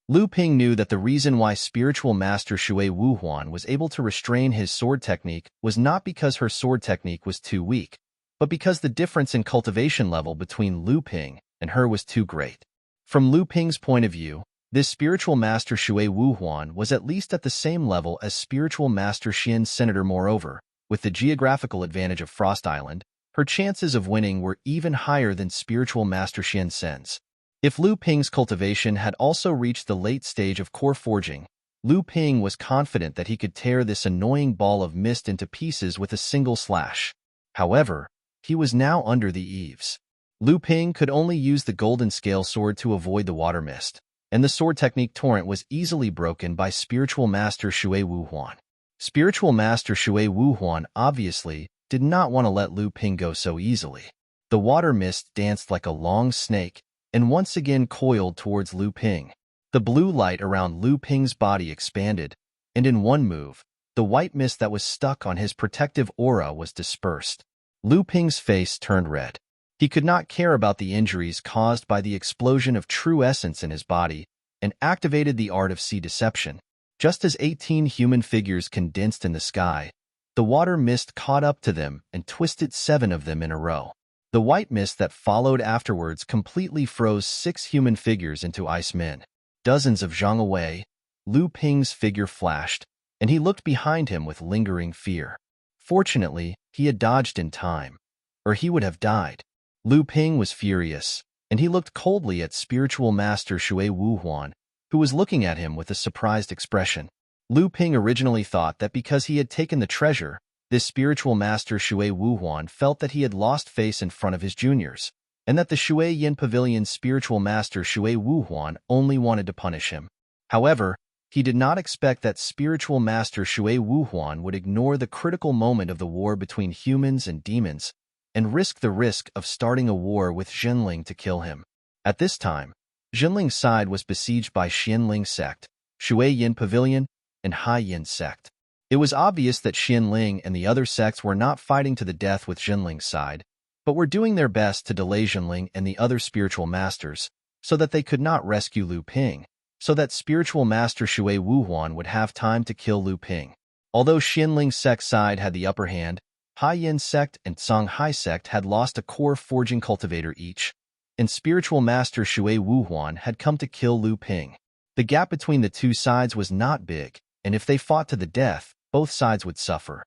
Lu Ping knew that the reason why spiritual master Shui Wuhuan was able to restrain his sword technique was not because her sword technique was too weak, but because the difference in cultivation level between Lu Ping and her was too great. From Lu Ping's point of view, this spiritual master Shui Wuhuan was at least at the same level as spiritual master Xian Senator. Moreover, with the geographical advantage of Frost Island, her chances of winning were even higher than spiritual master Xian Sen's. If Lu Ping's cultivation had also reached the late stage of core forging, Lu Ping was confident that he could tear this annoying ball of mist into pieces with a single slash. However, he was now under the eaves. Lu Ping could only use the golden scale sword to avoid the water mist, and the sword technique torrent was easily broken by spiritual master Shui Wuhuan. Spiritual master Shui Wuhuan obviously did not want to let Lu Ping go so easily. The water mist danced like a long snake and once again coiled towards Lu Ping. The blue light around Lu Ping's body expanded, and in one move, the white mist that was stuck on his protective aura was dispersed. Lu Ping's face turned red. He could not care about the injuries caused by the explosion of true essence in his body and activated the art of sea deception. Just as 18 human figures condensed in the sky, the water mist caught up to them and twisted 7 of them in a row. The white mist that followed afterwards completely froze 6 human figures into ice men. Dozens of zhang away, Lu Ping's figure flashed, and he looked behind him with lingering fear. Fortunately, he had dodged in time, or he would have died. Lu Ping was furious, and he looked coldly at spiritual master Shui Wuhuan, who was looking at him with a surprised expression. Lu Ping originally thought that because he had taken the treasure, this spiritual master Shui Wuhuan felt that he had lost face in front of his juniors, and that the Shui Yin Pavilion's spiritual master Shui Wuhuan only wanted to punish him. However, he did not expect that spiritual master Shui Wuhuan would ignore the critical moment of the war between humans and demons and risk of starting a war with Jinling to kill him. At this time, Jinling's side was besieged by Xianling sect, Shui Yin Pavilion, and Hai Yin sect. It was obvious that Xianling and the other sects were not fighting to the death with Jinling's side, but were doing their best to delay Jinling and the other spiritual masters so that they could not rescue Lu Ping, so that spiritual master Shui Wuhuan would have time to kill Lu Ping. Although Xianling's sect side had the upper hand, Hai Yin sect and Songhai sect had lost a core forging cultivator each, and spiritual master Shui Wuhuan had come to kill Lu Ping. The gap between the two sides was not big, and if they fought to the death, both sides would suffer.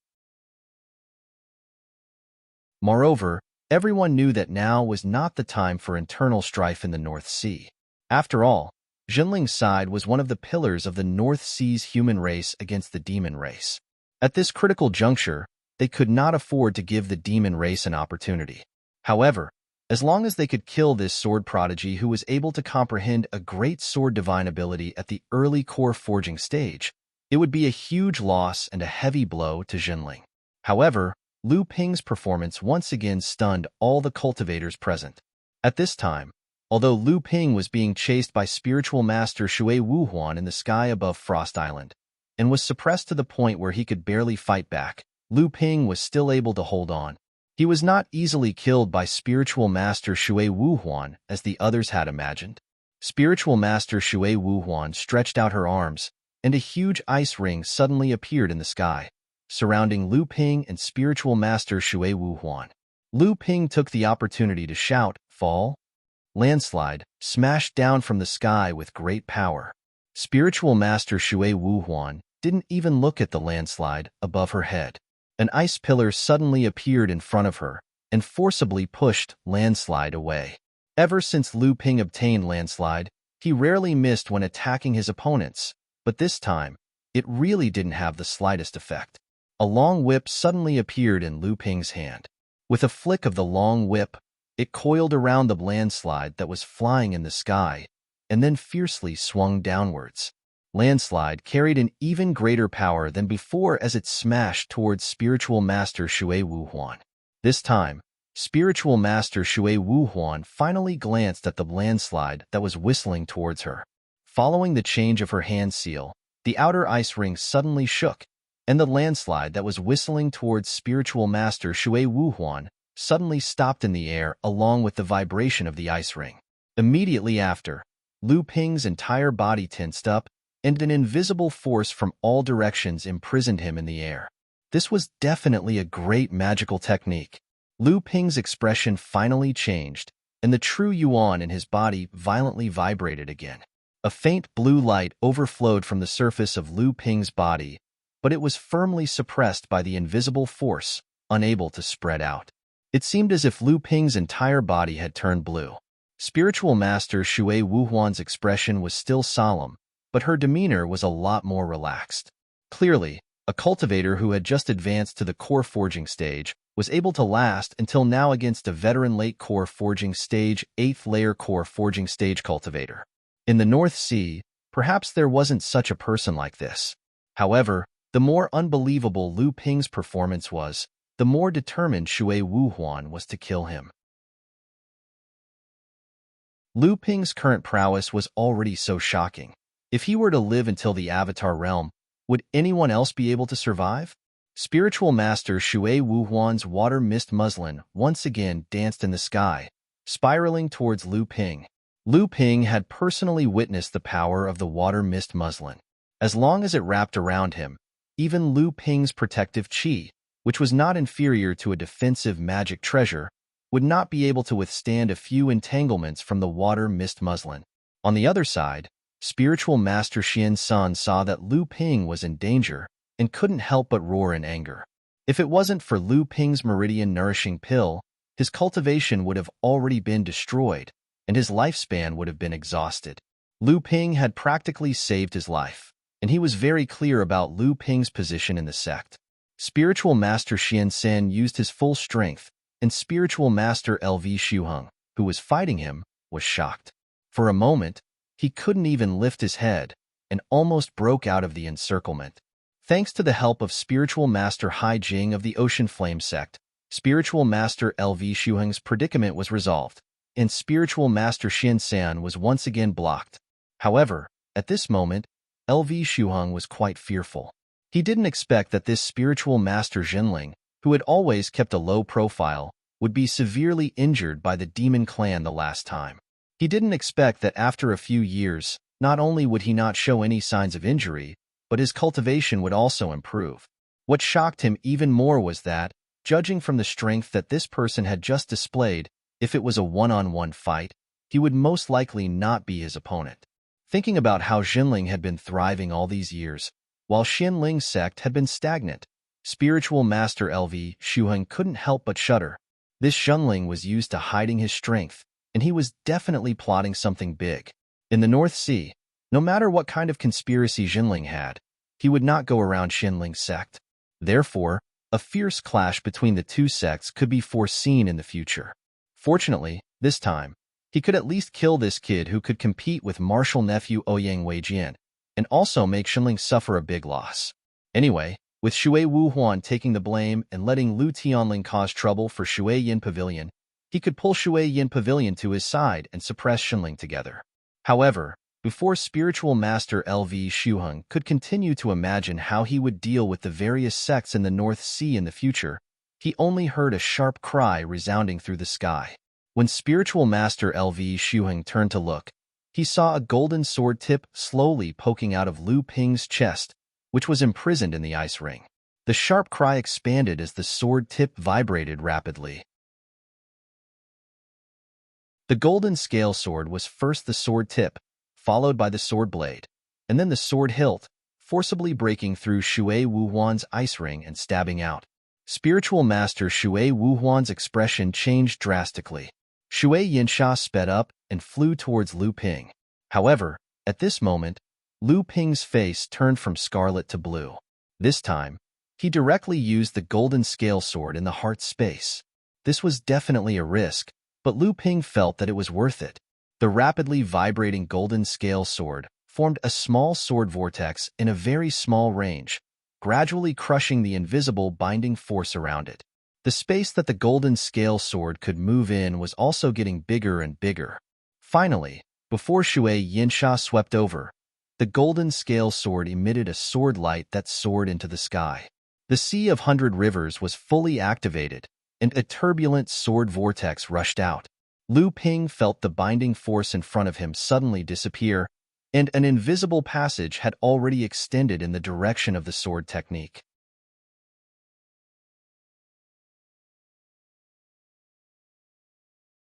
Moreover, everyone knew that now was not the time for internal strife in the North Sea. After all, Jinling's side was one of the pillars of the North Sea's human race against the demon race. At this critical juncture, they could not afford to give the demon race an opportunity. However, as long as they could kill this sword prodigy who was able to comprehend a great sword divine ability at the early core forging stage, it would be a huge loss and a heavy blow to Jinling. However, Lu Ping's performance once again stunned all the cultivators present. At this time, although Lu Ping was being chased by spiritual master Shui Wuhuan in the sky above Frost Island, and was suppressed to the point where he could barely fight back, Lu Ping was still able to hold on. He was not easily killed by spiritual master Shui Wuhuan as the others had imagined. Spiritual master Shui Wuhuan stretched out her arms, and a huge ice ring suddenly appeared in the sky, surrounding Lu Ping and spiritual master Shui Wuhuan. Lu Ping took the opportunity to shout, "Fall!" Landslide, smashed down from the sky with great power. Spiritual master Shui Wuhuan didn't even look at the landslide above her head. An ice pillar suddenly appeared in front of her and forcibly pushed landslide away. Ever since Lu Ping obtained landslide, he rarely missed when attacking his opponents, but this time, it really didn't have the slightest effect. A long whip suddenly appeared in Lu Ping's hand. With a flick of the long whip, it coiled around the landslide that was flying in the sky, and then fiercely swung downwards. Landslide carried an even greater power than before as it smashed towards spiritual master Shui Wuhuan. This time, spiritual master Shui Wuhuan finally glanced at the landslide that was whistling towards her. Following the change of her hand seal, the outer ice ring suddenly shook, and the landslide that was whistling towards spiritual master Shui Wuhuan suddenly stopped in the air along with the vibration of the ice ring. Immediately after, Lu Ping's entire body tensed up, and an invisible force from all directions imprisoned him in the air. This was definitely a great magical technique. Lu Ping's expression finally changed, and the true yuan in his body violently vibrated again. A faint blue light overflowed from the surface of Lu Ping's body, but it was firmly suppressed by the invisible force, unable to spread out. It seemed as if Lu Ping's entire body had turned blue. Spiritual master Shui Wuhuan's expression was still solemn, but her demeanor was a lot more relaxed. Clearly, a cultivator who had just advanced to the core forging stage was able to last until now against a veteran late core forging stage 8th layer core forging stage cultivator. In the North Sea, perhaps there wasn't such a person like this. However, the more unbelievable Lu Ping's performance was, the more determined Shui Wuhuan was to kill him. Lu Ping's current prowess was already so shocking. If he were to live until the Avatar realm, would anyone else be able to survive? Spiritual master Shui Wuhuan's water mist muslin once again danced in the sky, spiraling towards Lu Ping. Lu Ping had personally witnessed the power of the water mist muslin. As long as it wrapped around him, even Lu Ping's protective chi, which was not inferior to a defensive magic treasure, would not be able to withstand a few entanglements from the water mist muslin. On the other side, spiritual master Xian San saw that Lu Ping was in danger and couldn't help but roar in anger. If it wasn't for Lu Ping's meridian nourishing pill, his cultivation would have already been destroyed, and his lifespan would have been exhausted. Lu Ping had practically saved his life, and he was very clear about Lu Ping's position in the sect. Spiritual Master Xian Sen used his full strength, and Spiritual Master LV Shuheng, who was fighting him, was shocked. For a moment, he couldn't even lift his head, and almost broke out of the encirclement. Thanks to the help of Spiritual Master Hai Jing of the Ocean Flame sect, Spiritual Master LV Shuheng's predicament was resolved, and Spiritual Master Xian San was once again blocked. However, at this moment, LV Shuheng was quite fearful. He didn't expect that this Spiritual Master Jinling, who had always kept a low profile, would be severely injured by the demon clan the last time. He didn't expect that after a few years, not only would he not show any signs of injury, but his cultivation would also improve. What shocked him even more was that, judging from the strength that this person had just displayed, if it was a one-on-one fight, he would most likely not be his opponent. Thinking about how Jinling had been thriving all these years, while Xianling's sect had been stagnant, Spiritual Master LV Shuheng couldn't help but shudder. This Jinling was used to hiding his strength, and he was definitely plotting something big. In the North Sea, no matter what kind of conspiracy Jinling had, he would not go around Xianling's sect. Therefore, a fierce clash between the two sects could be foreseen in the future. Fortunately, this time, he could at least kill this kid who could compete with martial nephew Ouyang Weijian, and also make Xianling suffer a big loss. Anyway, with Shui Wuhuan taking the blame and letting Lu Tianling cause trouble for Shui Yin Pavilion, he could pull Shui Yin Pavilion to his side and suppress Xianling together. However, before Spiritual Master LV Shuheng could continue to imagine how he would deal with the various sects in the North Sea in the future, he only heard a sharp cry resounding through the sky. When Spiritual Master LV Shuheng turned to look, he saw a golden sword tip slowly poking out of Lu Ping's chest, which was imprisoned in the ice ring. The sharp cry expanded as the sword tip vibrated rapidly. The golden scale sword was first the sword tip, followed by the sword blade, and then the sword hilt, forcibly breaking through Shui Wuhuan's ice ring and stabbing out. Spiritual Master Shui Wuhuan's expression changed drastically. Shui Yinsha sped up and flew towards Lu Ping. However, at this moment, Lu Ping's face turned from scarlet to blue. This time, he directly used the golden scale sword in the heart space. This was definitely a risk, but Lu Ping felt that it was worth it. The rapidly vibrating golden scale sword formed a small sword vortex in a very small range, gradually crushing the invisible binding force around it. The space that the golden scale sword could move in was also getting bigger and bigger. Finally, before Shui Yinsha swept over, the golden scale sword emitted a sword light that soared into the sky. The Sea of 100 Rivers was fully activated, and a turbulent sword vortex rushed out. Lu Ping felt the binding force in front of him suddenly disappear, and an invisible passage had already extended in the direction of the sword technique.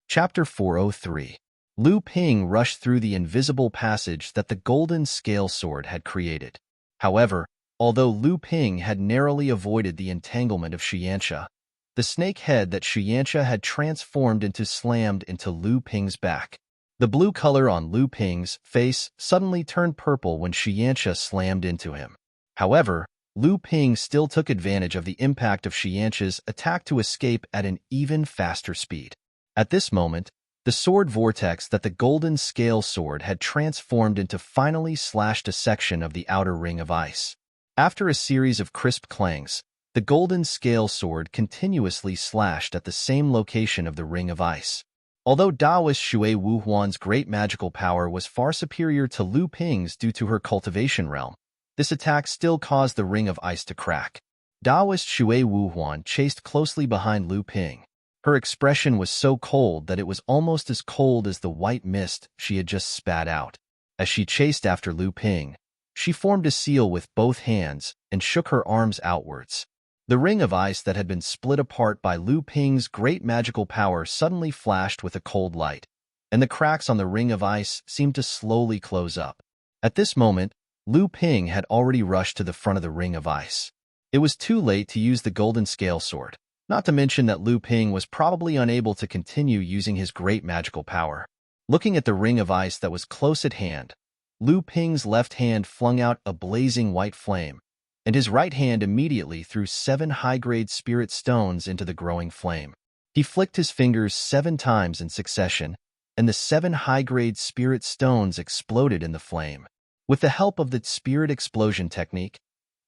Chapter 403. Lu Ping rushed through the invisible passage that the golden scale sword had created. However, although Lu Ping had narrowly avoided the entanglement of Shiyansha, the snake head that Shiyansha had transformed into slammed into Lu Ping's back. The blue color on Lu Ping's face suddenly turned purple when Shiyansha slammed into him. However, Lu Ping still took advantage of the impact of Shiyansha's attack to escape at an even faster speed. At this moment, the sword vortex that the golden scale sword had transformed into finally slashed a section of the outer ring of ice. After a series of crisp clangs, the golden scale sword continuously slashed at the same location of the ring of ice. Although Taoist Shui Wuhuan's great magical power was far superior to Lu Ping's due to her cultivation realm, this attack still caused the ring of ice to crack. Taoist Shui Wuhuan chased closely behind Lu Ping. Her expression was so cold that it was almost as cold as the white mist she had just spat out. As she chased after Lu Ping, she formed a seal with both hands and shook her arms outwards. The ring of ice that had been split apart by Lu Ping's great magical power suddenly flashed with a cold light, and the cracks on the ring of ice seemed to slowly close up. At this moment, Lu Ping had already rushed to the front of the ring of ice. It was too late to use the golden scale sword. Not to mention that Lu Ping was probably unable to continue using his great magical power. Looking at the ring of ice that was close at hand, Lu Ping's left hand flung out a blazing white flame, and his right hand immediately threw 7 high-grade spirit stones into the growing flame. He flicked his fingers 7 times in succession, and the 7 high-grade spirit stones exploded in the flame. With the help of the spirit explosion technique,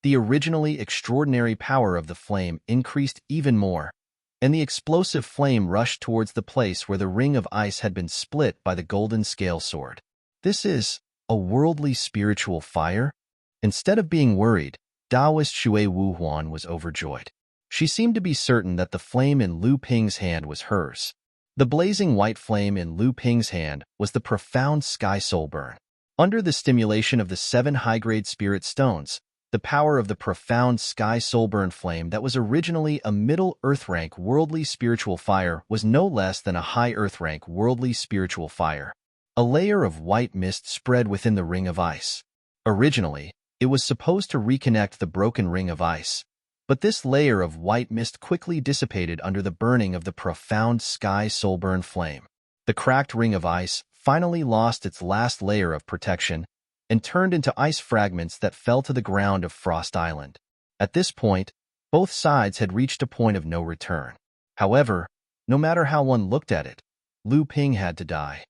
the originally extraordinary power of the flame increased even more, and the explosive flame rushed towards the place where the ring of ice had been split by the golden scale sword. This is a worldly spiritual fire? Instead of being worried, Taoist Shui Wuhuan was overjoyed. She seemed to be certain that the flame in Lu Ping's hand was hers. The blazing white flame in Lu Ping's hand was the profound sky soul burn. Under the stimulation of the 7 high-grade spirit stones, the power of the profound sky soulburn flame that was originally a middle earth rank worldly spiritual fire was no less than a high earth rank worldly spiritual fire. A layer of white mist spread within the ring of ice. Originally, it was supposed to reconnect the broken ring of ice, but this layer of white mist quickly dissipated under the burning of the profound sky soulburn flame. The cracked ring of ice finally lost its last layer of protection and turned into ice fragments that fell to the ground of Frost Island. At this point, both sides had reached a point of no return. However, no matter how one looked at it, Lu Ping had to die.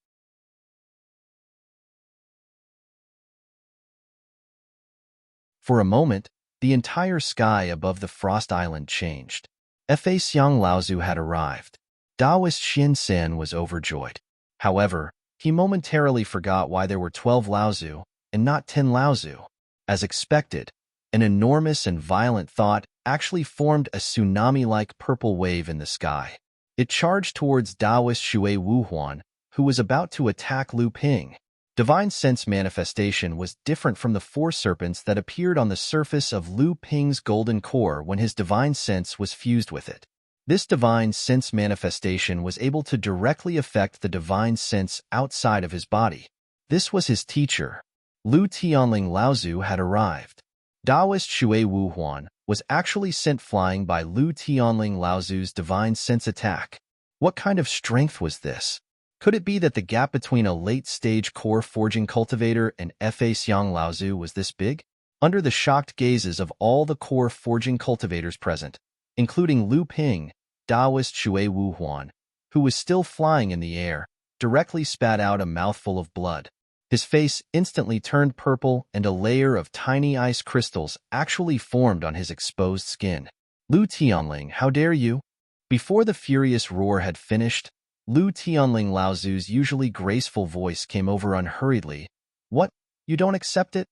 For a moment, the entire sky above the Frost Island changed. Fa Xiang Laozu had arrived. Taoist Xin Sen was overjoyed. However, he momentarily forgot why there were 12 Laozu and not 10 Laozu. As expected, an enormous and violent thought actually formed a tsunami-like purple wave in the sky. It charged towards Taoist Shui Wuhuan, who was about to attack Lu Ping. Divine Sense manifestation was different from the 4 serpents that appeared on the surface of Lu Ping's golden core when his Divine Sense was fused with it. This Divine Sense manifestation was able to directly affect the Divine Sense outside of his body. This was his teacher. Lu Tianling Laozu had arrived. Taoist Shui Wuhuan was actually sent flying by Lu Tianling Laozu's Divine Sense attack. What kind of strength was this? Could it be that the gap between a late-stage core forging cultivator and Fa Xiang Laozu was this big? Under the shocked gazes of all the core forging cultivators present, including Lu Ping, Taoist Shui Wuhuan, who was still flying in the air, directly spat out a mouthful of blood. His face instantly turned purple and a layer of tiny ice crystals actually formed on his exposed skin. Lu Tianling, how dare you? Before the furious roar had finished, Lu Tianling Laozu's usually graceful voice came over unhurriedly. What? You don't accept it?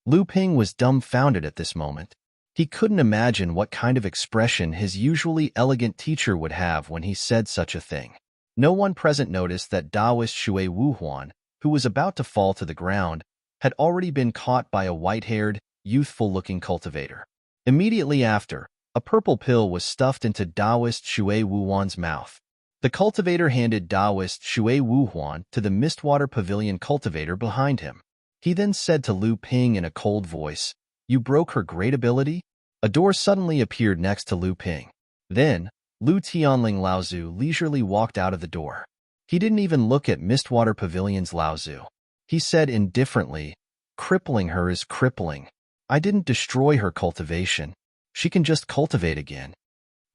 Lu Ping was dumbfounded at this moment. He couldn't imagine what kind of expression his usually elegant teacher would have when he said such a thing. No one present noticed that Taoist Shui Wuhuan, who was about to fall to the ground, had already been caught by a white-haired, youthful-looking cultivator. Immediately after, a purple pill was stuffed into Taoist Shui Wuhuan's mouth. The cultivator handed Taoist Shui Wuhuan to the Mistwater Pavilion cultivator behind him. He then said to Lu Ping in a cold voice, "You broke her great ability?" A door suddenly appeared next to Lu Ping. Then, Lu Tianling Laozu leisurely walked out of the door. He didn't even look at Mistwater Pavilion's Laozu. He said indifferently, "Crippling her is crippling. I didn't destroy her cultivation. She can just cultivate again."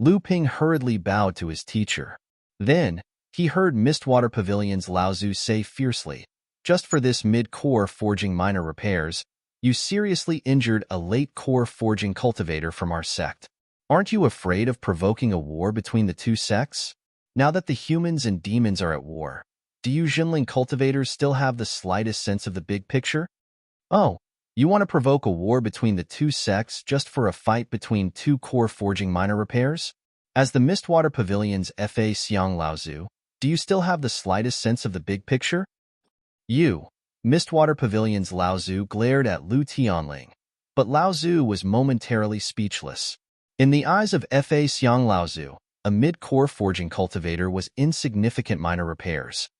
Lu Ping hurriedly bowed to his teacher. Then, he heard Mistwater Pavilion's Laozu say fiercely, "Just for this mid-core forging minor repairs, you seriously injured a late-core forging cultivator from our sect. Aren't you afraid of provoking a war between the 2 sects? Now that the humans and demons are at war, do you Jinling cultivators still have the slightest sense of the big picture? Oh, you want to provoke a war between the 2 sects just for a fight between 2 core forging minor repairs? As the Mistwater Pavilion's Fa Xiang Laozu, do you still have the slightest sense of the big picture?" You, Mistwater Pavilion's Laozu glared at Lu Tianling, but Laozu was momentarily speechless. In the eyes of Fa Xiang Laozu, a mid-core forging cultivator was insignificant minor repairs.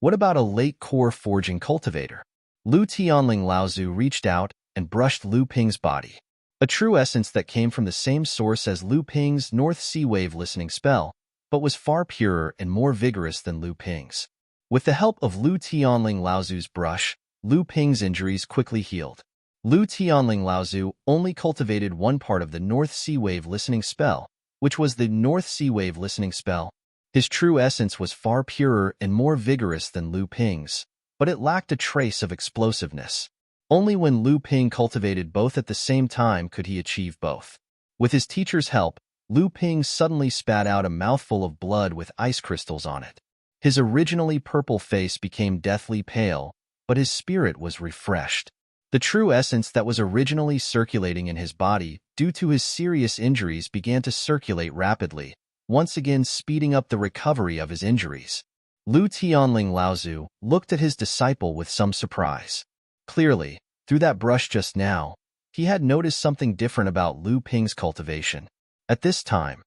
What about a late-core forging cultivator? Lu Tianling Laozu reached out and brushed Lu Ping's body. a true essence that came from the same source as Lu Ping's North Sea Wave listening spell, but was far purer and more vigorous than Lu Ping's. With the help of Lu Tianling Laozu's brush, Lu Ping's injuries quickly healed. Lu Tianling Laozu only cultivated one part of the North Sea Wave listening spell, which was the North Sea Wave listening spell. His true essence was far purer and more vigorous than Lu Ping's, but it lacked a trace of explosiveness. Only when Lu Ping cultivated both at the same time could he achieve both. With his teacher's help, Lu Ping suddenly spat out a mouthful of blood with ice crystals on it. His originally purple face became deathly pale, but his spirit was refreshed. The true essence that was originally circulating in his body due to his serious injuries began to circulate rapidly, once again speeding up the recovery of his injuries. Lu Tianling Laozu looked at his disciple with some surprise. Clearly, through that brush just now, he had noticed something different about Lu Ping's cultivation. At this time,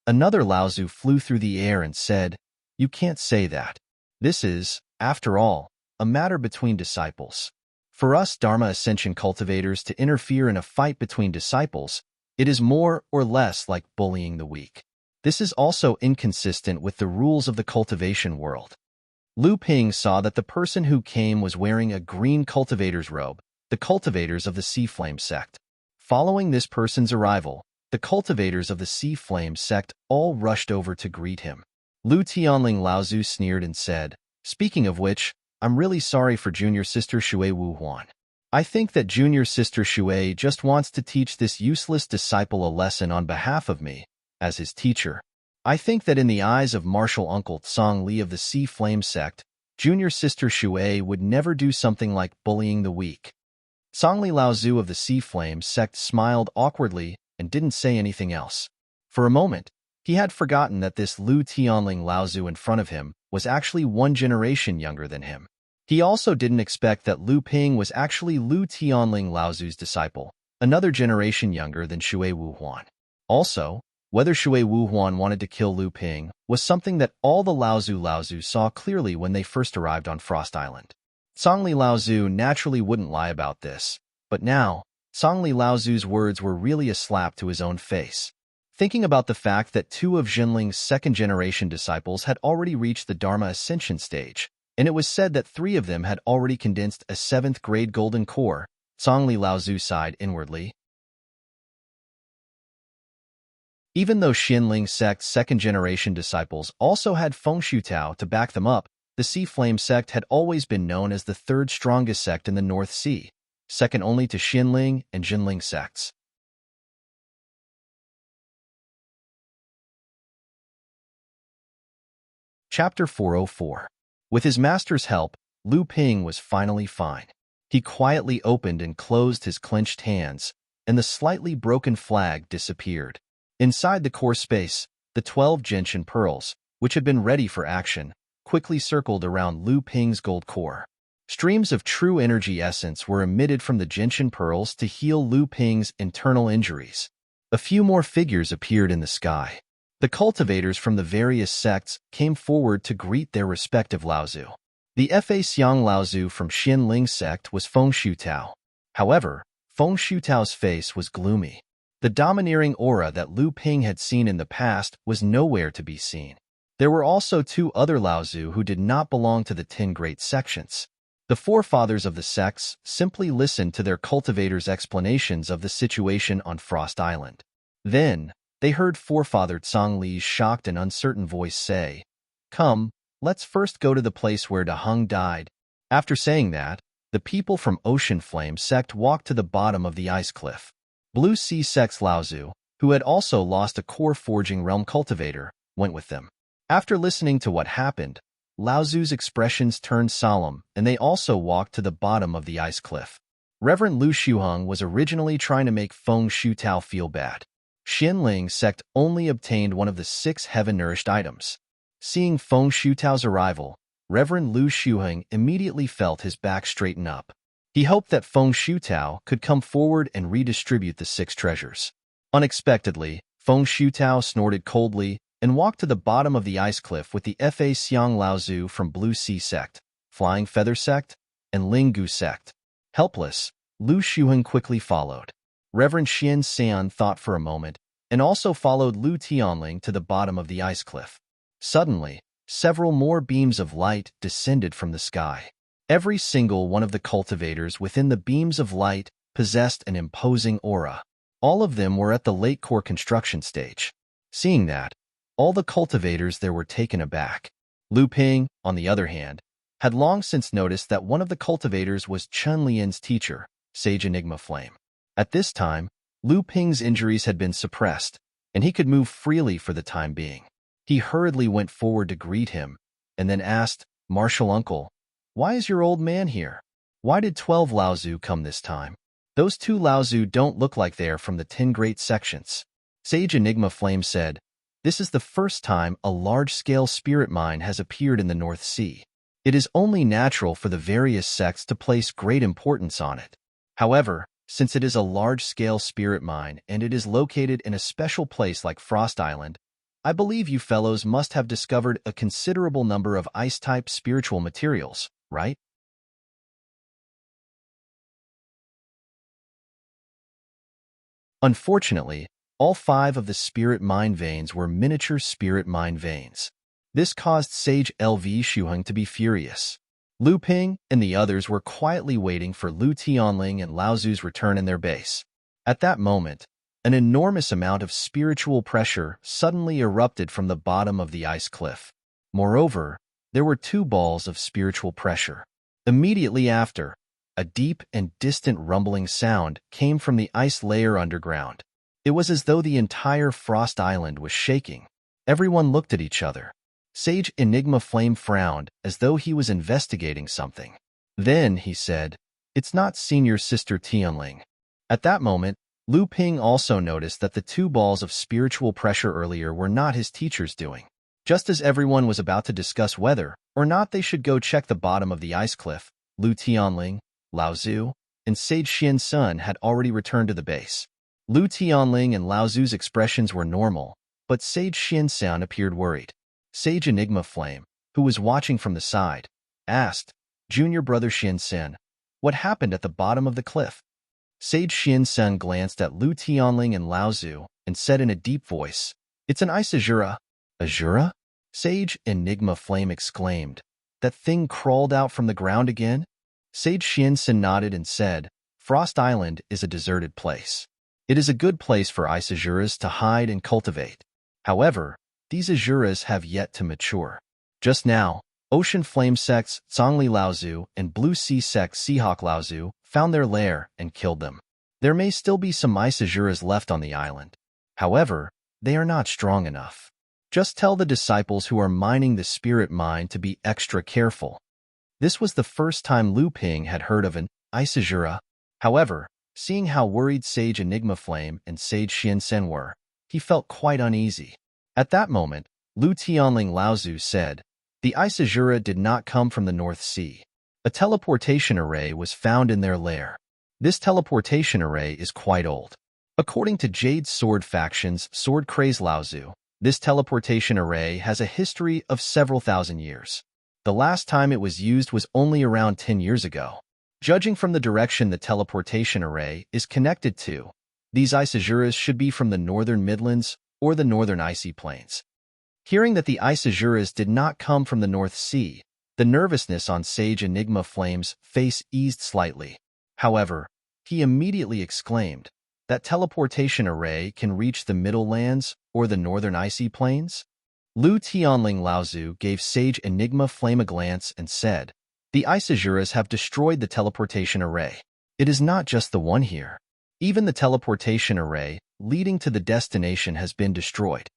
another Laozu flew through the air and said, "You can't say that. This is, after all, a matter between disciples. For us Dharma Ascension cultivators to interfere in a fight between disciples, it is more or less like bullying the weak. This is also inconsistent with the rules of the cultivation world." Lu Ping saw that the person who came was wearing a green cultivator's robe, the cultivators of the Sea Flame sect. Following this person's arrival, the cultivators of the Sea Flame sect all rushed over to greet him. Lu Tianling Laozu sneered and said, "Speaking of which, I'm really sorry for junior sister Shui Wu Huan. I think that junior sister Shui just wants to teach this useless disciple a lesson on behalf of me, as his teacher. I think that in the eyes of martial uncle Tsang Li of the Sea Flame sect, junior sister Shui would never do something like bullying the weak." Tsang Li Laozu of the Sea Flame sect smiled awkwardly and didn't say anything else. For a moment, he had forgotten that this Lu Tianling Laozu in front of him was actually one generation younger than him. He also didn't expect that Lu Ping was actually Lu Tianling Laozu's disciple, another generation younger than Shui Wu Huan. Also, whether Shui Wu Huan wanted to kill Lu Ping was something that all the Laozu saw clearly when they first arrived on Frost Island. Tsang Li Laozu naturally wouldn't lie about this, but now, Tsang Li Laozu's words were really a slap to his own face. Thinking about the fact that two of Jinling's second-generation disciples had already reached the Dharma Ascension stage, and it was said that 3 of them had already condensed a 7th-grade golden core, Tsang Li Laozu sighed inwardly. Even though Xinling sect's second-generation disciples also had Feng Shutao to back them up, the Sea Flame sect had always been known as the 3rd strongest sect in the North Sea, second only to Xinling and Jinling sects. Chapter 404. With his master's help, Lu Ping was finally fine. He quietly opened and closed his clenched hands, and the slightly broken flag disappeared. Inside the core space, the 12 gentian pearls, which had been ready for action, quickly circled around Lu Ping's gold core. Streams of true energy essence were emitted from the gentian pearls to heal Lu Ping's internal injuries. A few more figures appeared in the sky. The cultivators from the various sects came forward to greet their respective Laozu. The Fa Xiang Laozu from Xinling sect was Feng Shutao. However, Feng Shutao's face was gloomy. The domineering aura that Lu Ping had seen in the past was nowhere to be seen. There were also 2 other Laozu who did not belong to the 10 great sections. The forefathers of the sects simply listened to their cultivators' explanations of the situation on Frost Island. Then, they heard forefather Tsang Li's shocked and uncertain voice say, "Come, let's first go to the place where Da Heng died." After saying that, the people from Ocean Flame sect walked to the bottom of the ice cliff. Blue Sea sect's Laozu, who had also lost a core forging realm cultivator, went with them. After listening to what happened, Laozu's expressions turned solemn, and they also walked to the bottom of the ice cliff. Reverend Lu Shuheng was originally trying to make Feng Shutao feel bad. Xinling sect only obtained one of the 6 heaven-nourished items. Seeing Feng Shutao's arrival, Reverend Lu Shuheng immediately felt his back straighten up. He hoped that Feng Shutao could come forward and redistribute the 6 treasures. Unexpectedly, Feng Shutao snorted coldly and walked to the bottom of the ice cliff with the Fa Xiang Laozu from Blue Sea sect, Flying Feather sect, and Ling Gu sect. Helpless, Lu Shuheng quickly followed. Reverend Xian San thought for a moment and also followed Lu Tianling to the bottom of the ice cliff. Suddenly, several more beams of light descended from the sky. Every single one of the cultivators within the beams of light possessed an imposing aura. All of them were at the late core construction stage. Seeing that, all the cultivators there were taken aback. Lu Ping, on the other hand, had long since noticed that one of the cultivators was Chun Lian's teacher, Sage Enigma Flame. At this time, Lu Ping's injuries had been suppressed, and he could move freely for the time being. He hurriedly went forward to greet him, and then asked, "Martial uncle, why is your old man here? Why did 12 Laozu come this time? Those 2 Laozu don't look like they are from the 10 great sections." Sage Enigma Flame said, "This is the first time a large-scale spirit mine has appeared in the North Sea. It is only natural for the various sects to place great importance on it. However, since it is a large-scale spirit mine and it is located in a special place like Frost Island, I believe you fellows must have discovered a considerable number of ice-type spiritual materials, right?" Unfortunately, all 5 of the spirit mine veins were miniature spirit mine veins. This caused Sage LV Shuheng to be furious. Lu Ping and the others were quietly waiting for Lu Tianling and Lao Zu's return in their base. At that moment, an enormous amount of spiritual pressure suddenly erupted from the bottom of the ice cliff. Moreover, there were 2 balls of spiritual pressure. Immediately after, a deep and distant rumbling sound came from the ice layer underground. It was as though the entire Frost Island was shaking. Everyone looked at each other. Sage Enigma Flame frowned as though he was investigating something. Then he said, "It's not Senior Sister Tianling." At that moment, Lu Ping also noticed that the 2 balls of spiritual pressure earlier were not his teacher's doing. Just as everyone was about to discuss whether or not they should go check the bottom of the ice cliff, Lu Tianling, Lao Zu, and Sage Xian Sun had already returned to the base. Lu Tianling and Lao Zu's expressions were normal, but Sage Xian Sun appeared worried. Sage Enigma Flame, who was watching from the side, asked, "Junior brother Xian Sun, what happened at the bottom of the cliff?" Sage Xian Sun glanced at Lu Tianling and Lao Zu and said in a deep voice, "It's an ice azura." "Azura?" Sage Enigma Flame exclaimed. "That thing crawled out from the ground again?" Sage Xian Sun nodded and said, "Frost Island is a deserted place. It is a good place for ice azuras to hide and cultivate. However, these azuras have yet to mature. Just now, Ocean Flame sects Zhongli Laozu and Blue Sea sect Seahawk Laozu found their lair and killed them. There may still be some ice azuras left on the island. However, they are not strong enough. Just tell the disciples who are mining the spirit mine to be extra careful." This was the first time Lu Ping had heard of an ice azura. However, seeing how worried Sage Enigma Flame and Sage Xian Sen were, he felt quite uneasy. At that moment, Lu Tianling Laozu said, "The ice azura did not come from the North Sea. A teleportation array was found in their lair. This teleportation array is quite old. According to Jade's Sword Faction's Sword Craze Laozu, this teleportation array has a history of several thousand years. The last time it was used was only around 10 years ago. Judging from the direction the teleportation array is connected to, these ice azuras should be from the northern Midlands or the northern icy plains." Hearing that the ice azuras did not come from the North Sea, the nervousness on Sage Enigma Flame's face eased slightly. However, he immediately exclaimed, "That teleportation array can reach the Middle Lands or the northern icy plains?" Lu Tianling Laozu gave Sage Enigma Flame a glance and said, "The ice azuras have destroyed the teleportation array. It is not just the one here. Even the teleportation array leading to the destination has been destroyed.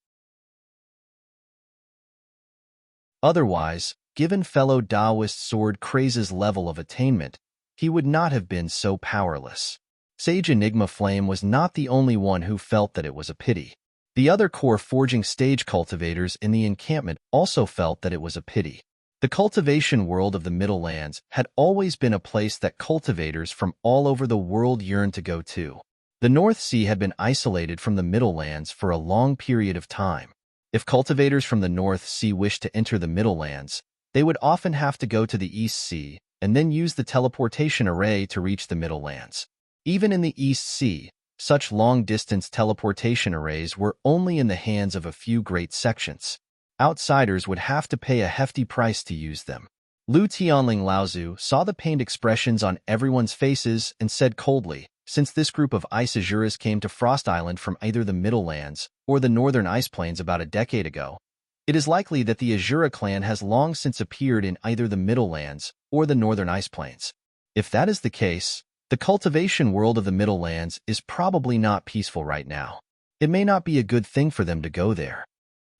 Otherwise, given fellow Taoist Sword Craze's level of attainment, he would not have been so powerless." Sage Enigma Flame was not the only one who felt that it was a pity. The other core forging stage cultivators in the encampment also felt that it was a pity. The cultivation world of the Middle Lands had always been a place that cultivators from all over the world yearned to go to. The North Sea had been isolated from the Middle Lands for a long period of time. If cultivators from the North Sea wished to enter the Middle Lands, they would often have to go to the East Sea and then use the teleportation array to reach the Middle Lands. Even in the East Sea, Such long-distance teleportation arrays were only in the hands of a few great sections. Outsiders would have to pay a hefty price to use them. Lu Tianling Laozu saw the pained expressions on everyone's faces and said coldly, since this group of ice Azuras came to Frost Island from either the Middle Lands or the Northern Ice Plains about a decade ago, it is likely that the Azura clan has long since appeared in either the Middle Lands or the Northern Ice Plains. If that is the case, the cultivation world of the Middle Lands is probably not peaceful right now. It may not be a good thing for them to go there.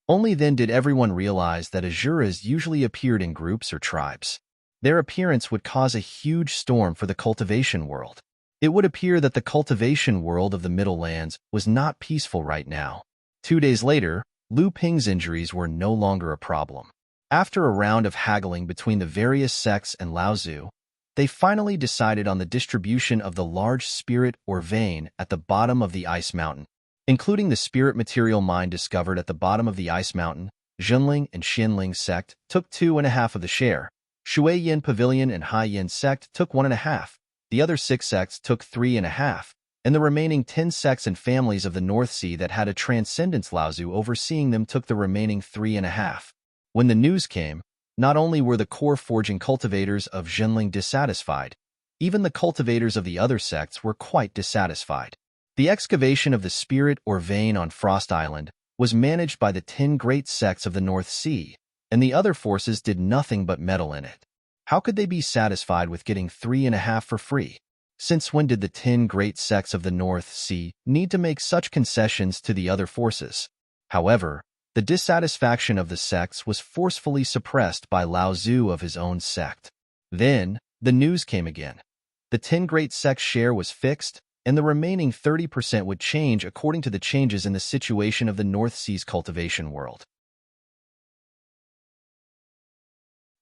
Only then did everyone realize that Azuras usually appeared in groups or tribes. Their appearance would cause a huge storm for the cultivation world. It would appear that the cultivation world of the Middle Lands was not peaceful right now. 2 days later, Lu Ping's injuries were no longer a problem. After a round of haggling between the various sects and Laozu, they finally decided on the distribution of the large spirit or vein at the bottom of the ice mountain. Including the spirit material mine discovered at the bottom of the ice mountain, Zhenling and Xianling sect took 2.5 of the share. Shui Yin Pavilion and Hai Yin sect took 1.5. The other 6 sects took 3.5. And the remaining 10 sects and families of the North Sea that had a Transcendence Laozu overseeing them took the remaining 3.5. When the news came, not only were the core forging cultivators of Zhenling dissatisfied, even the cultivators of the other sects were quite dissatisfied. The excavation of the spirit or vein on Frost Island was managed by the 10 great sects of the North Sea, and the other forces did nothing but meddle in it. How could they be satisfied with getting 3.5 for free? Since when did the 10 great sects of the North Sea need to make such concessions to the other forces? However, the dissatisfaction of the sects was forcefully suppressed by Laozu of his own sect. Then, the news came again. The 10 great sects' share was fixed, and the remaining 30% would change according to the changes in the situation of the North Sea's cultivation world.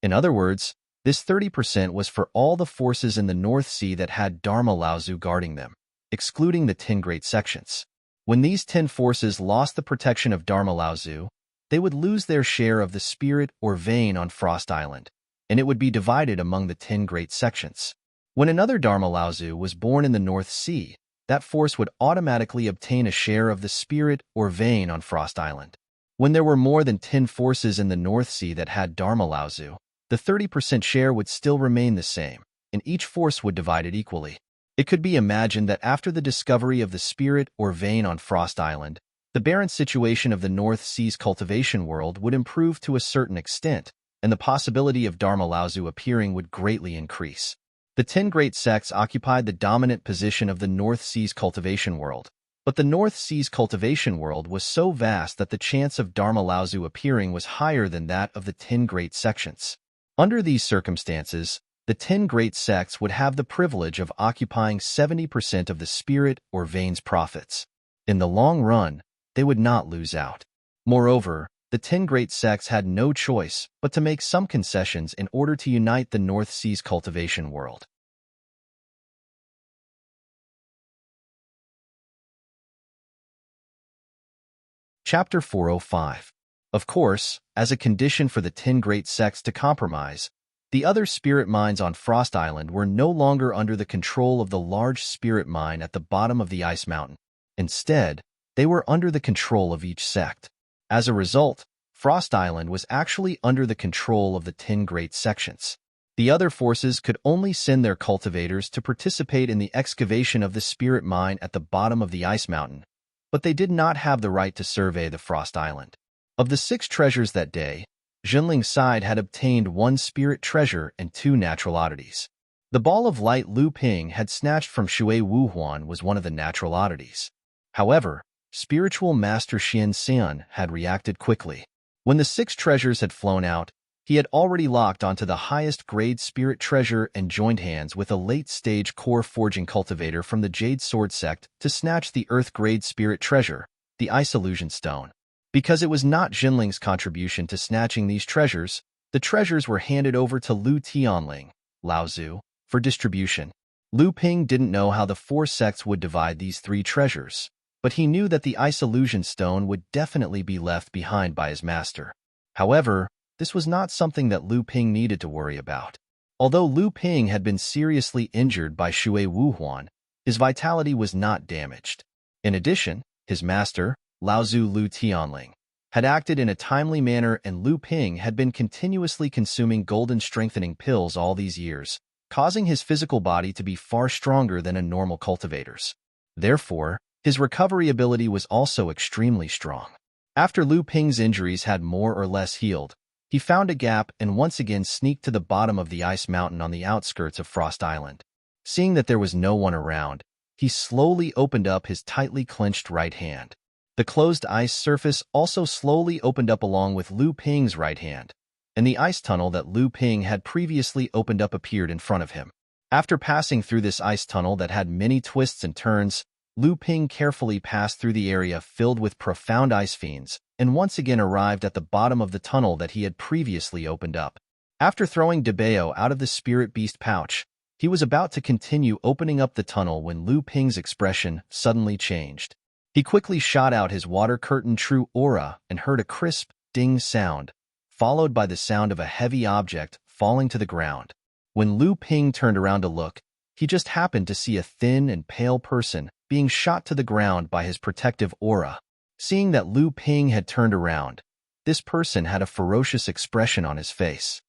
In other words, this 30% was for all the forces in the North Sea that had Dharma Laozu guarding them, excluding the 10 great sections. When these 10 forces lost the protection of Dharma Laozu, they would lose their share of the spirit or vein on Frost Island, and it would be divided among the 10 great sections. When another Dharma Laozu was born in the North Sea, that force would automatically obtain a share of the spirit or vein on Frost Island. When there were more than 10 forces in the North Sea that had Dharma Laozu, the 30% share would still remain the same, and each force would divide it equally. It could be imagined that after the discovery of the spirit or vein on Frost Island, the barren situation of the North Sea's cultivation world would improve to a certain extent, and the possibility of Dharma Laozu appearing would greatly increase. The 10 great sects occupied the dominant position of the North Sea's cultivation world, but the North Sea's cultivation world was so vast that the chance of Dharma Laozu appearing was higher than that of the 10 great sections. Under these circumstances, the 10 great sects would have the privilege of occupying 70% of the spirit or vein's profits. In the long run, they would not lose out. Moreover, the 10 great sects had no choice but to make some concessions in order to unite the North Sea's cultivation world. Chapter 405. Of course, as a condition for the 10 great sects to compromise, the other spirit mines on Frost Island were no longer under the control of the large spirit mine at the bottom of the ice mountain. Instead, they were under the control of each sect. As a result, Frost Island was actually under the control of the 10 great sections. The other forces could only send their cultivators to participate in the excavation of the spirit mine at the bottom of the ice mountain, but they did not have the right to survey the Frost Island. Of the 6 treasures that day, Zhenling's side had obtained 1 spirit treasure and 2 natural oddities. The ball of light Lu Ping had snatched from Shui Wuhuan was one of the natural oddities. However, spiritual master Xian Xian had reacted quickly. When the 6 treasures had flown out, he had already locked onto the highest grade spirit treasure and joined hands with a late-stage core forging cultivator from the Jade Sword sect to snatch the earth-grade spirit treasure, the Ice Illusion Stone. Because it was not Zhenling's contribution to snatching these treasures, the treasures were handed over to Lu Tianling, Laozu, for distribution. Lu Ping didn't know how the 4 sects would divide these 3 treasures, but he knew that the Ice Illusion Stone would definitely be left behind by his master. However, this was not something that Lu Ping needed to worry about. Although Lu Ping had been seriously injured by Shui Wuhuan, his vitality was not damaged. In addition, his master, Laozu Lu Tianling, had acted in a timely manner, and Lu Ping had been continuously consuming golden strengthening pills all these years, causing his physical body to be far stronger than a normal cultivator's. Therefore, his recovery ability was also extremely strong. After Lu Ping's injuries had more or less healed, he found a gap and once again sneaked to the bottom of the ice mountain on the outskirts of Frost Island. Seeing that there was no one around, he slowly opened up his tightly clenched right hand. The closed ice surface also slowly opened up along with Lu Ping's right hand, and the ice tunnel that Lu Ping had previously opened up appeared in front of him. After passing through this ice tunnel that had many twists and turns, Lu Ping carefully passed through the area filled with profound ice fiends and once again arrived at the bottom of the tunnel that he had previously opened up. After throwing Debeo out of the spirit beast pouch, he was about to continue opening up the tunnel when Lu Ping's expression suddenly changed. He quickly shot out his water curtain true aura and heard a crisp ding sound, followed by the sound of a heavy object falling to the ground. When Lu Ping turned around to look, he just happened to see a thin and pale person being shot to the ground by his protective aura. Seeing that Lu Ping had turned around, this person had a ferocious expression on his face.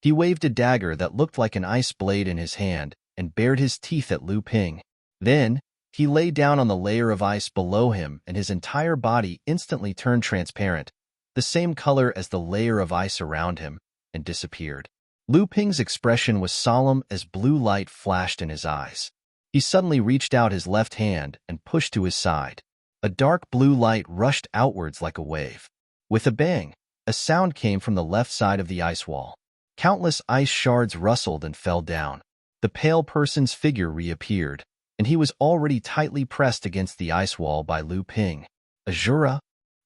He waved a dagger that looked like an ice blade in his hand and bared his teeth at Lu Ping. Then, he lay down on the layer of ice below him and his entire body instantly turned transparent, the same color as the layer of ice around him, and disappeared. Lu Ping's expression was solemn as blue light flashed in his eyes. He suddenly reached out his left hand and pushed to his side. A dark blue light rushed outwards like a wave. With a bang, a sound came from the left side of the ice wall. Countless ice shards rustled and fell down. The pale person's figure reappeared, and he was already tightly pressed against the ice wall by Lu Ping. Azura?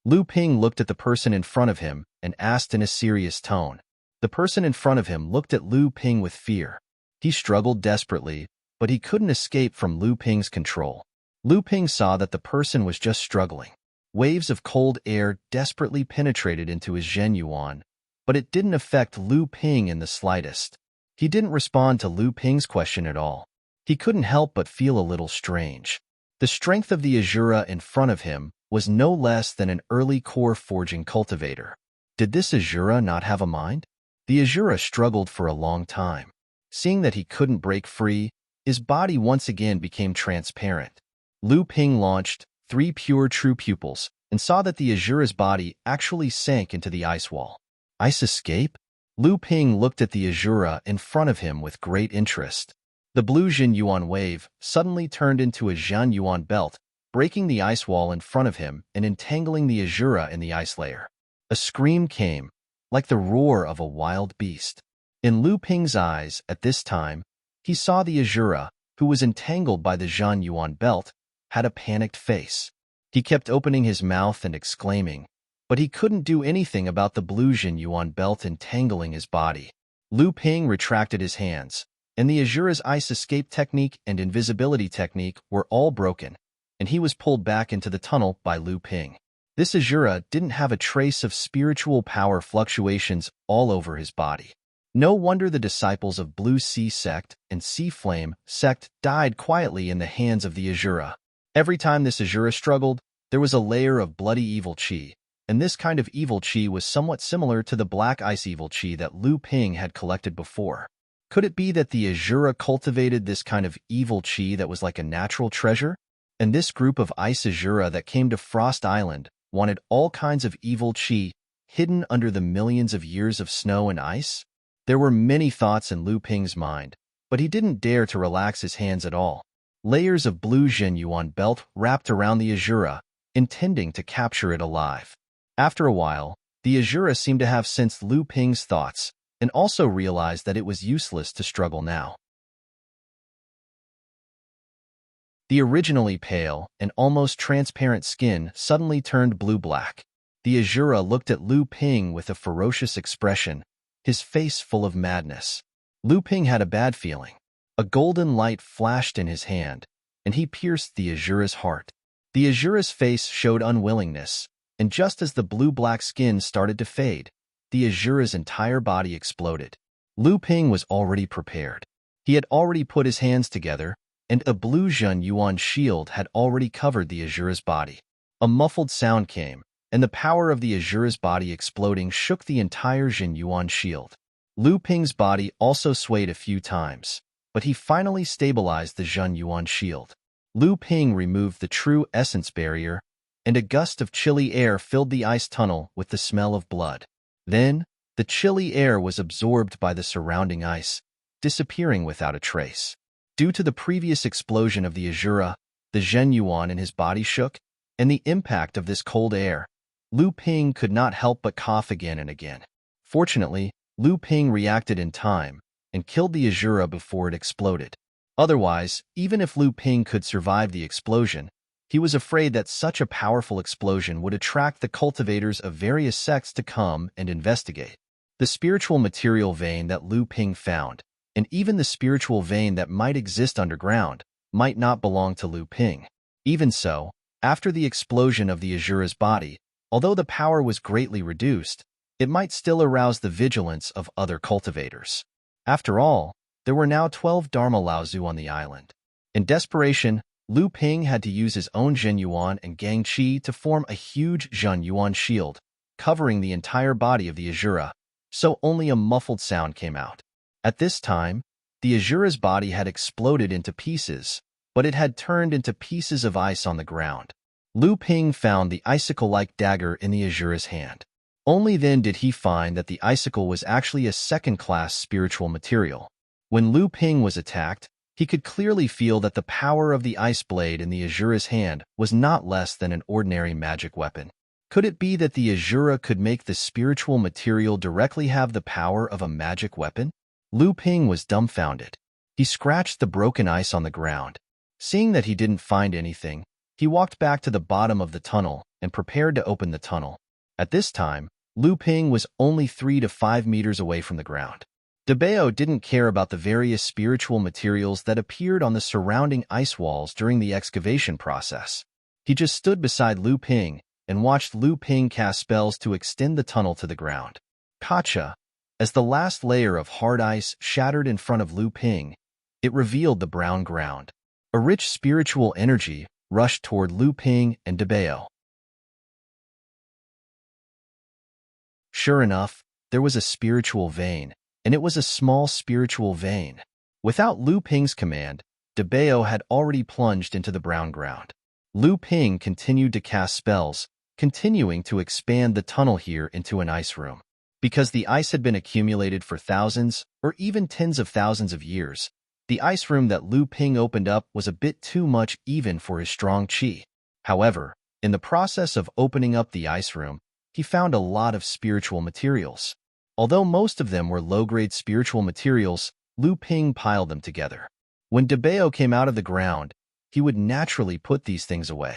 Lu Ping looked at the person in front of him and asked in a serious tone. The person in front of him looked at Lu Ping with fear. He struggled desperately, but he couldn't escape from Lu Ping's control. Lu Ping saw that the person was just struggling. Waves of cold air desperately penetrated into his Zhen Yuan, but it didn't affect Lu Ping in the slightest. He didn't respond to Lu Ping's question at all. He couldn't help but feel a little strange. The strength of the Azura in front of him was no less than an early core forging cultivator. Did this Azura not have a mind? The Azura struggled for a long time. Seeing that he couldn't break free, his body once again became transparent. Lu Ping launched 3 pure true pupils and saw that the Azura's body actually sank into the ice wall. Ice escape? Lu Ping looked at the Azura in front of him with great interest. The blue Zhen Yuan wave suddenly turned into a Zhan Yuan belt, breaking the ice wall in front of him and entangling the Azura in the ice layer. A scream came, like the roar of a wild beast. In Lu Ping's eyes, at this time, he saw the Azura, who was entangled by the Zhan Yuan belt, had a panicked face. He kept opening his mouth and exclaiming, but he couldn't do anything about the blue Zhen Yuan belt entangling his body. Lu Ping retracted his hands, and the Azura's ice escape technique and invisibility technique were all broken, and he was pulled back into the tunnel by Lu Ping. This Azura didn't have a trace of spiritual power fluctuations all over his body. No wonder the disciples of Blue Sea Sect and Sea Flame Sect died quietly in the hands of the Azura. Every time this Azura struggled, there was a layer of bloody evil chi, and this kind of evil chi was somewhat similar to the black ice evil chi that Lu Ping had collected before. Could it be that the Azura cultivated this kind of evil chi that was like a natural treasure? And this group of ice Azura that came to Frost Island wanted all kinds of evil chi hidden under the millions of years of snow and ice? There were many thoughts in Lu Ping's mind, but he didn't dare to relax his hands at all. Layers of blue Zhen Yuan belt wrapped around the Azura, intending to capture it alive. After a while, the Azura seemed to have sensed Lu Ping's thoughts, and also realized that it was useless to struggle now. The originally pale and almost transparent skin suddenly turned blue-black. The Azura looked at Lu Ping with a ferocious expression, his face full of madness. Lu Ping had a bad feeling. A golden light flashed in his hand, and he pierced the Azura's heart. The Azura's face showed unwillingness, and just as the blue-black skin started to fade, the Azura's entire body exploded. Lu Ping was already prepared. He had already put his hands together, and a blue Zhen Yuan shield had already covered the Azura's body. A muffled sound came, and the power of the Azura's body exploding shook the entire Zhen Yuan shield. Lu Ping's body also swayed a few times, but he finally stabilized the Zhen Yuan shield. Lu Ping removed the true essence barrier, and a gust of chilly air filled the ice tunnel with the smell of blood. Then, the chilly air was absorbed by the surrounding ice, disappearing without a trace. Due to the previous explosion of the Azura, the Zhen Yuan in his body shook, and the impact of this cold air, Lu Ping could not help but cough again and again. Fortunately, Lu Ping reacted in time and killed the Azura before it exploded. Otherwise, even if Lu Ping could survive the explosion, he was afraid that such a powerful explosion would attract the cultivators of various sects to come and investigate. The spiritual material vein that Lu Ping found, and even the spiritual vein that might exist underground, might not belong to Lu Ping. Even so, after the explosion of the Azura's body, although the power was greatly reduced, it might still arouse the vigilance of other cultivators. After all, there were now 12 Dharma Laozu on the island. In desperation, Lu Ping had to use his own Zhen Yuan and Gang Qi to form a huge Zhen Yuan shield, covering the entire body of the Azura, so only a muffled sound came out. At this time, the Azura's body had exploded into pieces, but it had turned into pieces of ice on the ground. Lu Ping found the icicle-like dagger in the Azura's hand. Only then did he find that the icicle was actually a second-class spiritual material. When Lu Ping was attacked, he could clearly feel that the power of the ice blade in the Azura's hand was not less than an ordinary magic weapon. Could it be that the Azura could make the spiritual material directly have the power of a magic weapon? Lu Ping was dumbfounded. He scratched the broken ice on the ground. Seeing that he didn't find anything, he walked back to the bottom of the tunnel and prepared to open the tunnel. At this time, Lu Ping was only 3 to 5 meters away from the ground. Debao didn't care about the various spiritual materials that appeared on the surrounding ice walls during the excavation process. He just stood beside Lu Ping and watched Lu Ping cast spells to extend the tunnel to the ground. Gotcha! As the last layer of hard ice shattered in front of Lu Ping, it revealed the brown ground. A rich spiritual energy rushed toward Lu Ping and Debao. Sure enough, there was a spiritual vein, and it was a small spiritual vein. Without Lu Ping's command, Debao had already plunged into the brown ground. Lu Ping continued to cast spells, continuing to expand the tunnel here into an ice room. Because the ice had been accumulated for thousands or even tens of thousands of years, the ice room that Lu Ping opened up was a bit too much even for his strong qi. However, in the process of opening up the ice room, he found a lot of spiritual materials. Although most of them were low-grade spiritual materials, Lu Ping piled them together. When Debao came out of the ground, he would naturally put these things away.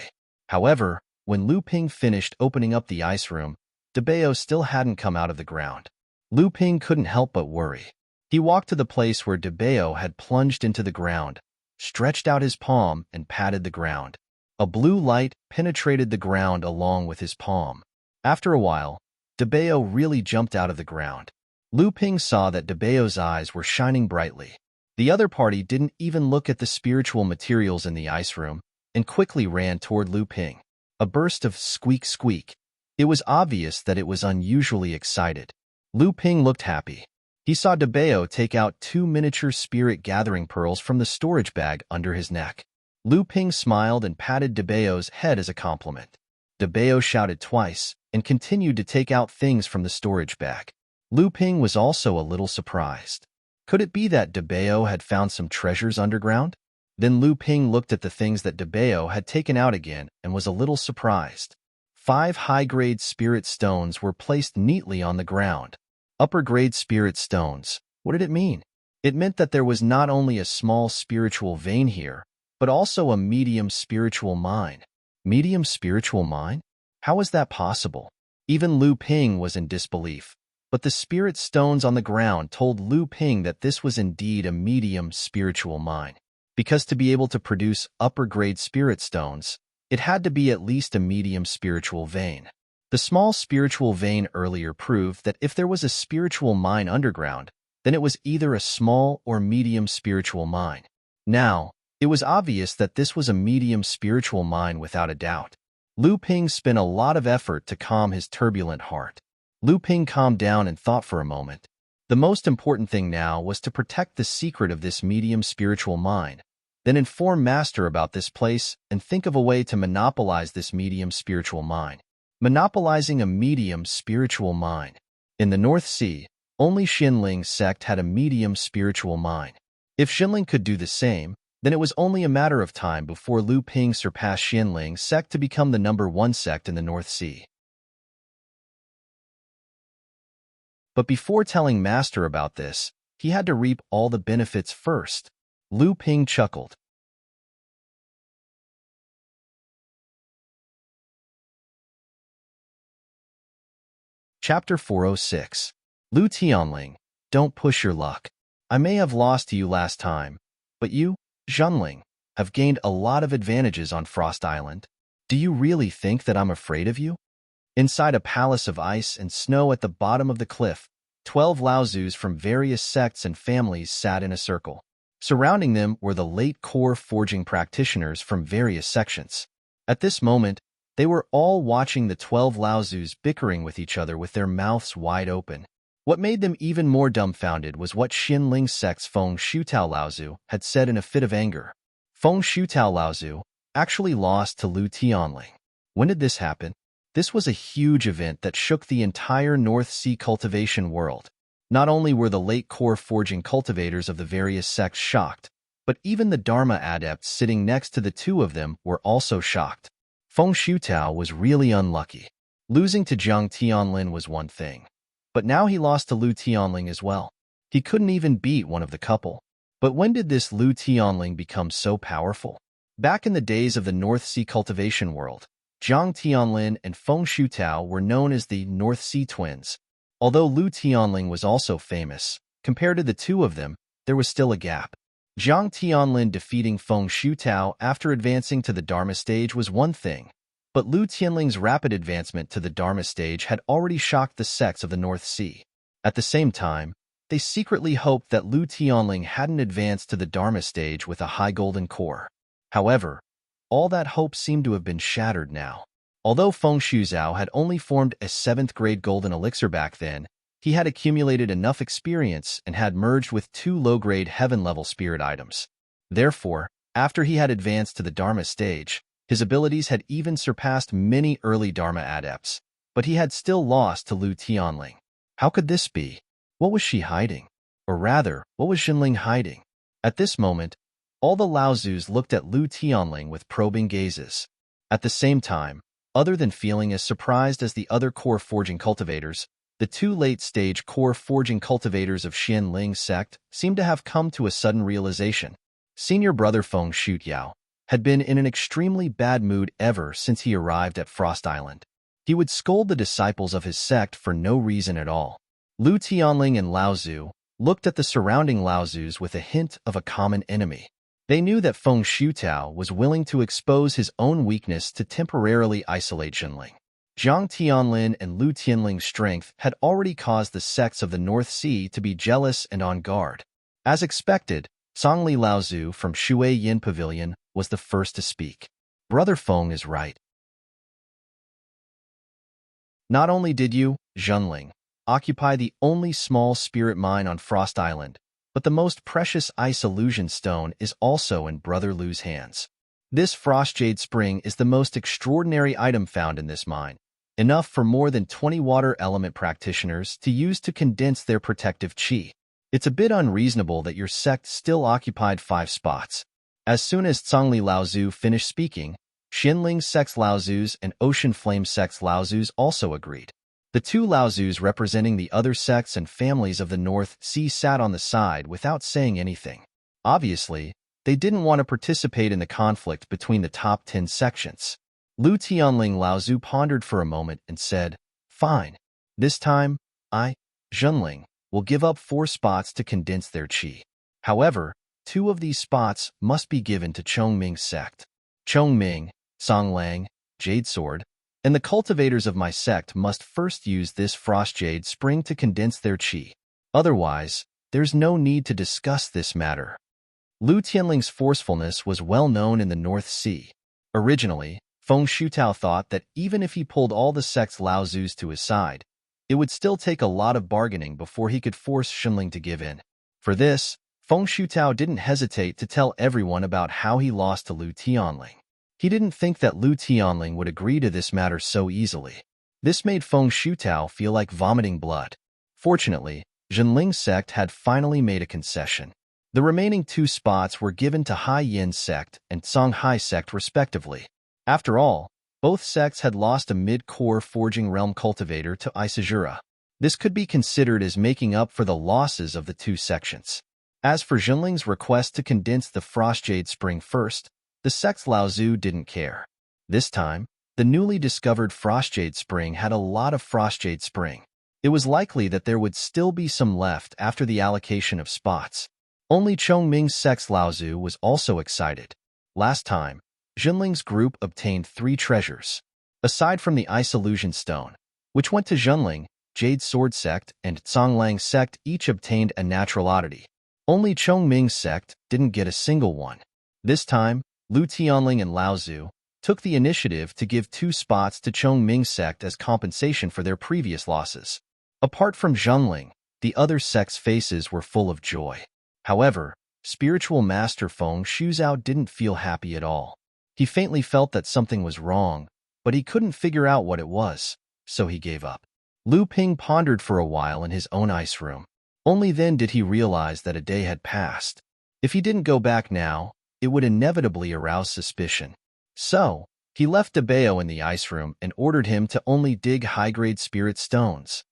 However, when Lu Ping finished opening up the ice room, Debao still hadn't come out of the ground. Lu Ping couldn't help but worry. He walked to the place where Debao had plunged into the ground, stretched out his palm, and patted the ground. A blue light penetrated the ground along with his palm. After a while, Debao really jumped out of the ground. Lu Ping saw that Debao's eyes were shining brightly. The other party didn't even look at the spiritual materials in the ice room and quickly ran toward Lu Ping. A burst of squeak squeak. It was obvious that it was unusually excited. Lu Ping looked happy. He saw Debao take out 2 miniature spirit gathering pearls from the storage bag under his neck. Lu Ping smiled and patted Debao's head as a compliment. Debao shouted twice and continued to take out things from the storage bag. Lu Ping was also a little surprised. Could it be that Debao had found some treasures underground? Then Lu Ping looked at the things that Debao had taken out again and was a little surprised. 5 high-grade spirit stones were placed neatly on the ground. Upper-grade spirit stones. What did it mean? It meant that there was not only a small spiritual vein here, but also a medium spiritual mine. Medium spiritual mine? How was that possible? Even Lu Ping was in disbelief, but the spirit stones on the ground told Lu Ping that this was indeed a medium spiritual mine. Because to be able to produce upper-grade spirit stones, it had to be at least a medium spiritual vein. The small spiritual vein earlier proved that if there was a spiritual mine underground, then it was either a small or medium spiritual mine. Now, it was obvious that this was a medium spiritual mine without a doubt. Lu Ping spent a lot of effort to calm his turbulent heart. Lu Ping calmed down and thought for a moment. The most important thing now was to protect the secret of this medium spiritual mine, then inform Master about this place and think of a way to monopolize this medium spiritual mine. Monopolizing a medium spiritual mine. In the North Sea, only Xinling's sect had a medium spiritual mine. If Xinling could do the same, then it was only a matter of time before Lu Ping surpassed Xinling's sect to become the #1 sect in the North Sea. But before telling Master about this, he had to reap all the benefits first. Lu Ping chuckled. Chapter 406. Lu Tianling, don't push your luck. I may have lost to you last time, but you, Zhenling, have gained a lot of advantages on Frost Island. Do you really think that I'm afraid of you? Inside a palace of ice and snow at the bottom of the cliff, 12 Laozus from various sects and families sat in a circle. Surrounding them were the late core forging practitioners from various sections. At this moment, they were all watching the 12 Laozus bickering with each other with their mouths wide open. What made them even more dumbfounded was what Xinling sect's Feng Shutao Laozu had said in a fit of anger. Feng Shutao Laozu actually lost to Lu Tianling. When did this happen? This was a huge event that shook the entire North Sea cultivation world. Not only were the late core forging cultivators of the various sects shocked, but even the Dharma adepts sitting next to the two of them were also shocked. Feng Shutao was really unlucky. Losing to Jiang Tianlin was one thing, but now he lost to Lu Tianling as well. He couldn't even beat one of the couple. But when did this Lu Tianling become so powerful? Back in the days of the North Sea cultivation world, Jiang Tianlin and Feng Shutao were known as the North Sea twins. Although Lu Tianling was also famous, compared to the two of them, there was still a gap. Jiang Tianlin defeating Feng Shutao after advancing to the Dharma stage was one thing, but Lu Tianling's rapid advancement to the Dharma stage had already shocked the sects of the North Sea. At the same time, they secretly hoped that Lu Tianling hadn't advanced to the Dharma stage with a high golden core. However, all that hope seemed to have been shattered now. Although Feng Shuzhao had only formed a 7th grade golden elixir back then, he had accumulated enough experience and had merged with 2 low-grade heaven-level spirit items. Therefore, after he had advanced to the Dharma stage, his abilities had even surpassed many early Dharma adepts, but he had still lost to Lu Tianling. How could this be? What was she hiding? Or rather, what was Xinling hiding? At this moment, all the Laozus looked at Lu Tianling with probing gazes. At the same time, other than feeling as surprised as the other core forging cultivators, the 2 late-stage core forging cultivators of Xinling's sect seemed to have come to a sudden realization. Senior brother Feng Shutao had been in an extremely bad mood ever since he arrived at Frost Island. He would scold the disciples of his sect for no reason at all. Lu Tianling and Laozu looked at the surrounding Laozus with a hint of a common enemy. They knew that Feng Shutao was willing to expose his own weakness to temporarily isolate Xinling. Jiang Tianlin and Lu Tianling's strength had already caused the sects of the North Sea to be jealous and on guard. As expected, Songli Laozu from Shui Yin Pavilion was the first to speak. Brother Feng is right. Not only did you, Zhenling, occupy the only small spirit mine on Frost Island, but the most precious ice illusion stone is also in Brother Lu's hands. This frost jade spring is the most extraordinary item found in this mine, enough for more than 20 water element practitioners to use to condense their protective chi. It's a bit unreasonable that your sect still occupied 5 spots. As soon as Zongli Laozu finished speaking, Xinling sect's Laozus and Ocean Flame sect's Laozus also agreed. The 2 Laozus representing the other sects and families of the North Sea sat on the side without saying anything. Obviously, they didn't want to participate in the conflict between the top 10 sections. Lu Tianling Laozu pondered for a moment and said, "Fine. This time, I, Zhenling, will give up 4 spots to condense their qi. However, 2 of these spots must be given to Chongming's sect. Chongming, Songlang, Jade Sword, and the cultivators of my sect must first use this frost jade spring to condense their qi. Otherwise, there's no need to discuss this matter. Lu Tianling's forcefulness was well known in the North Sea. Originally, Feng Shutao thought that even if he pulled all the sect's Laozus to his side, it would still take a lot of bargaining before he could force Xunling to give in. For this, Feng Shutao didn't hesitate to tell everyone about how he lost to Lu Tianling. He didn't think that Lu Tianling would agree to this matter so easily. This made Feng Shutao feel like vomiting blood. Fortunately, Xunling's sect had finally made a concession. The remaining 2 spots were given to Hai Yin sect and Songhai sect respectively. After all, both sects had lost a mid-core forging realm cultivator to Isajura. This could be considered as making up for the losses of the 2 sections. As for Xunling's request to condense the Frostjade Spring first, the sect's Laozu didn't care. This time, the newly discovered Frostjade Spring had a lot of Frostjade Spring. It was likely that there would still be some left after the allocation of spots. Only Chongming's sect's Laozu was also excited. Last time, Xunling's group obtained 3 treasures. Aside from the Ice Illusion Stone, which went to Xunling, Jade Sword Sect and Songlang's sect each obtained a natural oddity. Only Chongming's sect didn't get a single one. This time, Lu Tianling and Laozu took the initiative to give 2 spots to Chongming's sect as compensation for their previous losses. Apart from Xunling, the other sects' faces were full of joy. However, spiritual master Feng Shuzhao didn't feel happy at all. He faintly felt that something was wrong, but he couldn't figure out what it was, so he gave up. Lu Ping pondered for a while in his own ice room. Only then did he realize that a day had passed. If he didn't go back now, it would inevitably arouse suspicion. So, he left Debeo in the ice room and ordered him to only dig high-grade spirit stones.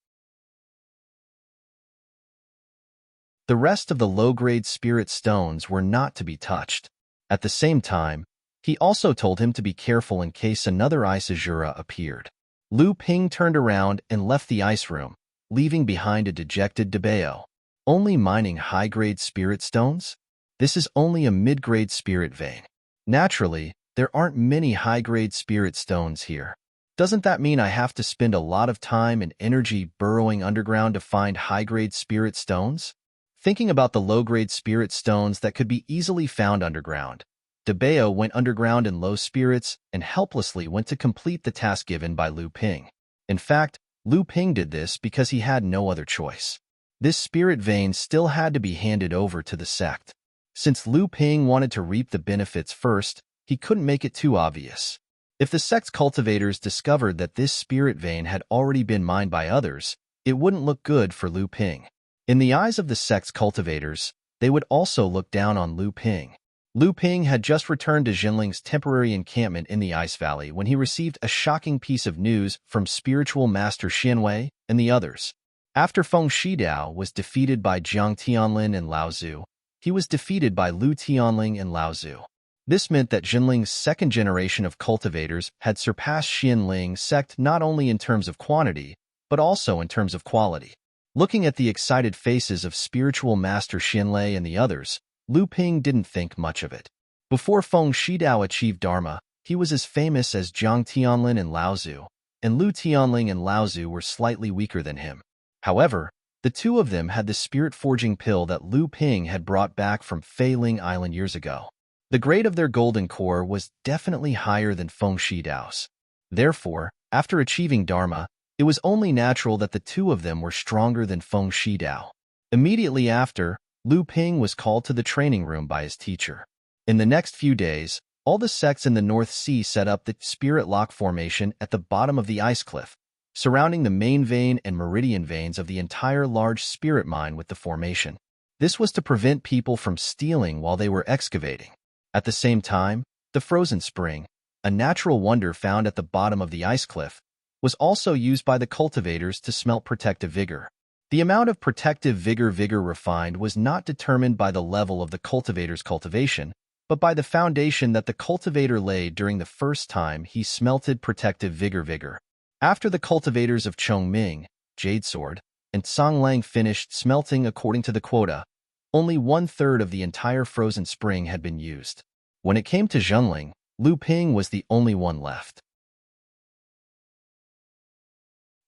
The rest of the low-grade spirit stones were not to be touched. At the same time, he also told him to be careful in case another Ice Azura appeared. Lu Ping turned around and left the ice room, leaving behind a dejected Debeo. Only mining high-grade spirit stones? This is only a mid-grade spirit vein. Naturally, there aren't many high-grade spirit stones here. Doesn't that mean I have to spend a lot of time and energy burrowing underground to find high-grade spirit stones? Thinking about the low-grade spirit stones that could be easily found underground, Debeo went underground in low spirits and helplessly went to complete the task given by Lu Ping. In fact, Lu Ping did this because he had no other choice. This spirit vein still had to be handed over to the sect. Since Lu Ping wanted to reap the benefits first, he couldn't make it too obvious. If the sect's cultivators discovered that this spirit vein had already been mined by others, it wouldn't look good for Lu Ping. In the eyes of the sect's cultivators, they would also look down on Lu Ping. Lu Ping had just returned to Xunling's temporary encampment in the Ice Valley when he received a shocking piece of news from spiritual master Xianwei and the others. After Feng Shidao was defeated by Jiang Tianlin and Laozu, he was defeated by Lu Tianling and Laozu. This meant that Xunling's second generation of cultivators had surpassed Xianling's sect not only in terms of quantity, but also in terms of quality. Looking at the excited faces of spiritual master Xianlei and the others, Lu Ping didn't think much of it. Before Feng Shidao achieved Dharma, he was as famous as Jiang Tianlin and Laozu, and Lu Tianling and Laozu were slightly weaker than him. However, the 2 of them had the spirit-forging pill that Lu Ping had brought back from Fei Ling Island years ago. The grade of their golden core was definitely higher than Feng Shidao's. Therefore, after achieving Dharma, it was only natural that the 2 of them were stronger than Feng Shidao. Immediately after, Lu Ping was called to the training room by his teacher. In the next few days, all the sects in the North Sea set up the Spirit Lock formation at the bottom of the ice cliff, surrounding the main vein and meridian veins of the entire large spirit mine with the formation. This was to prevent people from stealing while they were excavating. At the same time, the frozen spring, a natural wonder found at the bottom of the ice cliff, was also used by the cultivators to smelt protective vigor. The amount of protective vigor refined was not determined by the level of the cultivator's cultivation, but by the foundation that the cultivator laid during the first time he smelted protective vigor. After the cultivators of Chongming, Jade Sword, and Songlang finished smelting according to the quota, only 1/3 of the entire frozen spring had been used. When it came to Xunling, Lu Ping was the only one left.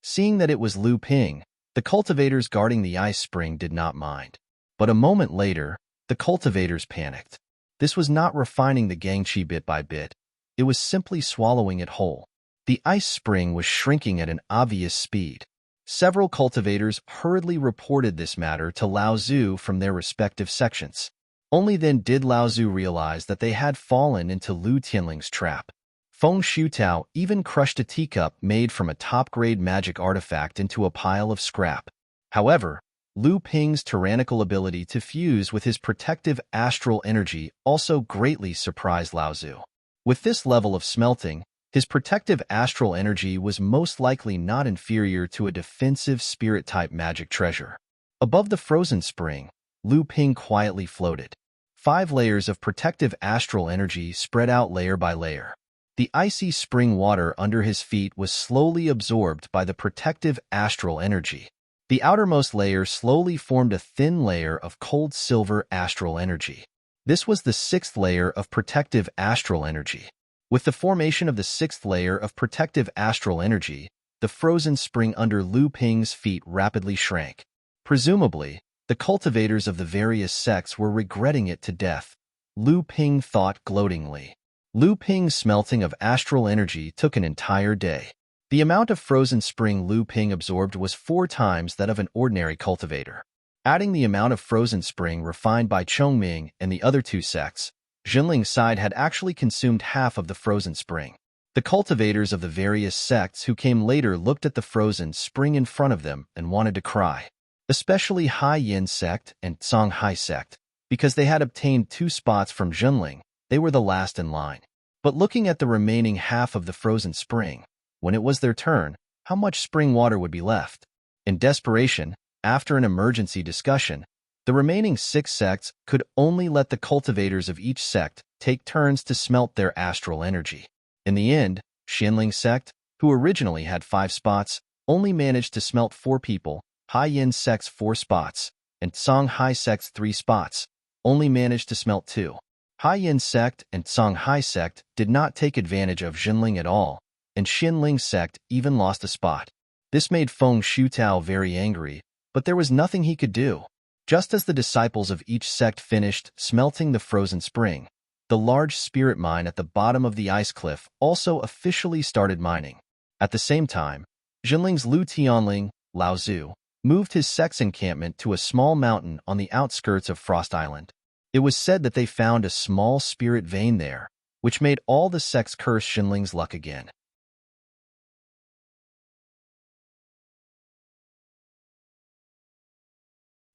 Seeing that it was Lu Ping, the cultivators guarding the ice spring did not mind. But a moment later, the cultivators panicked. This was not refining the gangchi bit by bit. It was simply swallowing it whole. The ice spring was shrinking at an obvious speed. Several cultivators hurriedly reported this matter to Lao Tzu from their respective sections. Only then did Lao Tzu realize that they had fallen into Lu Tianling's trap. Feng Shutao even crushed a teacup made from a top-grade magic artifact into a pile of scrap. However, Lu Ping's tyrannical ability to fuse with his protective astral energy also greatly surprised Lao Tzu. With this level of smelting, his protective astral energy was most likely not inferior to a defensive spirit-type magic treasure. Above the frozen spring, Lu Ping quietly floated. 5 layers of protective astral energy spread out layer by layer. The icy spring water under his feet was slowly absorbed by the protective astral energy. The outermost layer slowly formed a thin layer of cold silver astral energy. This was the 6th layer of protective astral energy. With the formation of the 6th layer of protective astral energy, the frozen spring under Lu Ping's feet rapidly shrank. Presumably, the cultivators of the various sects were regretting it to death, Lu Ping thought gloatingly. Lu Ping's smelting of astral energy took an entire day. The amount of frozen spring Lu Ping absorbed was 4 times that of an ordinary cultivator. Adding the amount of frozen spring refined by Chongming and the other 2 sects, Jinling's side had actually consumed half of the frozen spring. The cultivators of the various sects who came later looked at the frozen spring in front of them and wanted to cry. Especially Hai Yin sect and Songhai sect, because they had obtained 2 spots from Jinling, they were the last in line. But looking at the remaining half of the frozen spring, when it was their turn, how much spring water would be left? In desperation, after an emergency discussion, the remaining 6 sects could only let the cultivators of each sect take turns to smelt their astral energy. In the end, Xianling sect, who originally had 5 spots, only managed to smelt 4 people, Hai Yin sect's 4 spots, and Songhai sect's 3 spots, only managed to smelt 2. Hai Yin sect and Songhai sect did not take advantage of Jinling at all, and Xianling sect even lost a spot. This made Feng Shutao very angry, but there was nothing he could do. Just as the disciples of each sect finished smelting the frozen spring, the large spirit mine at the bottom of the ice cliff also officially started mining. At the same time, Jinling's Lu Tianling, Lao Tzu, moved his sect's encampment to a small mountain on the outskirts of Frost Island. It was said that they found a small spirit vein there, which made all the sects curse Jinling's luck again.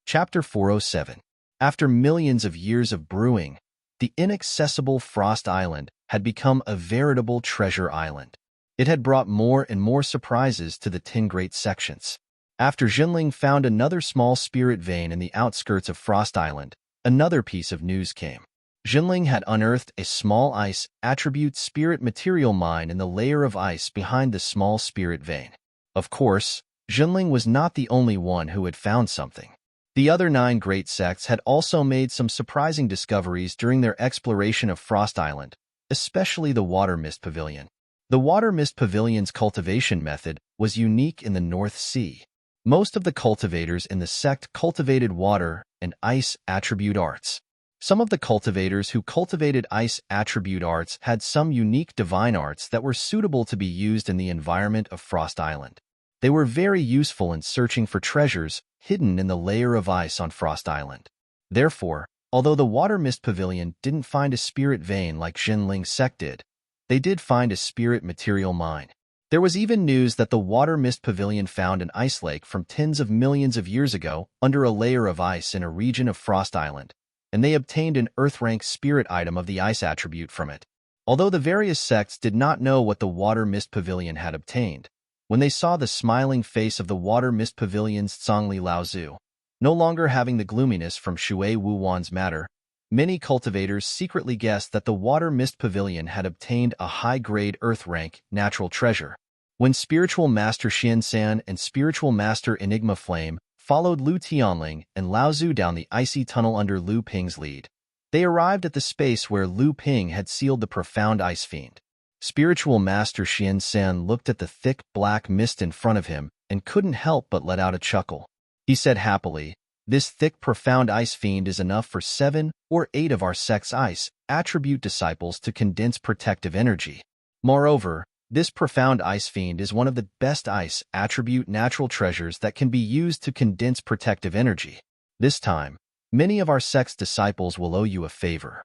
Chapter 407. After millions of years of brewing, the inaccessible Frost Island had become a veritable treasure island. It had brought more and more surprises to the 10 great sections. After Jinling found another small spirit vein in the outskirts of Frost Island, another piece of news came. Jinling had unearthed a small ice attribute spirit material mine in the layer of ice behind the small spirit vein. Of course, Jinling was not the only one who had found something. The other 9 great sects had also made some surprising discoveries during their exploration of Frost Island, especially the Water Mist Pavilion. The Water Mist Pavilion's cultivation method was unique in the North Sea. Most of the cultivators in the sect cultivated water and ice attribute arts. Some of the cultivators who cultivated ice attribute arts had some unique divine arts that were suitable to be used in the environment of Frost Island. They were very useful in searching for treasures hidden in the layer of ice on Frost Island. Therefore, although the Water Mist Pavilion didn't find a spirit vein like Jinling's sect did, they did find a spirit material mine. There was even news that the Water Mist Pavilion found an ice lake from tens of millions of years ago under a layer of ice in a region of Frost Island, and they obtained an Earth-rank spirit item of the ice attribute from it. Although the various sects did not know what the Water Mist Pavilion had obtained, when they saw the smiling face of the Water Mist Pavilion's Zhongli Lao Tzu, no longer having the gloominess from Shui Wuwan's matter, many cultivators secretly guessed that the Water Mist Pavilion had obtained a high-grade Earth-rank natural treasure. When Spiritual Master Xian San and Spiritual Master Enigma Flame followed Lu Tianling and Lao Tzu down the icy tunnel under Lu Ping's lead, they arrived at the space where Lu Ping had sealed the profound ice fiend. Spiritual Master Xian San looked at the thick black mist in front of him and couldn't help but let out a chuckle. He said happily, This thick, profound ice fiend is enough for 7 or 8 of our sect's ice attribute disciples to condense protective energy. Moreover, this profound ice fiend is one of the best ice attribute natural treasures that can be used to condense protective energy. This time, many of our sect's disciples will owe you a favor.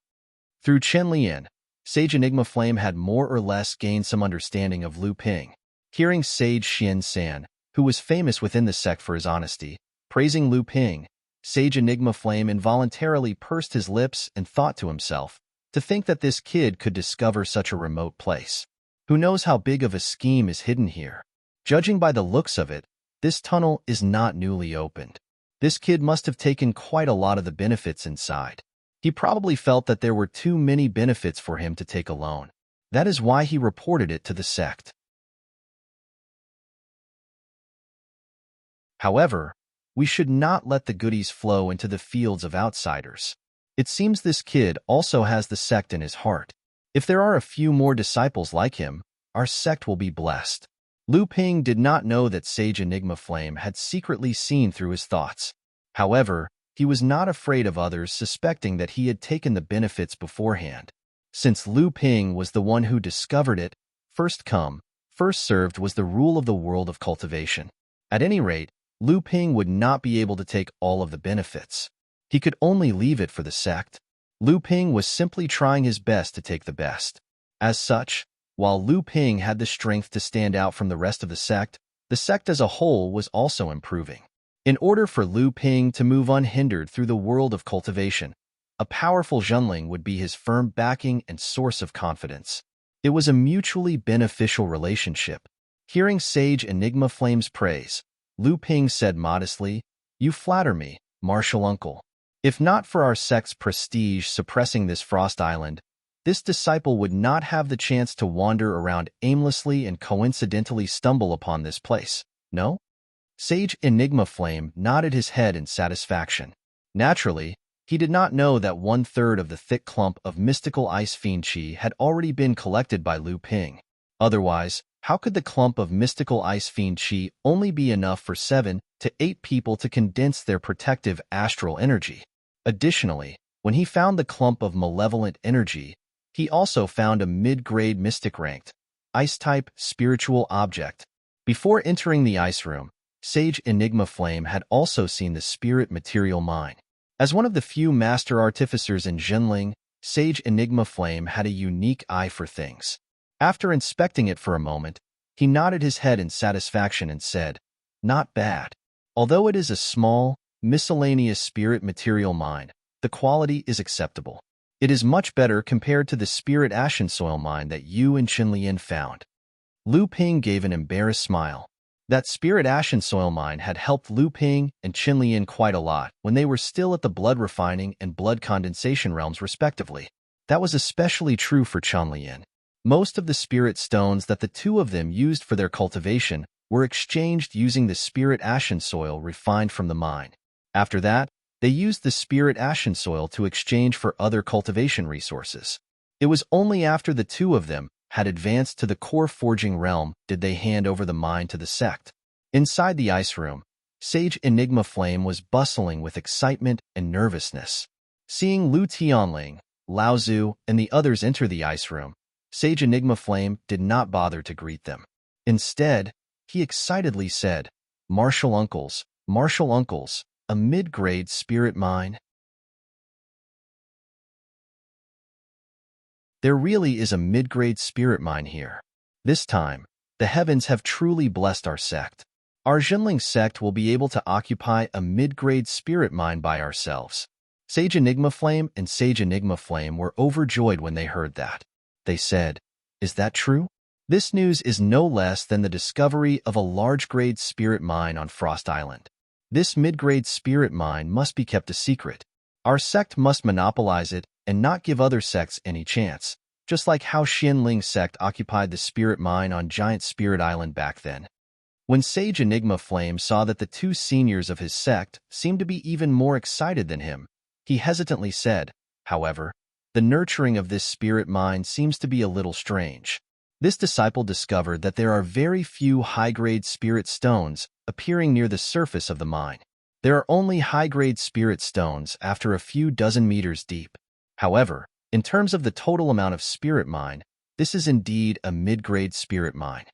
Through Chen Lian, Sage Enigma Flame had more or less gained some understanding of Lu Ping. Hearing Sage Xian San, who was famous within the sect for his honesty, praising Lu Ping, Sage Enigma Flame involuntarily pursed his lips and thought to himself, to think that this kid could discover such a remote place. Who knows how big of a scheme is hidden here? Judging by the looks of it, this tunnel is not newly opened. This kid must have taken quite a lot of the benefits inside. He probably felt that there were too many benefits for him to take alone. That is why he reported it to the sect. However, we should not let the goodies flow into the fields of outsiders. It seems this kid also has the sect in his heart. If there are a few more disciples like him, our sect will be blessed. Lu Ping did not know that Sage Enigma Flame had secretly seen through his thoughts. However, he was not afraid of others suspecting that he had taken the benefits beforehand. Since Lu Ping was the one who discovered it, first come, first served was the rule of the world of cultivation. At any rate, Lu Ping would not be able to take all of the benefits. He could only leave it for the sect. Lu Ping was simply trying his best to take the best. As such, while Lu Ping had the strength to stand out from the rest of the sect as a whole was also improving. In order for Lu Ping to move unhindered through the world of cultivation, a powerful Zhenling would be his firm backing and source of confidence. It was a mutually beneficial relationship. Hearing Sage Enigma Flame's praise, Lu Ping said modestly, "You flatter me, martial uncle. If not for our sect's prestige suppressing this Frost Island, this disciple would not have the chance to wander around aimlessly and coincidentally stumble upon this place, no?" Sage Enigma Flame nodded his head in satisfaction. Naturally, he did not know that 1/3 of the thick clump of mystical ice fiend chi had already been collected by Lu Ping. Otherwise, how could the clump of mystical ice fiend chi only be enough for 7 to 8 people to condense their protective astral energy? Additionally, when he found the clump of malevolent energy, he also found a mid-grade mystic-ranked, ice-type spiritual object. Before entering the ice room, Sage Enigma Flame had also seen the spirit material mine. As one of the few master artificers in Zhenling, Sage Enigma Flame had a unique eye for things. After inspecting it for a moment, he nodded his head in satisfaction and said, "Not bad. Although it is a small, miscellaneous spirit material mine, the quality is acceptable. It is much better compared to the spirit ashen soil mine that you and Chen Lian found." Lu Ping gave an embarrassed smile. That spirit ashen soil mine had helped Lu Ping and Chen Lian quite a lot when they were still at the blood refining and blood condensation realms respectively. That was especially true for Chen Lian. Most of the spirit stones that the two of them used for their cultivation were exchanged using the spirit ashen soil refined from the mine. After that, they used the spirit ashen soil to exchange for other cultivation resources. It was only after the two of them had advanced to the core forging realm did they hand over the mine to the sect. Inside the ice room, Sage Enigma Flame was bustling with excitement and nervousness. Seeing Lu Tianling, Lao Zhu, and the others enter the ice room, Sage Enigma Flame did not bother to greet them. Instead, he excitedly said, martial uncles, a mid-grade spirit mine." There really is a mid-grade spirit mine here. This time, the heavens have truly blessed our sect. Our Zhenling sect will be able to occupy a mid-grade spirit mine by ourselves. Sage Enigma Flame and Sage Enigma Flame were overjoyed when they heard that. They said, "Is that true?" This news is no less than the discovery of a large-grade spirit mine on Frost Island. This mid-grade spirit mine must be kept a secret. Our sect must monopolize it and not give other sects any chance, just like how Xianling's sect occupied the spirit mine on Giant Spirit Island back then. When Sage Enigma Flame saw that the two seniors of his sect seemed to be even more excited than him, he hesitantly said, however, "The nurturing of this spirit mine seems to be a little strange." This disciple discovered that there are very few high-grade spirit stones appearing near the surface of the mine. There are only high-grade spirit stones after a few dozen meters deep. However, in terms of the total amount of spirit mine, this is indeed a mid-grade spirit mine.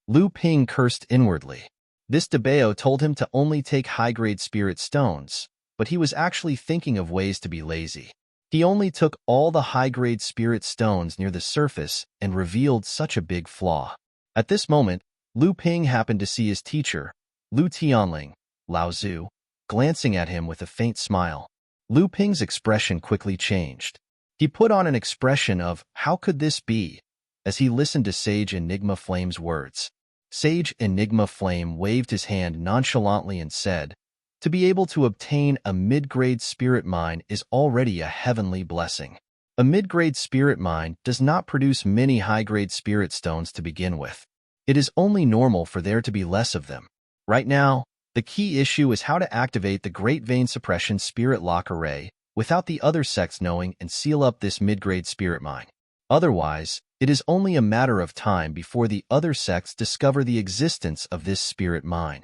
Lu Ping cursed inwardly. This Debao told him to only take high-grade spirit stones, but he was actually thinking of ways to be lazy. He only took all the high-grade spirit stones near the surface and revealed such a big flaw. At this moment, Lu Ping happened to see his teacher, Lu Tianling, Lao Zhu, glancing at him with a faint smile. Lu Ping's expression quickly changed. He put on an expression of, "How could this be?" as he listened to Sage Enigma Flame's words. Sage Enigma Flame waved his hand nonchalantly and said, "To be able to obtain a mid-grade spirit mine is already a heavenly blessing. A mid-grade spirit mine does not produce many high-grade spirit stones to begin with. It is only normal for there to be less of them. Right now, the key issue is how to activate the Great Vein Suppression Spirit Lock Array without the other sects knowing and seal up this mid-grade spirit mine. Otherwise, it is only a matter of time before the other sects discover the existence of this spirit mine."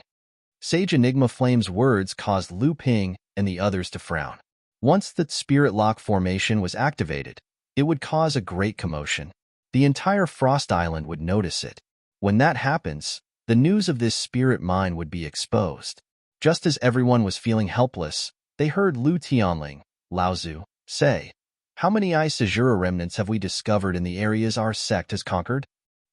Sage Enigma Flame's words caused Lu Ping and the others to frown. Once the spirit lock formation was activated, it would cause a great commotion. The entire Frost Island would notice it. When that happens, the news of this spirit mine would be exposed. Just as everyone was feeling helpless, they heard Lu Tianling, Lao Zhu, say, "How many Ice Azura remnants have we discovered in the areas our sect has conquered?"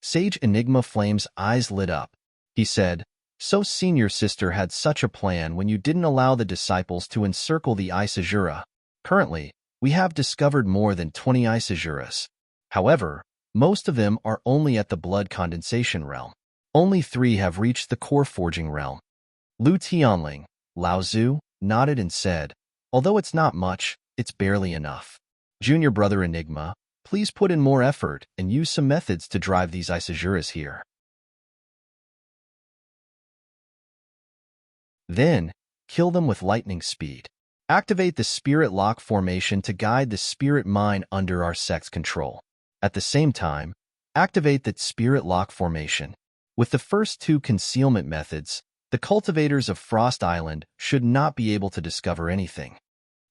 Sage Enigma Flame's eyes lit up. He said, "So Senior Sister had such a plan when you didn't allow the disciples to encircle the Ice Azura. Currently, we have discovered more than 20 Ice Azuras. However, most of them are only at the blood condensation realm. Only 3 have reached the core forging realm." Lu Tianling, Lao Zhu, nodded and said, "Although it's not much, it's barely enough. Junior Brother Enigma, please put in more effort and use some methods to drive these Ice Azuras here. Then, kill them with lightning speed. Activate the Spirit Lock formation to guide the spirit mine under our sect's control. At the same time, activate the Spirit Lock formation. With the first 2 concealment methods, the cultivators of Frost Island should not be able to discover anything."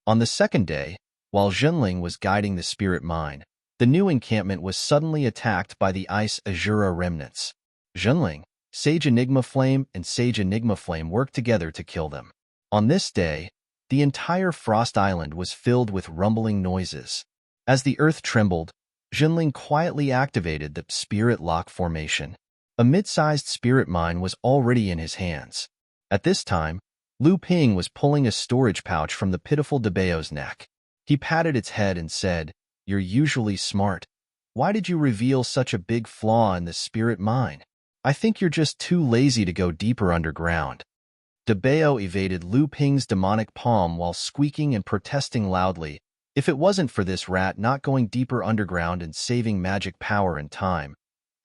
On the second day, while Zhenling was guiding the spirit mine, the new encampment was suddenly attacked by the Ice Azura remnants. Zhenling, Sage Enigma Flame, and Sage Enigma Flame worked together to kill them. On this day, the entire Frost Island was filled with rumbling noises. As the earth trembled, Zhenling quietly activated the Spirit Lock formation. A mid-sized spirit mine was already in his hands. At this time, Lu Ping was pulling a storage pouch from the pitiful Debao's neck. He patted its head and said, "You're usually smart. Why did you reveal such a big flaw in the spirit mine? I think you're just too lazy to go deeper underground." Debao evaded Lu Ping's demonic palm while squeaking and protesting loudly, "If it wasn't for this rat not going deeper underground and saving magic power and time,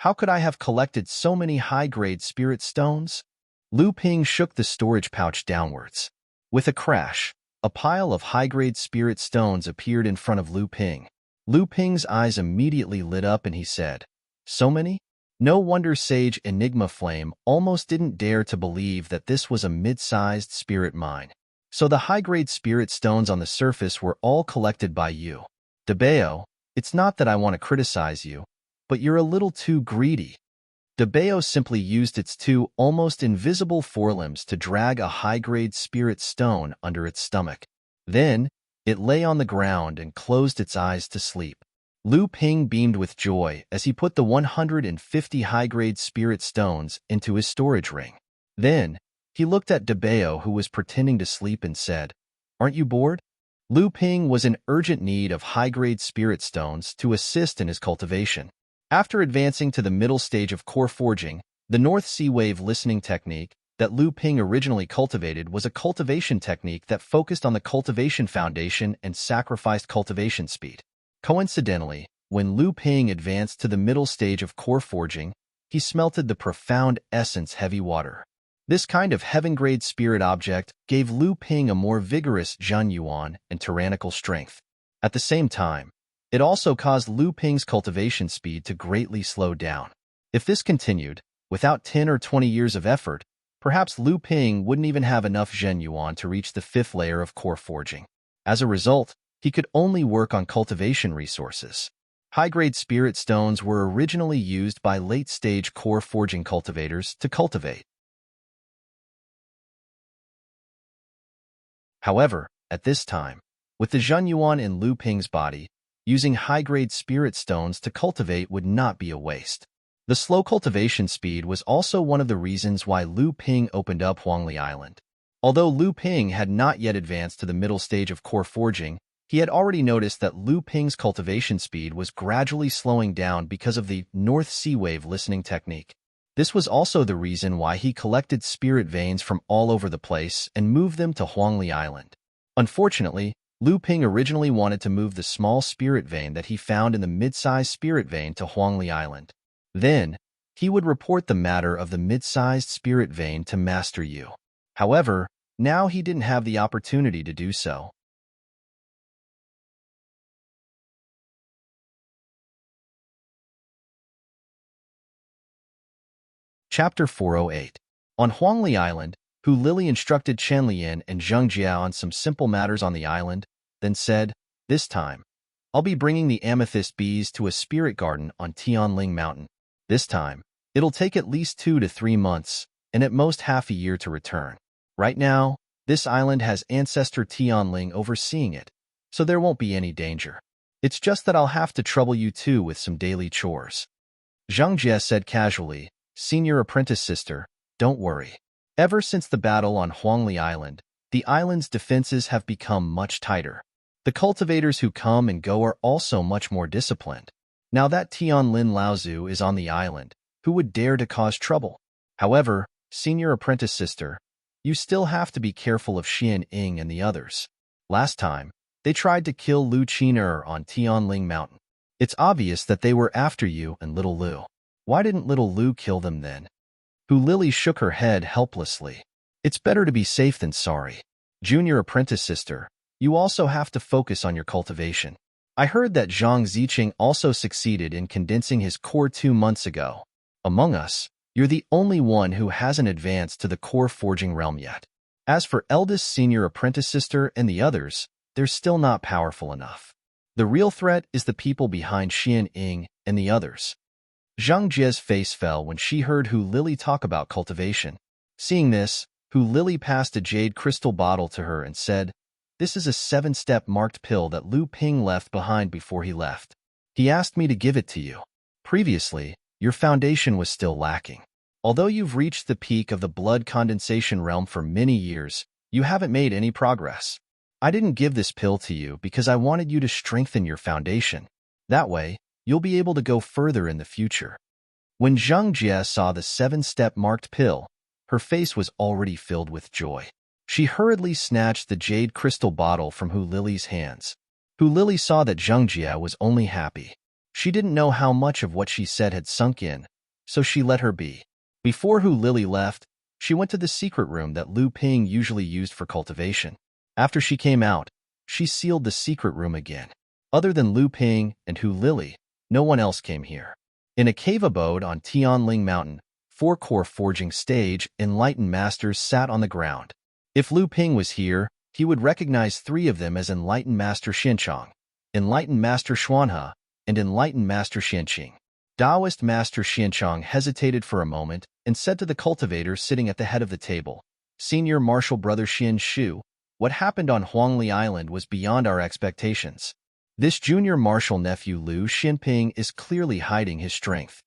how could I have collected so many high-grade spirit stones?" Lu Ping shook the storage pouch downwards. With a crash, a pile of high-grade spirit stones appeared in front of Lu Ping. Lu Ping's eyes immediately lit up and he said, "So many? No wonder Sage Enigma Flame almost didn't dare to believe that this was a mid-sized spirit mine. So the high-grade spirit stones on the surface were all collected by you. Debao, it's not that I want to criticize you, but you're a little too greedy." Debao simply used its 2 almost invisible forelimbs to drag a high-grade spirit stone under its stomach. Then, it lay on the ground and closed its eyes to sleep. Lu Ping beamed with joy as he put the 150 high-grade spirit stones into his storage ring. Then, he looked at Debao, who was pretending to sleep, and said, "Aren't you bored?" Lu Ping was in urgent need of high-grade spirit stones to assist in his cultivation. After advancing to the middle stage of core forging, the North Sea Wave listening technique that Lu Ping originally cultivated was a cultivation technique that focused on the cultivation foundation and sacrificed cultivation speed. Coincidentally, when Lu Ping advanced to the middle stage of core forging, he smelted the profound essence heavy water. This kind of heaven-grade spirit object gave Lu Ping a more vigorous Zhan Yuan and tyrannical strength. At the same time, it also caused Lu Ping's cultivation speed to greatly slow down. If this continued, without 10 or 20 years of effort, Perhaps Lu Ping wouldn't even have enough Zhen Yuan to reach the 5th layer of core forging. As a result, he could only work on cultivation resources. High-grade spirit stones were originally used by late-stage core forging cultivators to cultivate. However, at this time, with the Zhen Yuan in Lu Ping's body, using high-grade spirit stones to cultivate would not be a waste. The slow cultivation speed was also one of the reasons why Lu Ping opened up Huangli Island. Although Lu Ping had not yet advanced to the middle stage of core forging, he had already noticed that Lu Ping's cultivation speed was gradually slowing down because of the North Sea Wave listening technique. This was also the reason why he collected spirit veins from all over the place and moved them to Huangli Island. Unfortunately, Lu Ping originally wanted to move the small spirit vein that he found in the mid-sized spirit vein to Huangli Island. Then, he would report the matter of the mid-sized spirit vein to Master Yu. However, now he didn't have the opportunity to do so. Chapter 408. On Huangli Island, Hu Lili instructed Chen Lian and Zheng Jia on some simple matters on the island, then said, "This time, I'll be bringing the amethyst bees to a spirit garden on Tianling Mountain. This time, it'll take at least 2 to 3 months, and at most half a year to return. Right now, this island has Ancestor Tianling overseeing it, so there won't be any danger. It's just that I'll have to trouble you too with some daily chores." Zheng Jie said casually, "Senior apprentice sister, don't worry. Ever since the battle on Huangli Island, the island's defenses have become much tighter. The cultivators who come and go are also much more disciplined. Now that Tianlin Laozu is on the island, who would dare to cause trouble? However, senior apprentice sister, you still have to be careful of Xian Ying and the others. Last time, they tried to kill Lu Qin'er on Tianling Mountain. It's obvious that they were after you and little Lu. Why didn't little Lu kill them then?" Hu Lili shook her head helplessly. "It's better to be safe than sorry. Junior apprentice sister, you also have to focus on your cultivation. I heard that Zhang Ziqing also succeeded in condensing his core 2 months ago. Among us, you're the only one who hasn't advanced to the core forging realm yet. As for eldest senior apprentice sister and the others, they're still not powerful enough. The real threat is the people behind Xian Ying and the others." Zhang Jie's face fell when she heard Hu Lili talk about cultivation. Seeing this, Hu Lili passed a jade crystal bottle to her and said, "This is a 7-step marked pill that Lu Ping left behind before he left. He asked me to give it to you. Previously, your foundation was still lacking. Although you've reached the peak of the blood condensation realm for many years, you haven't made any progress. I didn't give this pill to you because I wanted you to strengthen your foundation. That way, you'll be able to go further in the future." When Zheng Jie saw the 7-step marked pill, her face was already filled with joy. She hurriedly snatched the jade crystal bottle from Hu Lili's hands. Hu Lili saw that Zheng Jie was only happy. She didn't know how much of what she said had sunk in, so she let her be. Before Hu Lili left, she went to the secret room that Lu Ping usually used for cultivation. After she came out, she sealed the secret room again. Other than Lu Ping and Hu Lili, no one else came here. In a cave abode on Tianling Mountain, 4-core forging stage, enlightened masters sat on the ground. If Lu Ping was here, he would recognize 3 of them as Enlightened Master Xinchang, Enlightened Master Xuanhe, and Enlightened Master Xianqing. Taoist Master Xianchang hesitated for a moment and said to the cultivator sitting at the head of the table, "Senior Martial Brother Xian Shu, what happened on Huangli Island was beyond our expectations. This junior martial nephew Lu Xinping is clearly hiding his strength."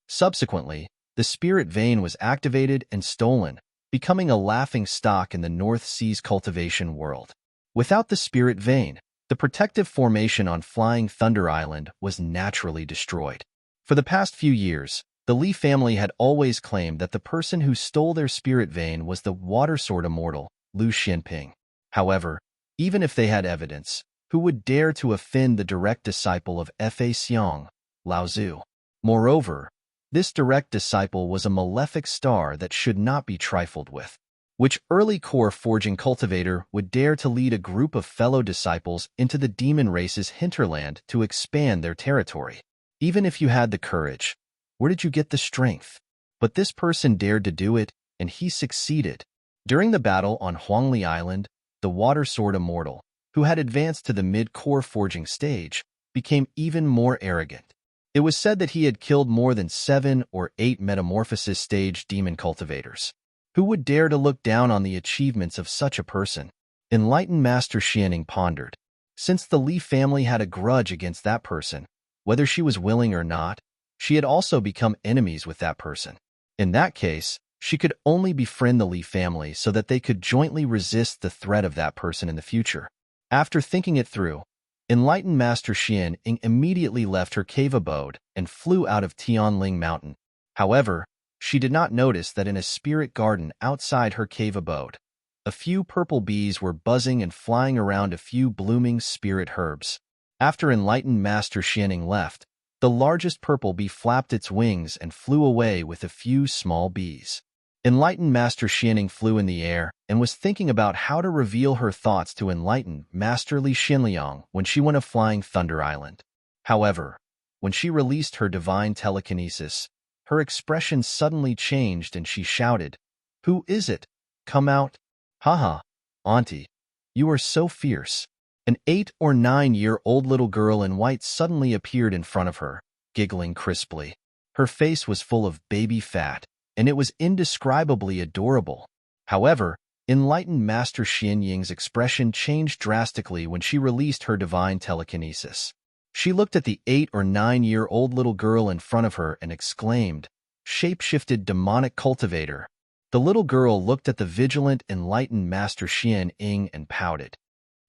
Subsequently, the spirit vein was activated and stolen, becoming a laughing stock in the North Sea's cultivation world. Without the spirit vein, the protective formation on Flying Thunder Island was naturally destroyed. For the past few years, the Li family had always claimed that the person who stole their spirit vein was the water sword immortal, Lu Xinping. However, even if they had evidence, who would dare to offend the direct disciple of Fa Xiang, Laozu? Moreover, this direct disciple was a malefic star that should not be trifled with. Which early core forging cultivator would dare to lead a group of fellow disciples into the demon race's hinterland to expand their territory? Even if you had the courage, where did you get the strength? But this person dared to do it, and he succeeded. During the battle on Huangli Island, the water sword immortal, who had advanced to the mid-core forging stage, became even more arrogant. It was said that he had killed more than 7 or 8 metamorphosis stage demon cultivators. Who would dare to look down on the achievements of such a person? Enlightened Master Xianing pondered. Since the Li family had a grudge against that person, whether she was willing or not, she had also become enemies with that person. In that case, she could only befriend the Li family so that they could jointly resist the threat of that person in the future. After thinking it through, Enlightened Master Xian Ying immediately left her cave abode and flew out of Tianling Mountain. However, she did not notice that in a spirit garden outside her cave abode, a few purple bees were buzzing and flying around a few blooming spirit herbs. After Enlightened Master Xian Ying left, the largest purple bee flapped its wings and flew away with a few small bees. Enlightened Master Xian Ying flew in the air and was thinking about how to reveal her thoughts to Enlightened Master Li Xinliang when she went to Flying Thunder Island. However, when she released her divine telekinesis, her expression suddenly changed and she shouted, "Who is it? Come out." "Haha, Auntie, you are so fierce." An 8 or 9-year-old little girl in white suddenly appeared in front of her, giggling crisply. Her face was full of baby fat, and it was indescribably adorable. However, Enlightened Master Xian Ying's expression changed drastically when she released her divine telekinesis. She looked at the 8 or 9-year-old little girl in front of her and exclaimed, "Shape-shifted demonic cultivator." The little girl looked at the vigilant Enlightened Master Xian Ying and pouted.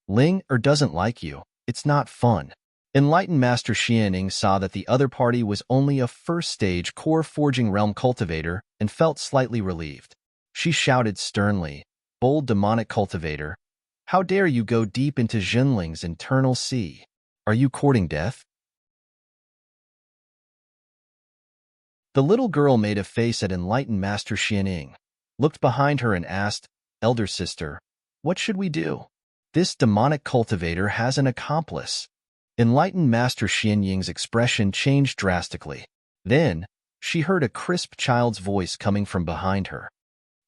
"Ling doesn't like you. It's not fun." Enlightened Master Xian Ying saw that the other party was only a first-stage core forging realm cultivator and felt slightly relieved. She shouted sternly, "Bold demonic cultivator, how dare you go deep into Jinling's internal sea? Are you courting death?" The little girl made a face at Enlightened Master Xian Ying, looked behind her and asked, "Elder sister, what should we do? This demonic cultivator has an accomplice." Enlightened Master Xian Ying's expression changed drastically. Then, she heard a crisp child's voice coming from behind her.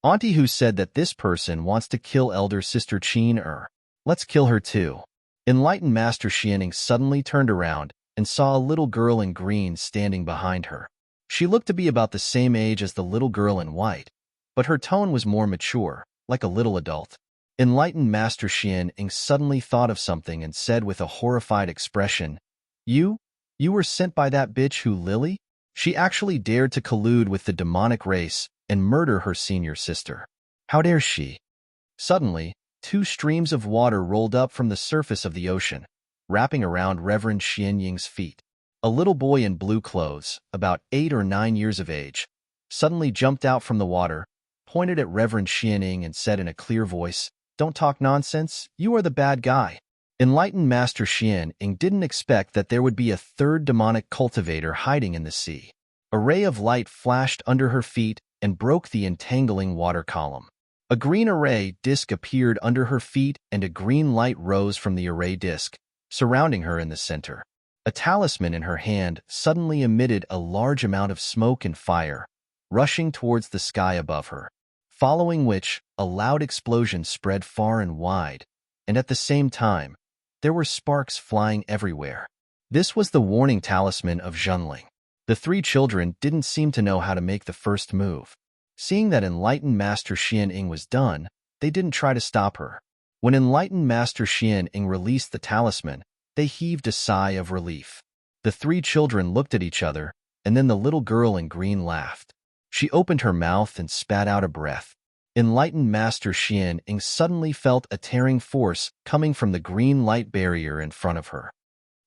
"Auntie who said that this person wants to kill Elder Sister Qin. Let's kill her too." Enlightened Master Xian Ying suddenly turned around and saw a little girl in green standing behind her. She looked to be about the same age as the little girl in white, but her tone was more mature, like a little adult. Enlightened Master Xian Ying suddenly thought of something and said with a horrified expression, You were sent by that bitch who Lily? She actually dared to collude with the demonic race and murder her senior sister. How dare she?" Suddenly, 2 streams of water rolled up from the surface of the ocean, wrapping around Reverend Xian Ying's feet. A little boy in blue clothes, about 8 or 9 years of age, suddenly jumped out from the water, pointed at Reverend Xian Ying and said in a clear voice, "Don't talk nonsense, you are the bad guy." Enlightened Master Xian Ying didn't expect that there would be a third demonic cultivator hiding in the sea. A ray of light flashed under her feet and broke the entangling water column. A green array disc appeared under her feet and a green light rose from the array disc, surrounding her in the center. A talisman in her hand suddenly emitted a large amount of smoke and fire, rushing towards the sky above her, following which a loud explosion spread far and wide, and at the same time, there were sparks flying everywhere. This was the warning talisman of Junling. The 3 children didn't seem to know how to make the first move. Seeing that Enlightened Master Xian Ying was done, they didn't try to stop her. When Enlightened Master Xian Ying released the talisman, they heaved a sigh of relief. The 3 children looked at each other, and then the little girl in green laughed. She opened her mouth and spat out a breath. Enlightened Master Xian Ying suddenly felt a tearing force coming from the green light barrier in front of her.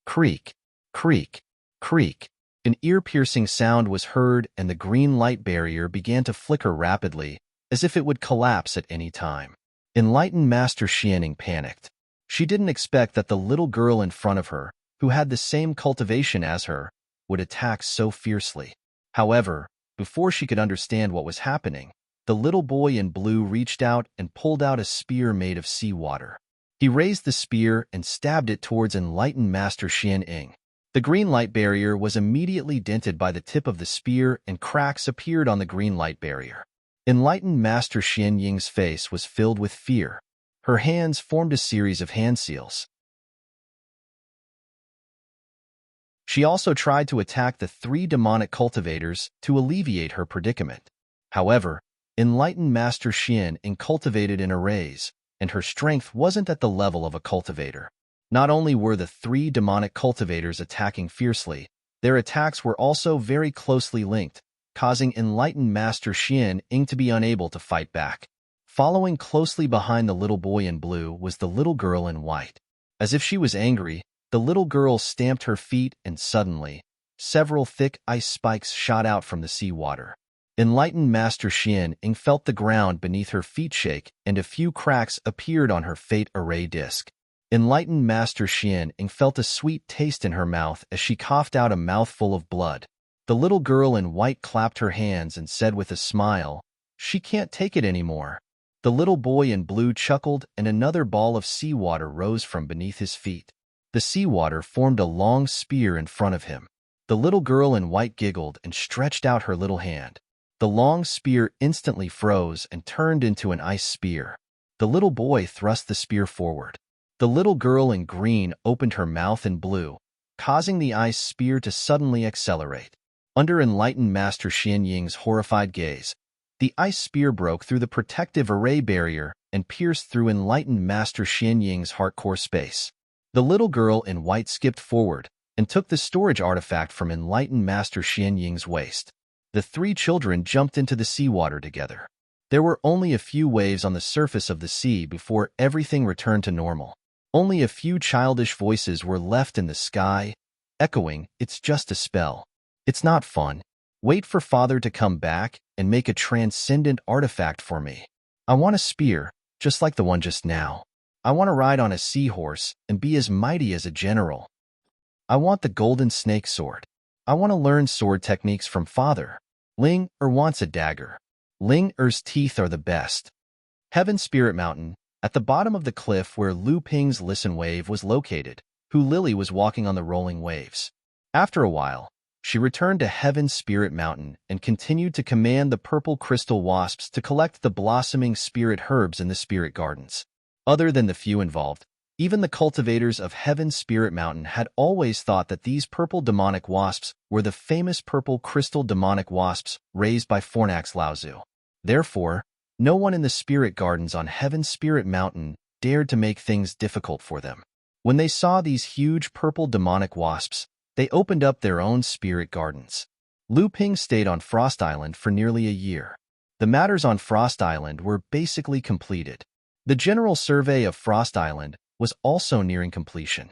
Creak, creak, creak. An ear-piercing sound was heard and the green light barrier began to flicker rapidly, as if it would collapse at any time. Enlightened Master Xian Ying panicked. She didn't expect that the little girl in front of her, who had the same cultivation as her, would attack so fiercely. However, before she could understand what was happening, the little boy in blue reached out and pulled out a spear made of seawater. He raised the spear and stabbed it towards Enlightened Master Xian Ying. The green light barrier was immediately dented by the tip of the spear, and cracks appeared on the green light barrier. Enlightened Master Xian Ying's face was filled with fear. Her hands formed a series of hand seals. She also tried to attack the 3 demonic cultivators to alleviate her predicament. However, Enlightened Master Xian cultivated in arrays, and her strength wasn't at the level of a cultivator. Not only were the 3 demonic cultivators attacking fiercely, their attacks were also very closely linked, causing Enlightened Master Xian to be unable to fight back. Following closely behind the little boy in blue was the little girl in white. As if she was angry, the little girl stamped her feet, and suddenly, several thick ice spikes shot out from the seawater. Enlightened Master Xian felt the ground beneath her feet shake, and a few cracks appeared on her fate array disc. Enlightened Master Xian felt a sweet taste in her mouth as she coughed out a mouthful of blood. The little girl in white clapped her hands and said with a smile, "She can't take it anymore." The little boy in blue chuckled, and another ball of seawater rose from beneath his feet. The seawater formed a long spear in front of him. The little girl in white giggled and stretched out her little hand. The long spear instantly froze and turned into an ice spear. The little boy thrust the spear forward. The little girl in green opened her mouth in blue, causing the ice spear to suddenly accelerate. Under Enlightened Master Xian Ying's horrified gaze, the ice spear broke through the protective array barrier and pierced through Enlightened Master Xian Ying's heart-core space. The little girl in white skipped forward and took the storage artifact from Enlightened Master Xian Ying's waist. The 3 children jumped into the seawater together. There were only a few waves on the surface of the sea before everything returned to normal. Only a few childish voices were left in the sky, echoing, "It's just a spell. It's not fun. Wait for Father to come back and make a transcendent artifact for me. I want a spear, just like the one just now. I want to ride on a seahorse and be as mighty as a general. I want the golden snake sword. I want to learn sword techniques from Father. Ling wants a dagger. Ling teeth are the best." Heaven Spirit Mountain, at the bottom of the cliff where Lu Ping's listen wave was located, Lily was walking on the rolling waves. After a while, she returned to Heaven Spirit Mountain and continued to command the purple crystal wasps to collect the blossoming spirit herbs in the spirit gardens. Other than the few involved, even the cultivators of Heaven Spirit Mountain had always thought that these purple demonic wasps were the famous purple crystal demonic wasps raised by Fornax Laozu. Therefore, no one in the spirit gardens on Heaven Spirit Mountain dared to make things difficult for them. When they saw these huge purple demonic wasps, they opened up their own spirit gardens. Lu Ping stayed on Frost Island for nearly a year. The matters on Frost Island were basically completed. The general survey of Frost Island was also nearing completion.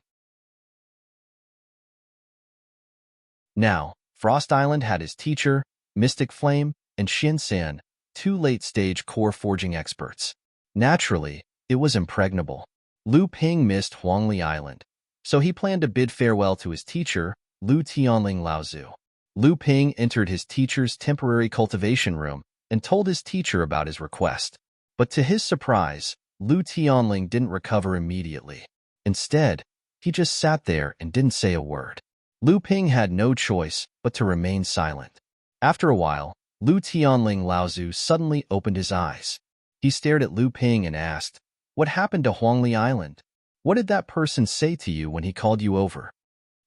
Now, Frost Island had his teacher, Mystic Flame, and Xin San, 2 late-stage core forging experts. Naturally, it was impregnable. Lu Ping missed Huangli Island, so he planned to bid farewell to his teacher, Lu Tianling Laozu. Lu Ping entered his teacher's temporary cultivation room and told his teacher about his request. But to his surprise, Lu Tianling didn't recover immediately. Instead, he just sat there and didn't say a word. Lu Ping had no choice but to remain silent. After a while, Lu Tianling Laozu suddenly opened his eyes. He stared at Lu Ping and asked, "What happened to Huangli Island? What did that person say to you when he called you over?"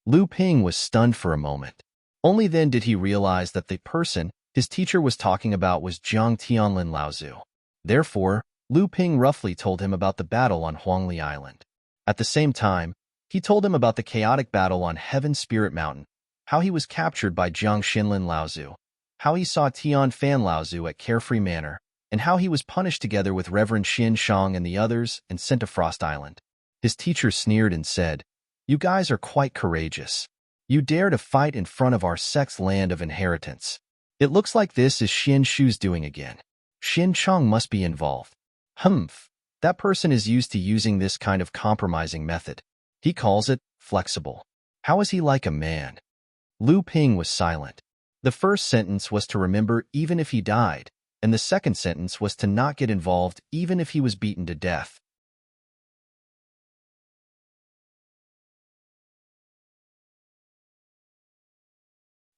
Lu Ping was stunned for a moment. Only then did he realize that the person his teacher was talking about was Jiang Tianlin Laozu. Therefore, Lu Ping roughly told him about the battle on Huangli Island. At the same time, he told him about the chaotic battle on Heaven Spirit Mountain, how he was captured by Jiang Xinlin Laozu, how he saw Tian Fan Laozu at Carefree Manor, and how he was punished together with Reverend Xin Shang and the others and sent to Frost Island. His teacher sneered and said, "You guys are quite courageous. You dare to fight in front of our sect's land of inheritance. It looks like this is Xin Shu's doing again. Xin Chang must be involved. Humph, that person is used to using this kind of compromising method. He calls it flexible. How is he like a man?" Lu Ping was silent. The first sentence was to remember even if he died, and the second sentence was to not get involved even if he was beaten to death.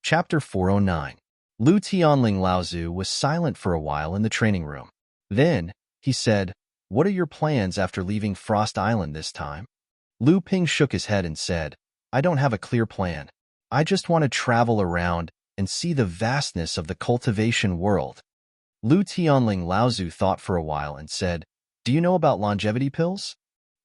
Chapter 409. Lu Tianling Laozu was silent for a while in the training room. Then, he said, "What are your plans after leaving Frost Island this time?" Lu Ping shook his head and said, "I don't have a clear plan. I just want to travel around and see the vastness of the cultivation world." Lu Tianling Laozu thought for a while and said, "Do you know about longevity pills?"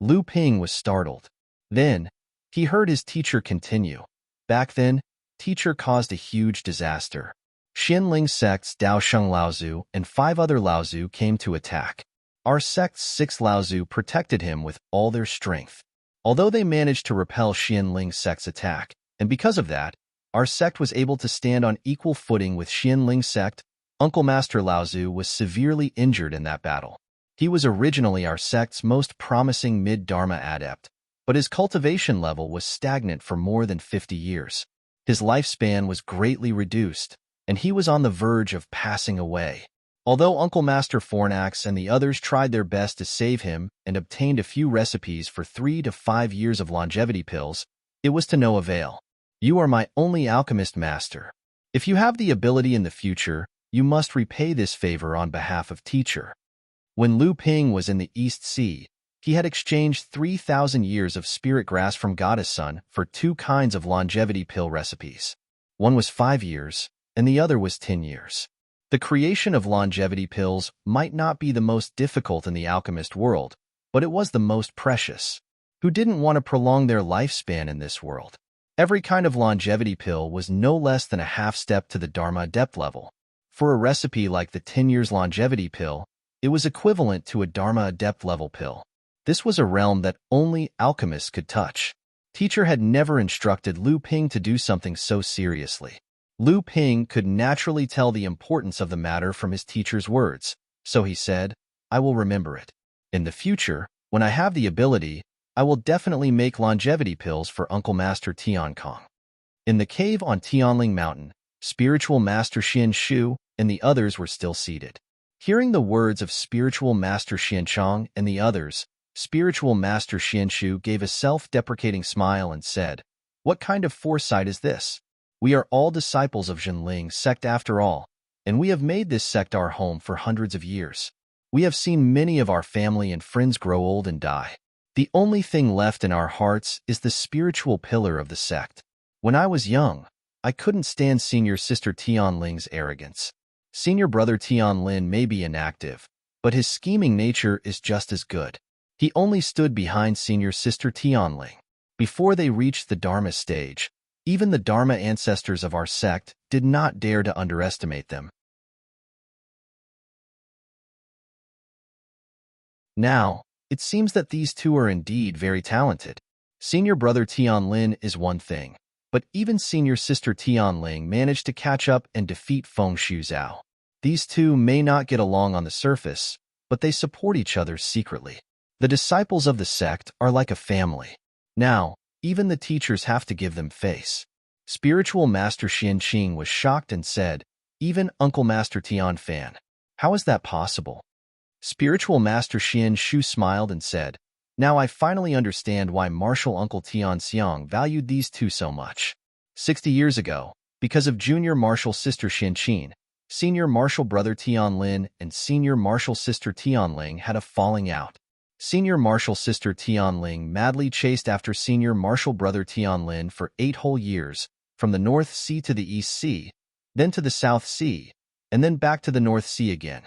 Lu Ping was startled. Then, he heard his teacher continue. Back then, teacher caused a huge disaster. Xianling sect's Daosheng Laozu and 5 other Laozu came to attack. Our sect's 6 Laozu protected him with all their strength. Although they managed to repel Xianling sect's attack, and because of that, our sect was able to stand on equal footing with Xianling sect, Uncle Master Laozu was severely injured in that battle. He was originally our sect's most promising mid-Dharma adept, but his cultivation level was stagnant for more than 50 years. His lifespan was greatly reduced, and he was on the verge of passing away. Although Uncle Master Fornax and the others tried their best to save him and obtained a few recipes for 3 to 5 years of longevity pills, it was to no avail. "You are my only alchemist master. If you have the ability in the future, you must repay this favor on behalf of teacher." When Lu Ping was in the East Sea, he had exchanged 3,000 years of spirit grass from Goddess Sun for 2 kinds of longevity pill recipes. One was 5 years, and the other was 10 years. The creation of longevity pills might not be the most difficult in the alchemist world, but it was the most precious. Who didn't want to prolong their lifespan in this world? Every kind of longevity pill was no less than a half step to the Dharma adept level. For a recipe like the 10 years longevity pill, it was equivalent to a Dharma adept level pill. This was a realm that only alchemists could touch. Teacher had never instructed Lu Ping to do something so seriously. Lu Ping could naturally tell the importance of the matter from his teacher's words, so he said, "I will remember it. In the future, when I have the ability, I will definitely make longevity pills for Uncle Master Tian Kong." In the cave on Tianling Mountain, Spiritual Master Xian Shu and the others were still seated. Hearing the words of Spiritual Master Xian Chong and the others, Spiritual Master Xian Shu gave a self-deprecating smile and said, "What kind of foresight is this? We are all disciples of Zhenling sect after all, and we have made this sect our home for hundreds of years. We have seen many of our family and friends grow old and die. The only thing left in our hearts is the spiritual pillar of the sect. When I was young, I couldn't stand Senior Sister Tianling's arrogance. Senior Brother Tianlin may be inactive, but his scheming nature is just as good. He only stood behind Senior Sister Tianling. Before they reached the Dharma stage, even the Dharma ancestors of our sect did not dare to underestimate them. Now, it seems that these two are indeed very talented. Senior Brother Tianlin is one thing, but even Senior Sister Tianling managed to catch up and defeat Feng Shuzhao. These two may not get along on the surface, but they support each other secretly. The disciples of the sect are like a family. Now, even the teachers have to give them face. Spiritual Master Xian Qing was shocked and said, "Even Uncle Master Tian Fan. How is that possible?" Spiritual Master Xian Shu smiled and said, "Now I finally understand why Martial Uncle Tian Xiang valued these two so much. 60 years ago, because of Junior Martial Sister Xian Qin, Senior Martial Brother Tian Lin and Senior Martial Sister Tian Ling had a falling out. Senior Martial Sister Tian Ling madly chased after Senior Martial Brother Tian Lin for 8 whole years, from the North Sea to the East Sea, then to the South Sea, and then back to the North Sea again.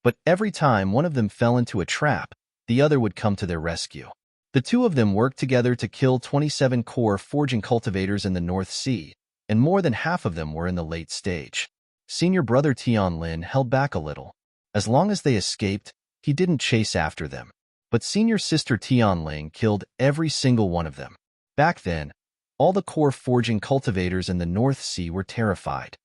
But every time one of them fell into a trap, the other would come to their rescue. The two of them worked together to kill 27 core forging cultivators in the North Sea, and more than half of them were in the late stage. Senior Brother Tian Lin held back a little. As long as they escaped, he didn't chase after them. But Senior Sister Tian Ling killed every single one of them. Back then, all the core forging cultivators in the North Sea were terrified.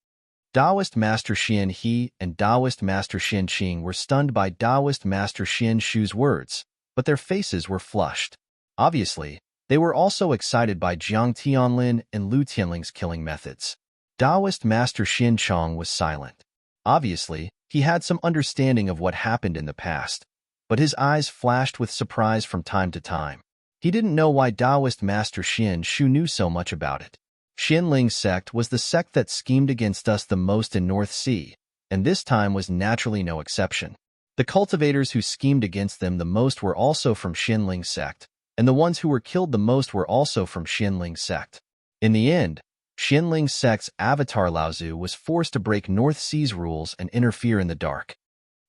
Taoist Master Xian He and Taoist Master Xian Qing were stunned by Taoist Master Xian Shu's words, but their faces were flushed. Obviously, they were also excited by Jiang Tianlin and Lu Tianling's killing methods. Taoist Master Xian Chong was silent. Obviously, he had some understanding of what happened in the past, but his eyes flashed with surprise from time to time. He didn't know why Taoist Master Xian Shu knew so much about it. Xianling sect was the sect that schemed against us the most in North Sea, and this time was naturally no exception. The cultivators who schemed against them the most were also from Xianling sect, and the ones who were killed the most were also from Xianling sect. In the end, Xianling sect's avatar Laozu was forced to break North Sea's rules and interfere in the dark.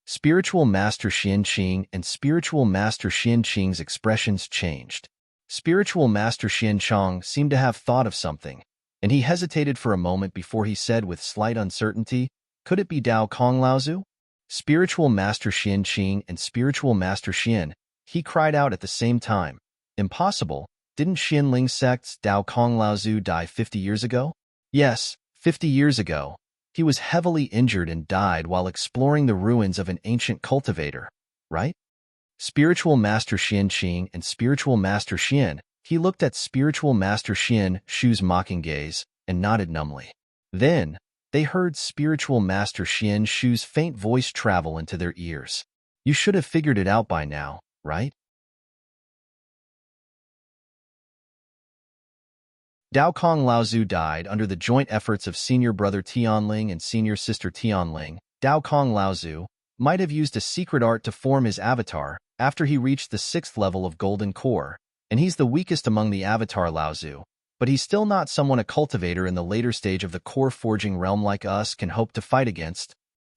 Spiritual Master Xian Qing and Spiritual Master Xian Qing's expressions changed. Spiritual Master Xian Chong seemed to have thought of something, and he hesitated for a moment before he said with slight uncertainty, "Could it be Dao Kong Laozu?" Spiritual Master Xian Qing and Spiritual Master Xian, he cried out at the same time, "Impossible! Didn't Xianling sect's Dao Kong Laozu die 50 years ago?" Yes, 50 years ago. He was heavily injured and died while exploring the ruins of an ancient cultivator, right? Spiritual Master Xian Qing and Spiritual Master Xian, he looked at Spiritual Master Xian Shu's mocking gaze and nodded numbly. Then, they heard Spiritual Master Xian Shu's faint voice travel into their ears. "You should have figured it out by now, right?" Dao Kong Laozu died under the joint efforts of senior brother Tianling and senior sister Tianling. Dao Kong Laozu might have used a secret art to form his avatar after he reached the 6th level of Golden Core, and he's the weakest among the avatar Laozu, but he's still not someone a cultivator in the later stage of the core forging realm like us can hope to fight against.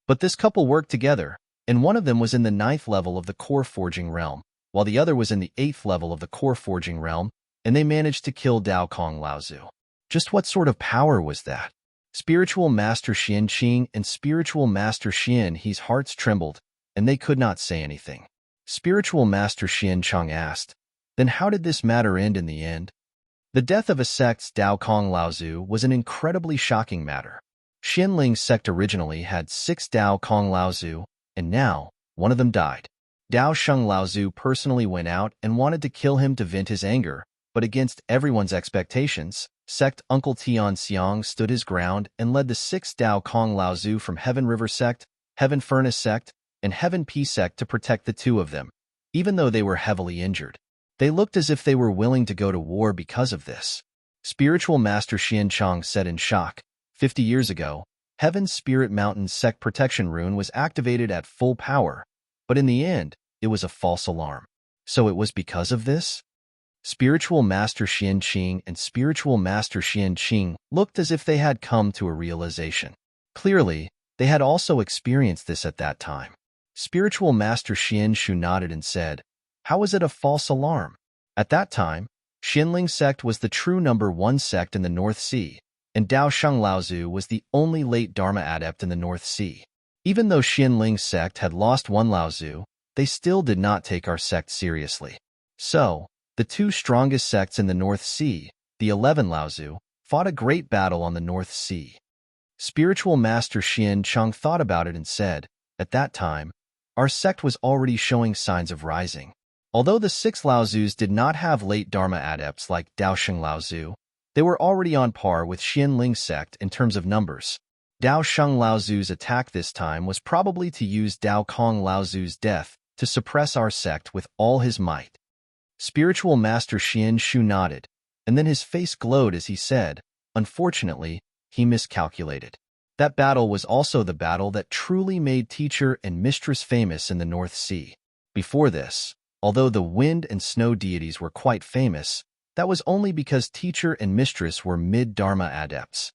But this couple worked together, and one of them was in the 9th level of the core forging realm, while the other was in the 8th level of the core forging realm, and they managed to kill Dao Kong Laozu. Just what sort of power was that? Spiritual Master Xian Qing and Spiritual Master Xian He's hearts trembled, and they could not say anything. Spiritual Master Xian Chong asked, "Then how did this matter end in the end?" The death of a sect's Dao Kong Laozu was an incredibly shocking matter. Xianling sect originally had 6 Dao Kong Laozu, and now, one of them died. Dao Sheng Laozu personally went out and wanted to kill him to vent his anger, but against everyone's expectations, sect Uncle Tian Xiang stood his ground and led the 6 Dao Kong Laozu from Heaven River sect, Heaven Furnace sect, and Heaven Peace sect to protect the two of them, even though they were heavily injured. They looked as if they were willing to go to war because of this. Spiritual Master Xian Chong said in shock, 50 years ago, Heaven's Spirit Mountain's sect protection rune was activated at full power, but in the end, it was a false alarm. So it was because of this? Spiritual Master Xian Qing and Spiritual Master Xian Qing looked as if they had come to a realization. Clearly, they had also experienced this at that time. Spiritual Master Xian Shu nodded and said, "How is it a false alarm?" At that time, Xianling sect was the true number 1 sect in the North Sea, and Dao Sheng Laozu was the only late Dharma adept in the North Sea. Even though Xianling sect had lost 1 Laozu, they still did not take our sect seriously. So, the 2 strongest sects in the North Sea, the 11 Laozu, fought a great battle on the North Sea. Spiritual Master Xian Chong thought about it and said, "At that time, our sect was already showing signs of rising. Although the 6 Laozus did not have late Dharma adepts like Dao Sheng Laozu, they were already on par with Xianling sect in terms of numbers. Dao Sheng Laozu's attack this time was probably to use Dao Kong Laozu's death to suppress our sect with all his might." Spiritual Master Xian Shu nodded, and then his face glowed as he said, "Unfortunately, he miscalculated. That battle was also the battle that truly made teacher and mistress famous in the North Sea. Before this, although the wind and snow deities were quite famous, that was only because teacher and mistress were mid-Dharma adepts.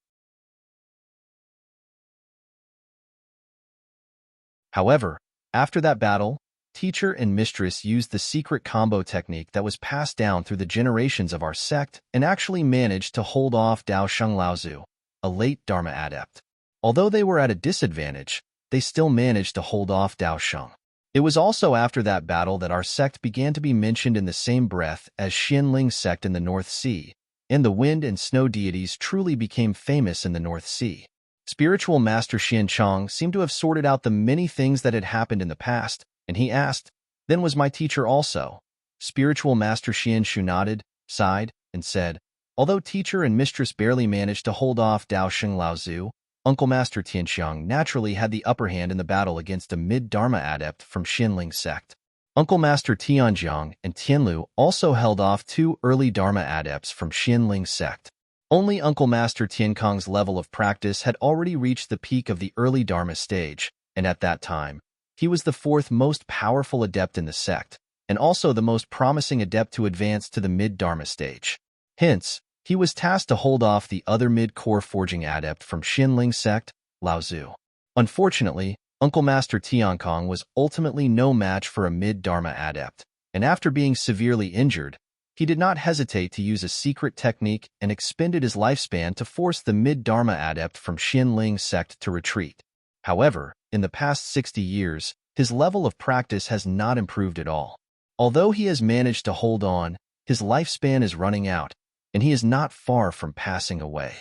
However, after that battle, teacher and mistress used the secret combo technique that was passed down through the generations of our sect and actually managed to hold off Dao Sheng Laozu, a late Dharma adept. Although they were at a disadvantage, they still managed to hold off Dao Sheng. It was also after that battle that our sect began to be mentioned in the same breath as Xianling sect in the North Sea, and the wind and snow deities truly became famous in the North Sea. Spiritual Master Xian Chong seemed to have sorted out the many things that had happened in the past, and he asked, "Then was my teacher also?" Spiritual Master Xian Shu nodded, sighed, and said, "Although teacher and mistress barely managed to hold off Dao Sheng Laozu, Uncle Master Tianxiang naturally had the upper hand in the battle against a mid-Dharma adept from Xianling sect. Uncle Master Tianjiang and Tianlu also held off 2 early Dharma adepts from Xianling sect. Only Uncle Master Tiankong's level of practice had already reached the peak of the early Dharma stage, and at that time, he was the fourth most powerful adept in the sect, and also the most promising adept to advance to the mid-Dharma stage. Hence, he was tasked to hold off the other mid-core forging adept from Xinling sect, Lao Zu. Unfortunately, Uncle Master Tiankong was ultimately no match for a mid-Dharma adept, and after being severely injured, he did not hesitate to use a secret technique and expended his lifespan to force the mid-Dharma adept from Xinling sect to retreat. However, in the past 60 years, his level of practice has not improved at all. Although he has managed to hold on, his lifespan is running out, and he is not far from passing away.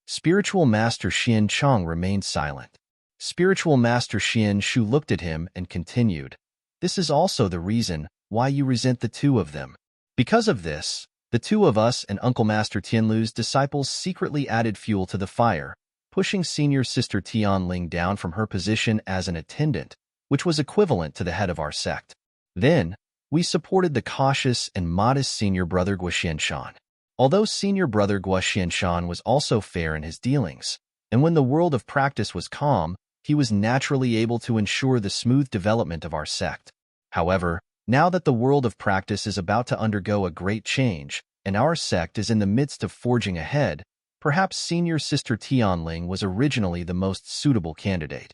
Spiritual Master Xian Chong remained silent. Spiritual Master Xian Shu looked at him and continued, "This is also the reason why you resent the two of them. Because of this, the two of us and Uncle Master Tianlu's disciples secretly added fuel to the fire, pushing Senior Sister Tianling down from her position as an attendant, which was equivalent to the head of our sect. Then, we supported the cautious and modest Senior Brother Guo Xianshan. Although Senior Brother Guo Xianshan was also fair in his dealings, and when the world of practice was calm, he was naturally able to ensure the smooth development of our sect. However, now that the world of practice is about to undergo a great change, and our sect is in the midst of forging ahead, perhaps Senior Sister Tianling was originally the most suitable candidate."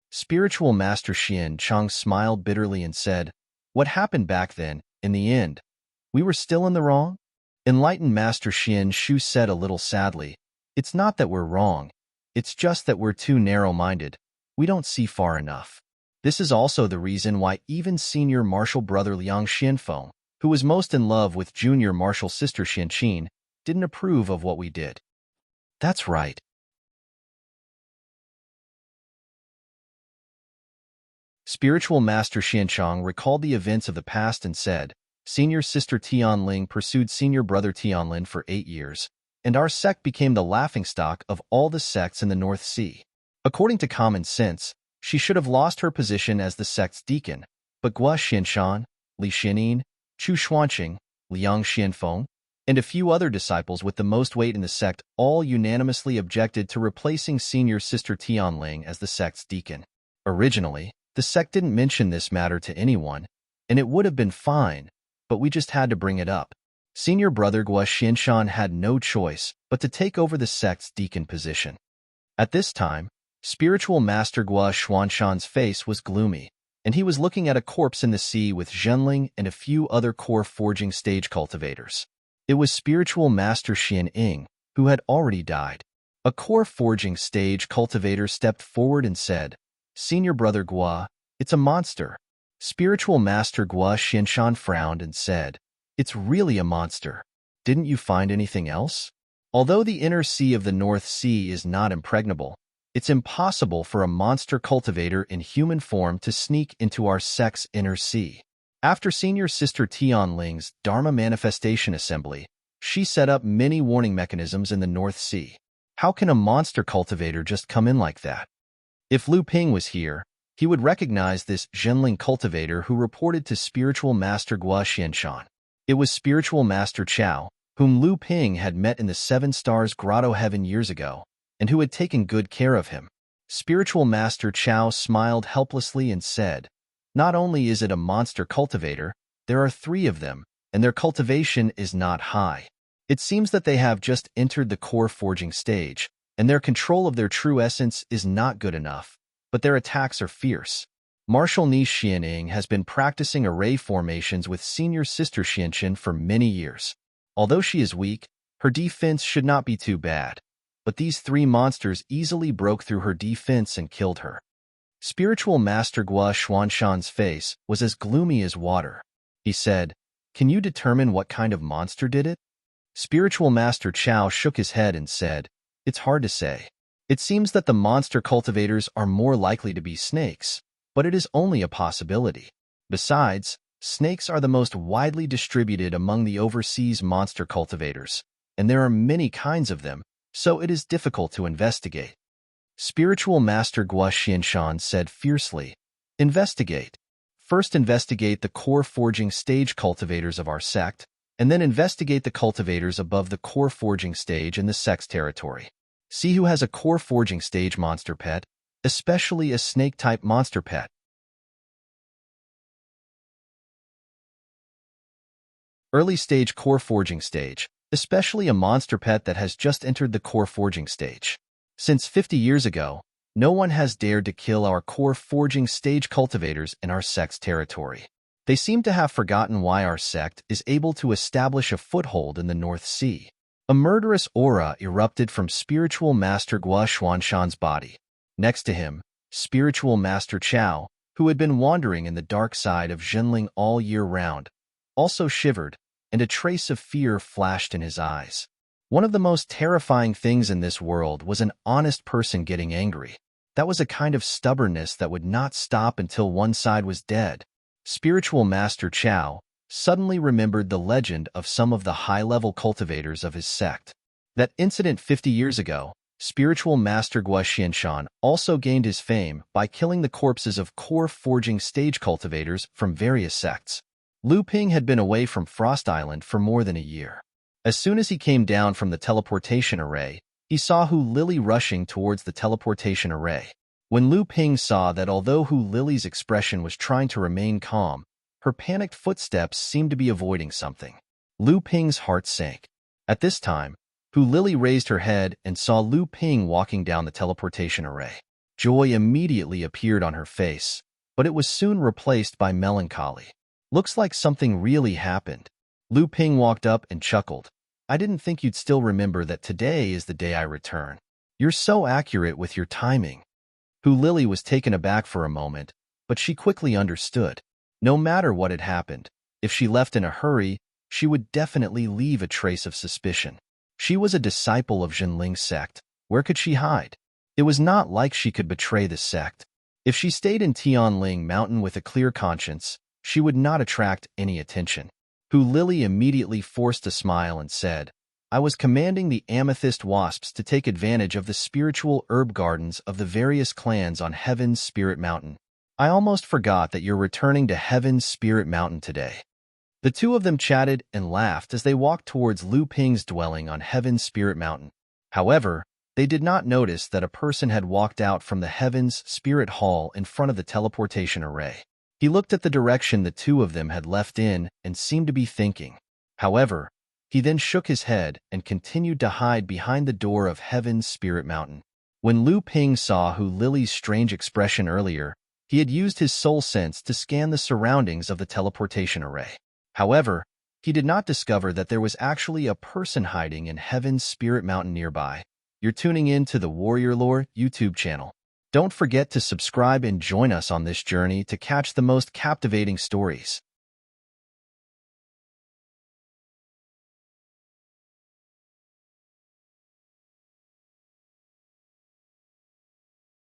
Spiritual Master Xian Chong smiled bitterly and said, "What happened back then, in the end? We were still in the wrong?" Enlightened Master Xian Shu said a little sadly, "It's not that we're wrong. It's just that we're too narrow-minded. We don't see far enough. This is also the reason why even Senior Martial Brother Liang Xianfeng, who was most in love with Junior Martial Sister Xianqin, didn't approve of what we did." "That's right." Spiritual Master Xianchong recalled the events of the past and said, "Senior Sister Tianling pursued Senior Brother Tianlin for 8 years, and our sect became the laughingstock of all the sects in the North Sea. According to common sense, she should have lost her position as the sect's deacon, but Guo Xianshan, Li Xianin, Chu Xuanqing, Liang Xianfeng, and a few other disciples with the most weight in the sect all unanimously objected to replacing Senior Sister Tianling as the sect's deacon. Originally, the sect didn't mention this matter to anyone, and it would have been fine, but we just had to bring it up. Senior Brother Guo Xianshan had no choice but to take over the sect's deacon position." At this time, Spiritual Master Guo Xuanshan's face was gloomy, and he was looking at a corpse in the sea with Zhenling and a few other core forging stage cultivators. It was Spiritual Master Xian Ying, who had already died. A core forging stage cultivator stepped forward and said, "Senior Brother Guo, it's a monster." Spiritual Master Guo Xianshan frowned and said, "It's really a monster. Didn't you find anything else? Although the inner sea of the North Sea is not impregnable, it's impossible for a monster cultivator in human form to sneak into our sect's inner sea." After Senior Sister Tianling's Dharma Manifestation Assembly, she set up many warning mechanisms in the North Sea. How can a monster cultivator just come in like that? If Lu Ping was here, he would recognize this Zhenling cultivator who reported to Spiritual Master Guo Xianshan. It was Spiritual Master Chao, whom Lu Ping had met in the Seven Stars Grotto Heaven years ago, and who had taken good care of him. Spiritual Master Chao smiled helplessly and said, "Not only is it a monster cultivator, there are 3 of them, and their cultivation is not high. It seems that they have just entered the core forging stage, and their control of their true essence is not good enough, but their attacks are fierce." Martial Ni Xianing has been practicing array formations with Senior Sister Xianqin for many years. Although she is weak, her defense should not be too bad, but these 3 monsters easily broke through her defense and killed her. Spiritual Master Guo Xuanshan's face was as gloomy as water. He said, "Can you determine what kind of monster did it?" Spiritual Master Chao shook his head and said, "It's hard to say. It seems that the monster cultivators are more likely to be snakes, but it is only a possibility. Besides, snakes are the most widely distributed among the overseas monster cultivators, and there are many kinds of them, so it is difficult to investigate." Spiritual Master Guo Xianshan said fiercely, "Investigate. First investigate the core forging stage cultivators of our sect, and then investigate the cultivators above the core forging stage in the sex territory. See who has a core forging stage monster pet, especially a snake-type monster pet. Early stage core forging stage, especially a monster pet that has just entered the core forging stage. Since 50 years ago, no one has dared to kill our core forging stage cultivators in our sect's territory. They seem to have forgotten why our sect is able to establish a foothold in the North Sea. A murderous aura erupted from Spiritual Master Gua Xuanshan's body. Next to him, Spiritual Master Chao, who had been wandering in the dark side of Zhenling all year round, also shivered, and a trace of fear flashed in his eyes. One of the most terrifying things in this world was an honest person getting angry. That was a kind of stubbornness that would not stop until one side was dead. Spiritual Master Chao suddenly remembered the legend of some of the high-level cultivators of his sect. That incident 50 years ago, Spiritual Master Gua Xianshan also gained his fame by killing the corpses of core forging stage cultivators from various sects. Lu Ping had been away from Frost Island for more than a year. As soon as he came down from the teleportation array, he saw Hu Lily rushing towards the teleportation array. When Lu Ping saw that although Hu Lily's expression was trying to remain calm, her panicked footsteps seemed to be avoiding something, Lu Ping's heart sank. At this time, Hu Lily raised her head and saw Lu Ping walking down the teleportation array. Joy immediately appeared on her face, but it was soon replaced by melancholy. Looks like something really happened. Lu Ping walked up and chuckled. I didn't think you'd still remember that today is the day I return. You're so accurate with your timing. Hu Lily was taken aback for a moment, but she quickly understood. No matter what had happened, if she left in a hurry, she would definitely leave a trace of suspicion. She was a disciple of Zhenling's sect. Where could she hide? It was not like she could betray the sect. If she stayed in Tianling Mountain with a clear conscience, she would not attract any attention. Hu Lily immediately forced a smile and said, I was commanding the amethyst wasps to take advantage of the spiritual herb gardens of the various clans on Heaven's Spirit Mountain. I almost forgot that you're returning to Heaven's Spirit Mountain today. The two of them chatted and laughed as they walked towards Lu Ping's dwelling on Heaven's Spirit Mountain. However, they did not notice that a person had walked out from the Heaven's Spirit Hall in front of the teleportation array. He looked at the direction the two of them had left in and seemed to be thinking. However, he then shook his head and continued to hide behind the door of Heaven's Spirit Mountain. When Lu Ping saw Hu Lily's strange expression earlier, he had used his soul sense to scan the surroundings of the teleportation array. However, he did not discover that there was actually a person hiding in Heaven's Spirit Mountain nearby. You're tuning in to the Warrior Lore YouTube channel. Don't forget to subscribe and join us on this journey to catch the most captivating stories.